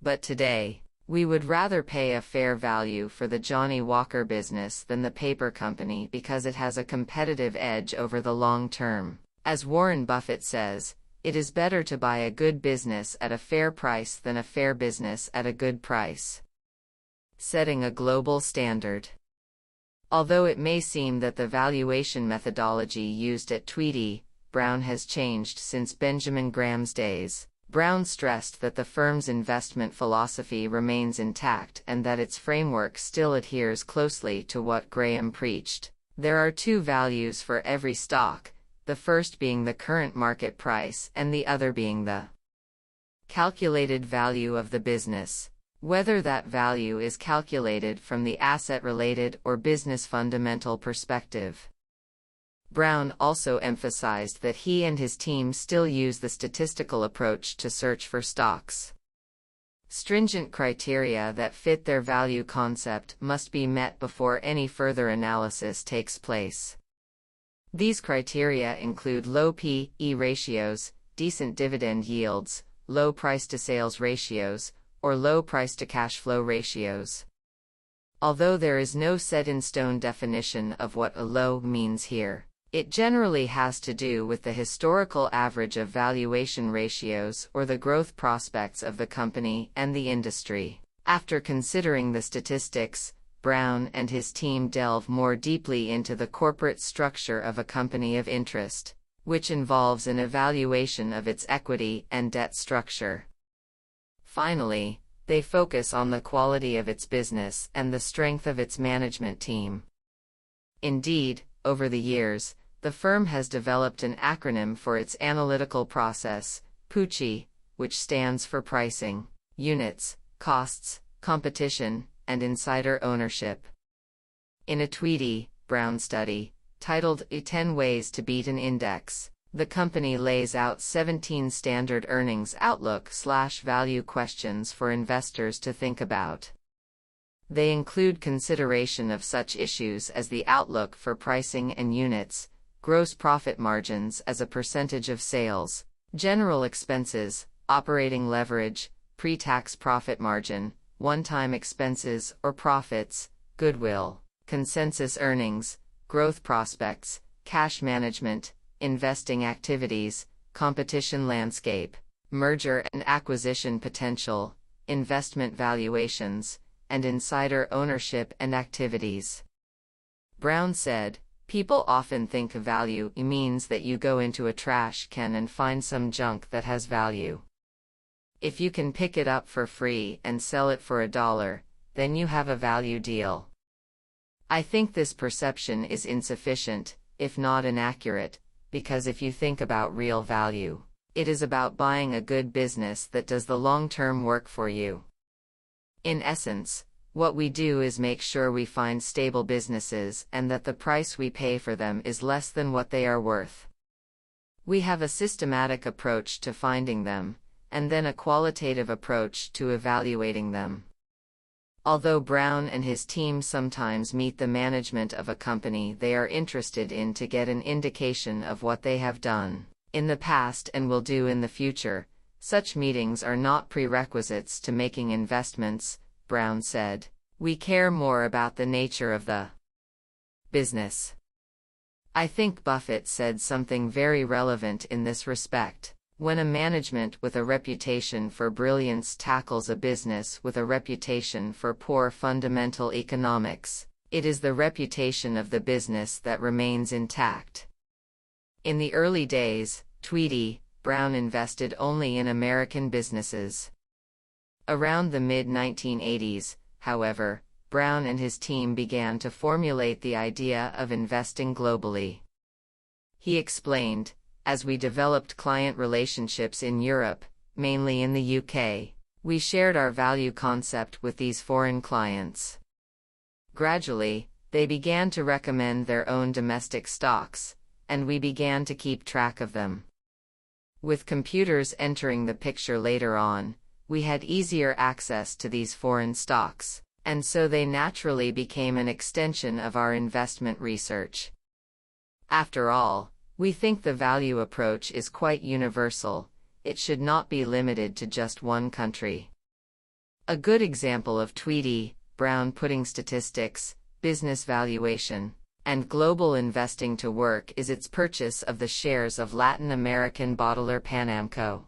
But today, we would rather pay a fair value for the Johnnie Walker business than the paper company because it has a competitive edge over the long term. As Warren Buffett says, it is better to buy a good business at a fair price than a fair business at a good price. Setting a global standard. Although it may seem that the valuation methodology used at Tweedy, Brown has changed since Benjamin Graham's days, Brown stressed that the firm's investment philosophy remains intact and that its framework still adheres closely to what Graham preached. There are two values for every stock, the first being the current market price and the other being the calculated value of the business, whether that value is calculated from the asset-related or business fundamental perspective. Brown also emphasized that he and his team still use the statistical approach to search for stocks. Stringent criteria that fit their value concept must be met before any further analysis takes place. These criteria include low P/E ratios, decent dividend yields, low price-to-sales ratios, or low price-to-cash flow ratios. Although there is no set-in-stone definition of what a low means here, it generally has to do with the historical average of valuation ratios or the growth prospects of the company and the industry. After considering the statistics, Brown and his team delve more deeply into the corporate structure of a company of interest, which involves an evaluation of its equity and debt structure. Finally, they focus on the quality of its business and the strength of its management team. Indeed, over the years, the firm has developed an acronym for its analytical process, PUCI, which stands for pricing, units, costs, competition, and insider ownership. In a Tweedy, Brown study, Titled 10 Ways to Beat an Index, the company lays out 17 standard earnings outlook/value questions for investors to think about. They include consideration of such issues as the outlook for pricing and units, gross profit margins as a percentage of sales, general expenses, operating leverage, pre-tax profit margin, one-time expenses or profits, goodwill, consensus earnings, growth prospects, cash management, investing activities, competition landscape, merger and acquisition potential, investment valuations, and insider ownership and activities. Brown said, "People often think value means that you go into a trash can and find some junk that has value. If you can pick it up for free and sell it for $1, then you have a value deal." I think this perception is insufficient, if not inaccurate, because if you think about real value, it is about buying a good business that does the long-term work for you. In essence, what we do is make sure we find stable businesses and that the price we pay for them is less than what they are worth. We have a systematic approach to finding them, and then a qualitative approach to evaluating them. Although Brown and his team sometimes meet the management of a company they are interested in to get an indication of what they have done in the past and will do in the future, such meetings are not prerequisites to making investments, Brown said. "We care more about the nature of the business." I think Buffett said something very relevant in this respect. When a management with a reputation for brilliance tackles a business with a reputation for poor fundamental economics, it is the reputation of the business that remains intact. In the early days, Tweedy, Brown invested only in American businesses. Around the mid-1980s, however, Brown and his team began to formulate the idea of investing globally. He explained, "As we developed client relationships in Europe, mainly in the UK, we shared our value concept with these foreign clients. Gradually, they began to recommend their own domestic stocks, and we began to keep track of them. With computers entering the picture later on, we had easier access to these foreign stocks, and so they naturally became an extension of our investment research. After all, we think the value approach is quite universal. It should not be limited to just one country." A good example of Tweedy, Brown putting statistics, business valuation, and global investing to work is its purchase of the shares of Latin American bottler Panamco.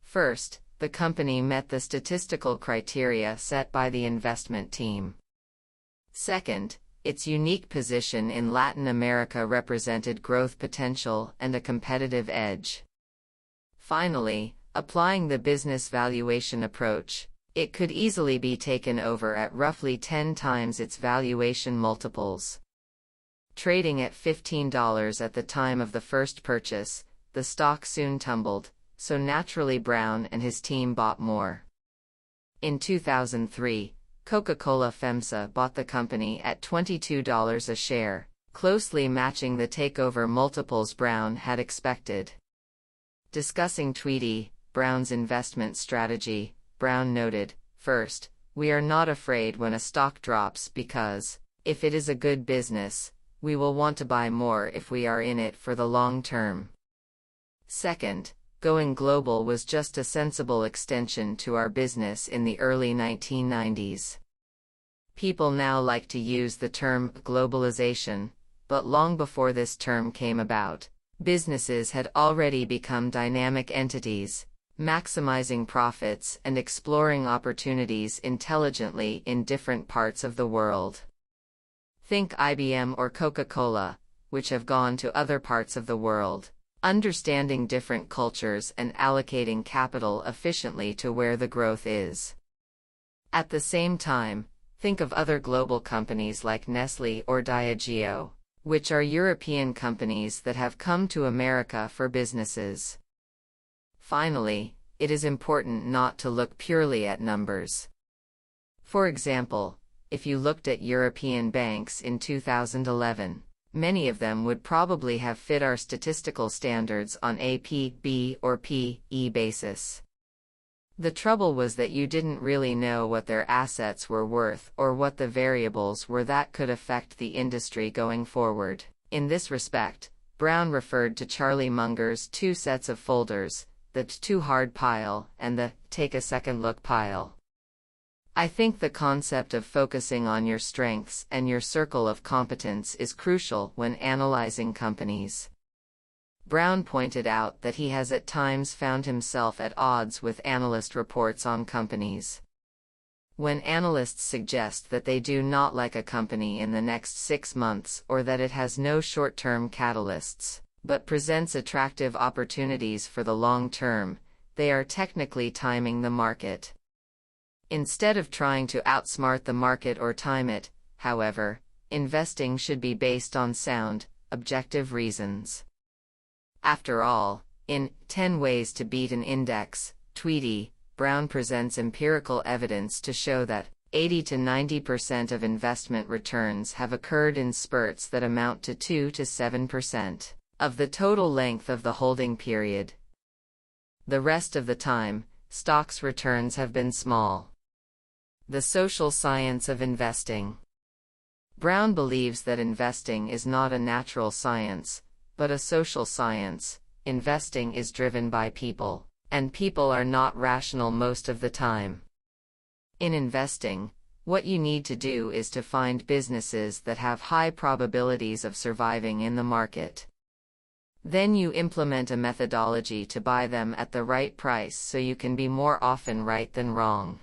First, the company met the statistical criteria set by the investment team. Second, its unique position in Latin America represented growth potential and a competitive edge. Finally, applying the business valuation approach, it could easily be taken over at roughly 10 times its valuation multiples. Trading at $15 at the time of the first purchase, the stock soon tumbled, so naturally Brown and his team bought more. In 2003, Coca-Cola FEMSA bought the company at $22 a share, closely matching the takeover multiples Brown had expected. Discussing Tweedy, Brown's investment strategy, Brown noted, "First, we are not afraid when a stock drops because, if it is a good business, we will want to buy more if we are in it for the long term. Second, going global was just a sensible extension to our business in the early 1990s. People now like to use the term globalization, but long before this term came about, businesses had already become dynamic entities, maximizing profits and exploring opportunities intelligently in different parts of the world. Think IBM or Coca-Cola, which have gone to other parts of the world, understanding different cultures and allocating capital efficiently to where the growth is. At the same time, think of other global companies like Nestlé or Diageo, which are European companies that have come to America for businesses. Finally, it is important not to look purely at numbers. For example, if you looked at European banks in 2011, Many of them would probably have fit our statistical standards on a P/B or P/E basis. The trouble was that you didn't really know what their assets were worth or what the variables were that could affect the industry going forward. In this respect, Brown referred to Charlie Munger's two sets of folders, the too hard pile and the take a second look pile. I think the concept of focusing on your strengths and your circle of competence is crucial when analyzing companies. Brown pointed out that he has at times found himself at odds with analyst reports on companies. When analysts suggest that they do not like a company in the next 6 months or that it has no short-term catalysts, but presents attractive opportunities for the long term, they are technically timing the market. Instead of trying to outsmart the market or time it, however, investing should be based on sound, objective reasons. After all, in 10 Ways to Beat an Index, Tweedy, Brown presents empirical evidence to show that 80 to 90% of investment returns have occurred in spurts that amount to 2 to 7% of the total length of the holding period. The rest of the time, stocks' returns have been small. The social science of investing. Brown believes that investing is not a natural science, but a social science. Investing is driven by people, and people are not rational most of the time. In investing, what you need to do is to find businesses that have high probabilities of surviving in the market. Then you implement a methodology to buy them at the right price so you can be more often right than wrong.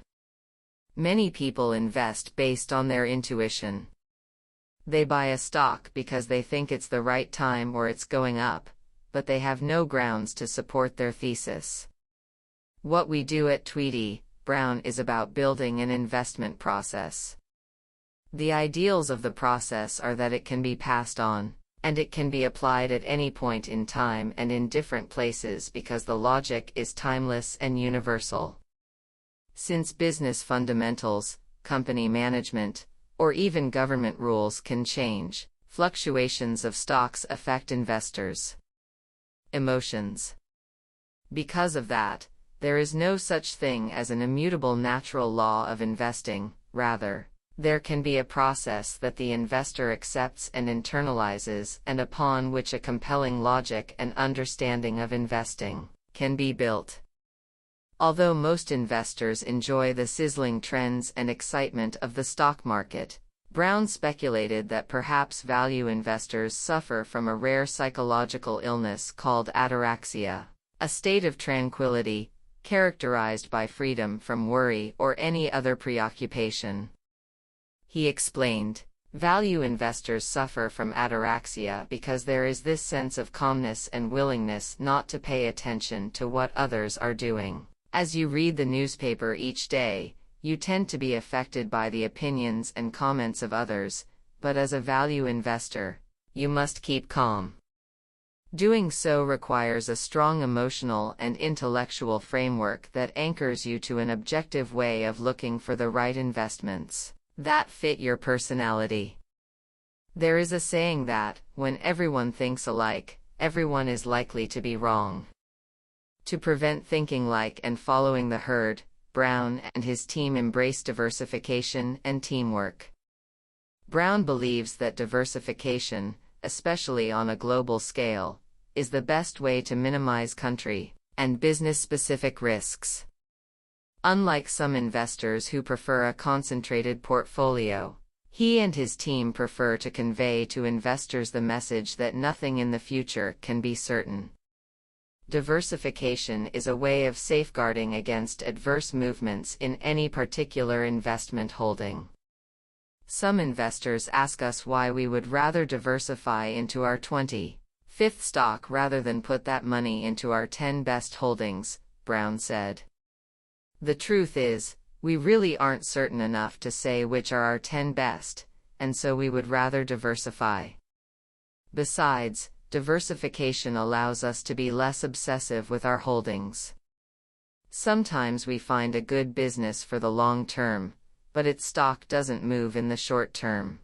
Many people invest based on their intuition. They buy a stock because they think it's the right time or it's going up, but they have no grounds to support their thesis. What we do at Tweedy, Brown is about building an investment process. The ideals of the process are that it can be passed on, and it can be applied at any point in time and in different places because the logic is timeless and universal. Since business fundamentals, company management, or even government rules can change, fluctuations of stocks affect investors' emotions. Because of that, there is no such thing as an immutable natural law of investing. Rather, there can be a process that the investor accepts and internalizes and upon which a compelling logic and understanding of investing can be built. Although most investors enjoy the sizzling trends and excitement of the stock market, Brown speculated that perhaps value investors suffer from a rare psychological illness called ataraxia, a state of tranquility, characterized by freedom from worry or any other preoccupation. He explained, value investors suffer from ataraxia because there is this sense of calmness and willingness not to pay attention to what others are doing. As you read the newspaper each day, you tend to be affected by the opinions and comments of others, but as a value investor, you must keep calm. Doing so requires a strong emotional and intellectual framework that anchors you to an objective way of looking for the right investments that fit your personality. There is a saying that, when everyone thinks alike, everyone is likely to be wrong. To prevent thinking like and following the herd, Brown and his team embrace diversification and teamwork. Brown believes that diversification, especially on a global scale, is the best way to minimize country and business-specific risks. Unlike some investors who prefer a concentrated portfolio, he and his team prefer to convey to investors the message that nothing in the future can be certain. Diversification is a way of safeguarding against adverse movements in any particular investment holding. Some investors ask us why we would rather diversify into our 25th stock rather than put that money into our 10 best holdings, Brown said. The truth is, we really aren't certain enough to say which are our 10 best, and so we would rather diversify. Besides, diversification allows us to be less obsessive with our holdings. Sometimes we find a good business for the long term, but its stock doesn't move in the short term.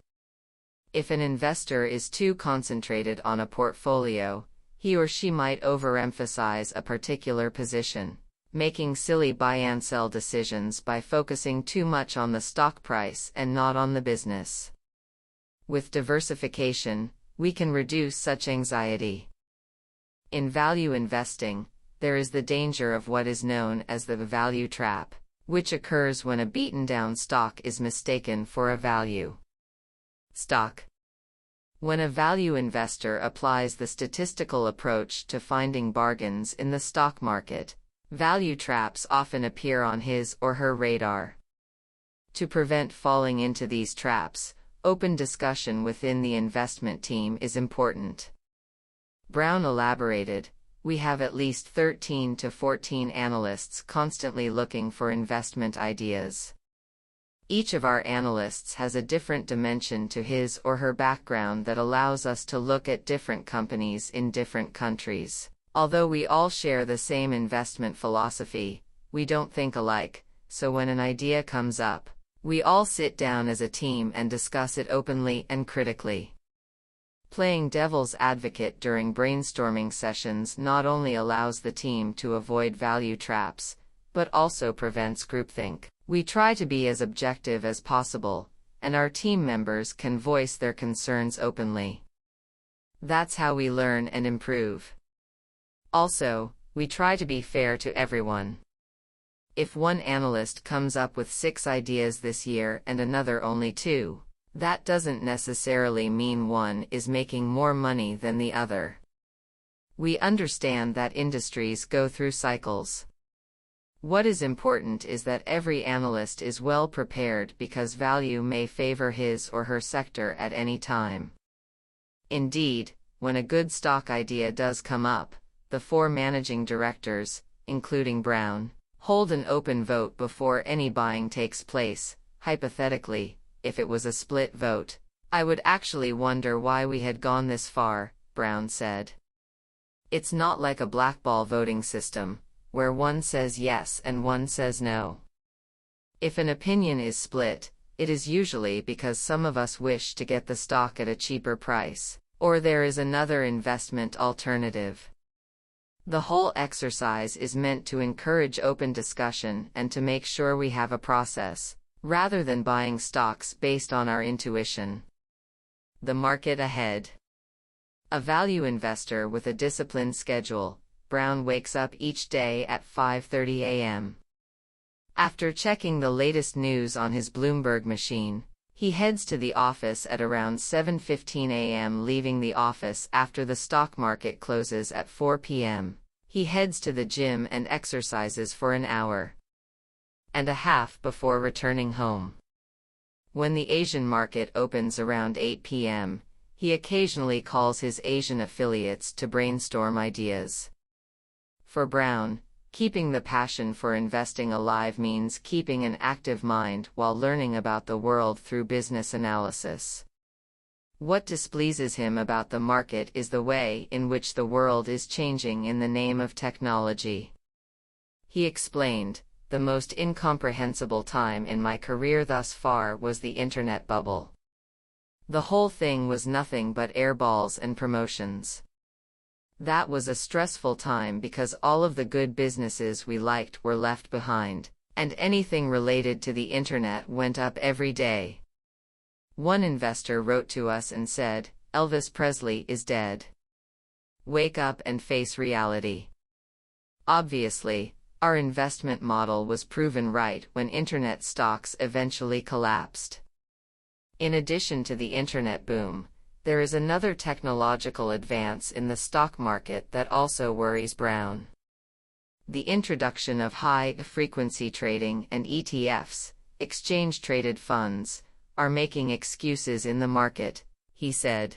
If an investor is too concentrated on a portfolio, he or she might overemphasize a particular position, making silly buy and sell decisions by focusing too much on the stock price and not on the business. With diversification, we can reduce such anxiety. In value investing, there is the danger of what is known as the value trap, which occurs when a beaten-down stock is mistaken for a value stock. When a value investor applies the statistical approach to finding bargains in the stock market, value traps often appear on his or her radar. To prevent falling into these traps, open discussion within the investment team is important. Brown elaborated, "We have at least 13 to 14 analysts constantly looking for investment ideas. Each of our analysts has a different dimension to his or her background that allows us to look at different companies in different countries. Although we all share the same investment philosophy, we don't think alike, so when an idea comes up, we all sit down as a team and discuss it openly and critically." Playing devil's advocate during brainstorming sessions not only allows the team to avoid value traps, but also prevents groupthink. We try to be as objective as possible, and our team members can voice their concerns openly. That's how we learn and improve. Also, we try to be fair to everyone. If one analyst comes up with 6 ideas this year and another only 2, that doesn't necessarily mean one is making more money than the other. We understand that industries go through cycles. What is important is that every analyst is well prepared because value may favor his or her sector at any time. Indeed, when a good stock idea does come up, the 4 managing directors, including Brown, hold an open vote before any buying takes place. Hypothetically, if it was a split vote, "I would actually wonder why we had gone this far," Brown said. "It's not like a blackball voting system, where one says yes and one says no. If an opinion is split, it is usually because some of us wish to get the stock at a cheaper price, or there is another investment alternative." The whole exercise is meant to encourage open discussion and to make sure we have a process, rather than buying stocks based on our intuition. The market ahead. A value investor with a disciplined schedule, Brown wakes up each day at 5:30 a.m. After checking the latest news on his Bloomberg machine, he heads to the office at around 7:15 a.m. Leaving the office after the stock market closes at 4 p.m., he heads to the gym and exercises for an hour and a half before returning home. When the Asian market opens around 8 p.m., he occasionally calls his Asian affiliates to brainstorm ideas. For Brown, keeping the passion for investing alive means keeping an active mind while learning about the world through business analysis. What displeases him about the market is the way in which the world is changing in the name of technology. He explained, "The most incomprehensible time in my career thus far was the internet bubble. The whole thing was nothing but airballs and promotions. That was a stressful time because all of the good businesses we liked were left behind, and anything related to the internet went up every day." One investor wrote to us and said, "Elvis Presley is dead. Wake up and face reality." Obviously, our investment model was proven right when internet stocks eventually collapsed. In addition to the internet boom, there is another technological advance in the stock market that also worries Brown. The introduction of high-frequency trading and ETFs, exchange-traded funds, are making excuses in the market, he said.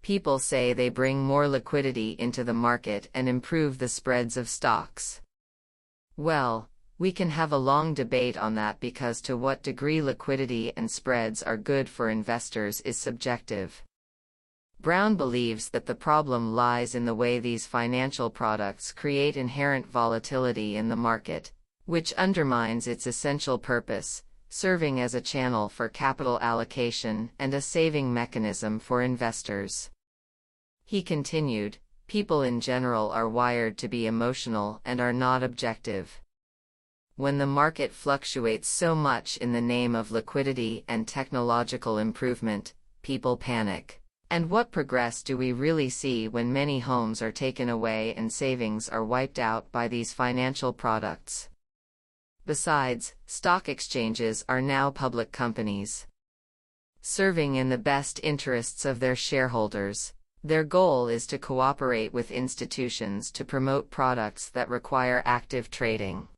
People say they bring more liquidity into the market and improve the spreads of stocks. Well, we can have a long debate on that because to what degree liquidity and spreads are good for investors is subjective. Brown believes that the problem lies in the way these financial products create inherent volatility in the market, which undermines its essential purpose, serving as a channel for capital allocation and a saving mechanism for investors. He continued, people in general are wired to be emotional and are not objective. When the market fluctuates so much in the name of liquidity and technological improvement, people panic. And what progress do we really see when many homes are taken away and savings are wiped out by these financial products? Besides, stock exchanges are now public companies, serving in the best interests of their shareholders. Their goal is to cooperate with institutions to promote products that require active trading.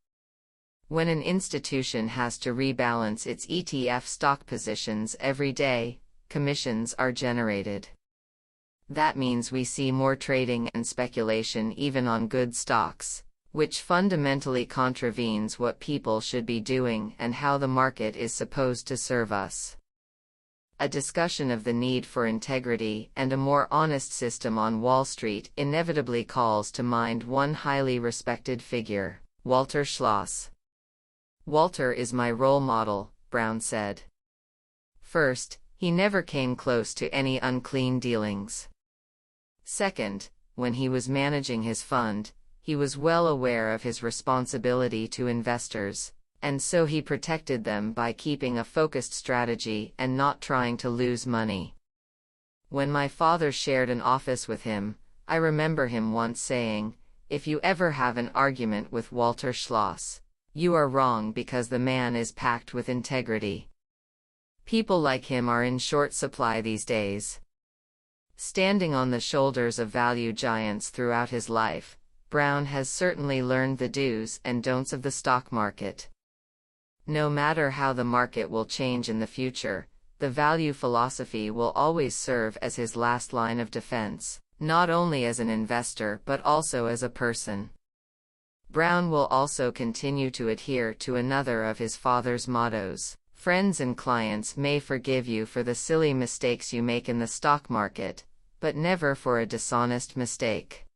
When an institution has to rebalance its ETF stock positions every day, commissions are generated. That means we see more trading and speculation even on good stocks, which fundamentally contravenes what people should be doing and how the market is supposed to serve us. A discussion of the need for integrity and a more honest system on Wall Street inevitably calls to mind one highly respected figure, Walter Schloss. Walter is my role model, Brown said. First, he never came close to any unclean dealings. Second, when he was managing his fund, he was well aware of his responsibility to investors, and so he protected them by keeping a focused strategy and not trying to lose money. When my father shared an office with him, I remember him once saying, "If you ever have an argument with Walter Schloss, you are wrong because the man is packed with integrity." People like him are in short supply these days. Standing on the shoulders of value giants throughout his life, Brown has certainly learned the do's and don'ts of the stock market. No matter how the market will change in the future, the value philosophy will always serve as his last line of defense, not only as an investor but also as a person. Brown will also continue to adhere to another of his father's mottos: friends and clients may forgive you for the silly mistakes you make in the stock market, but never for a dishonest mistake.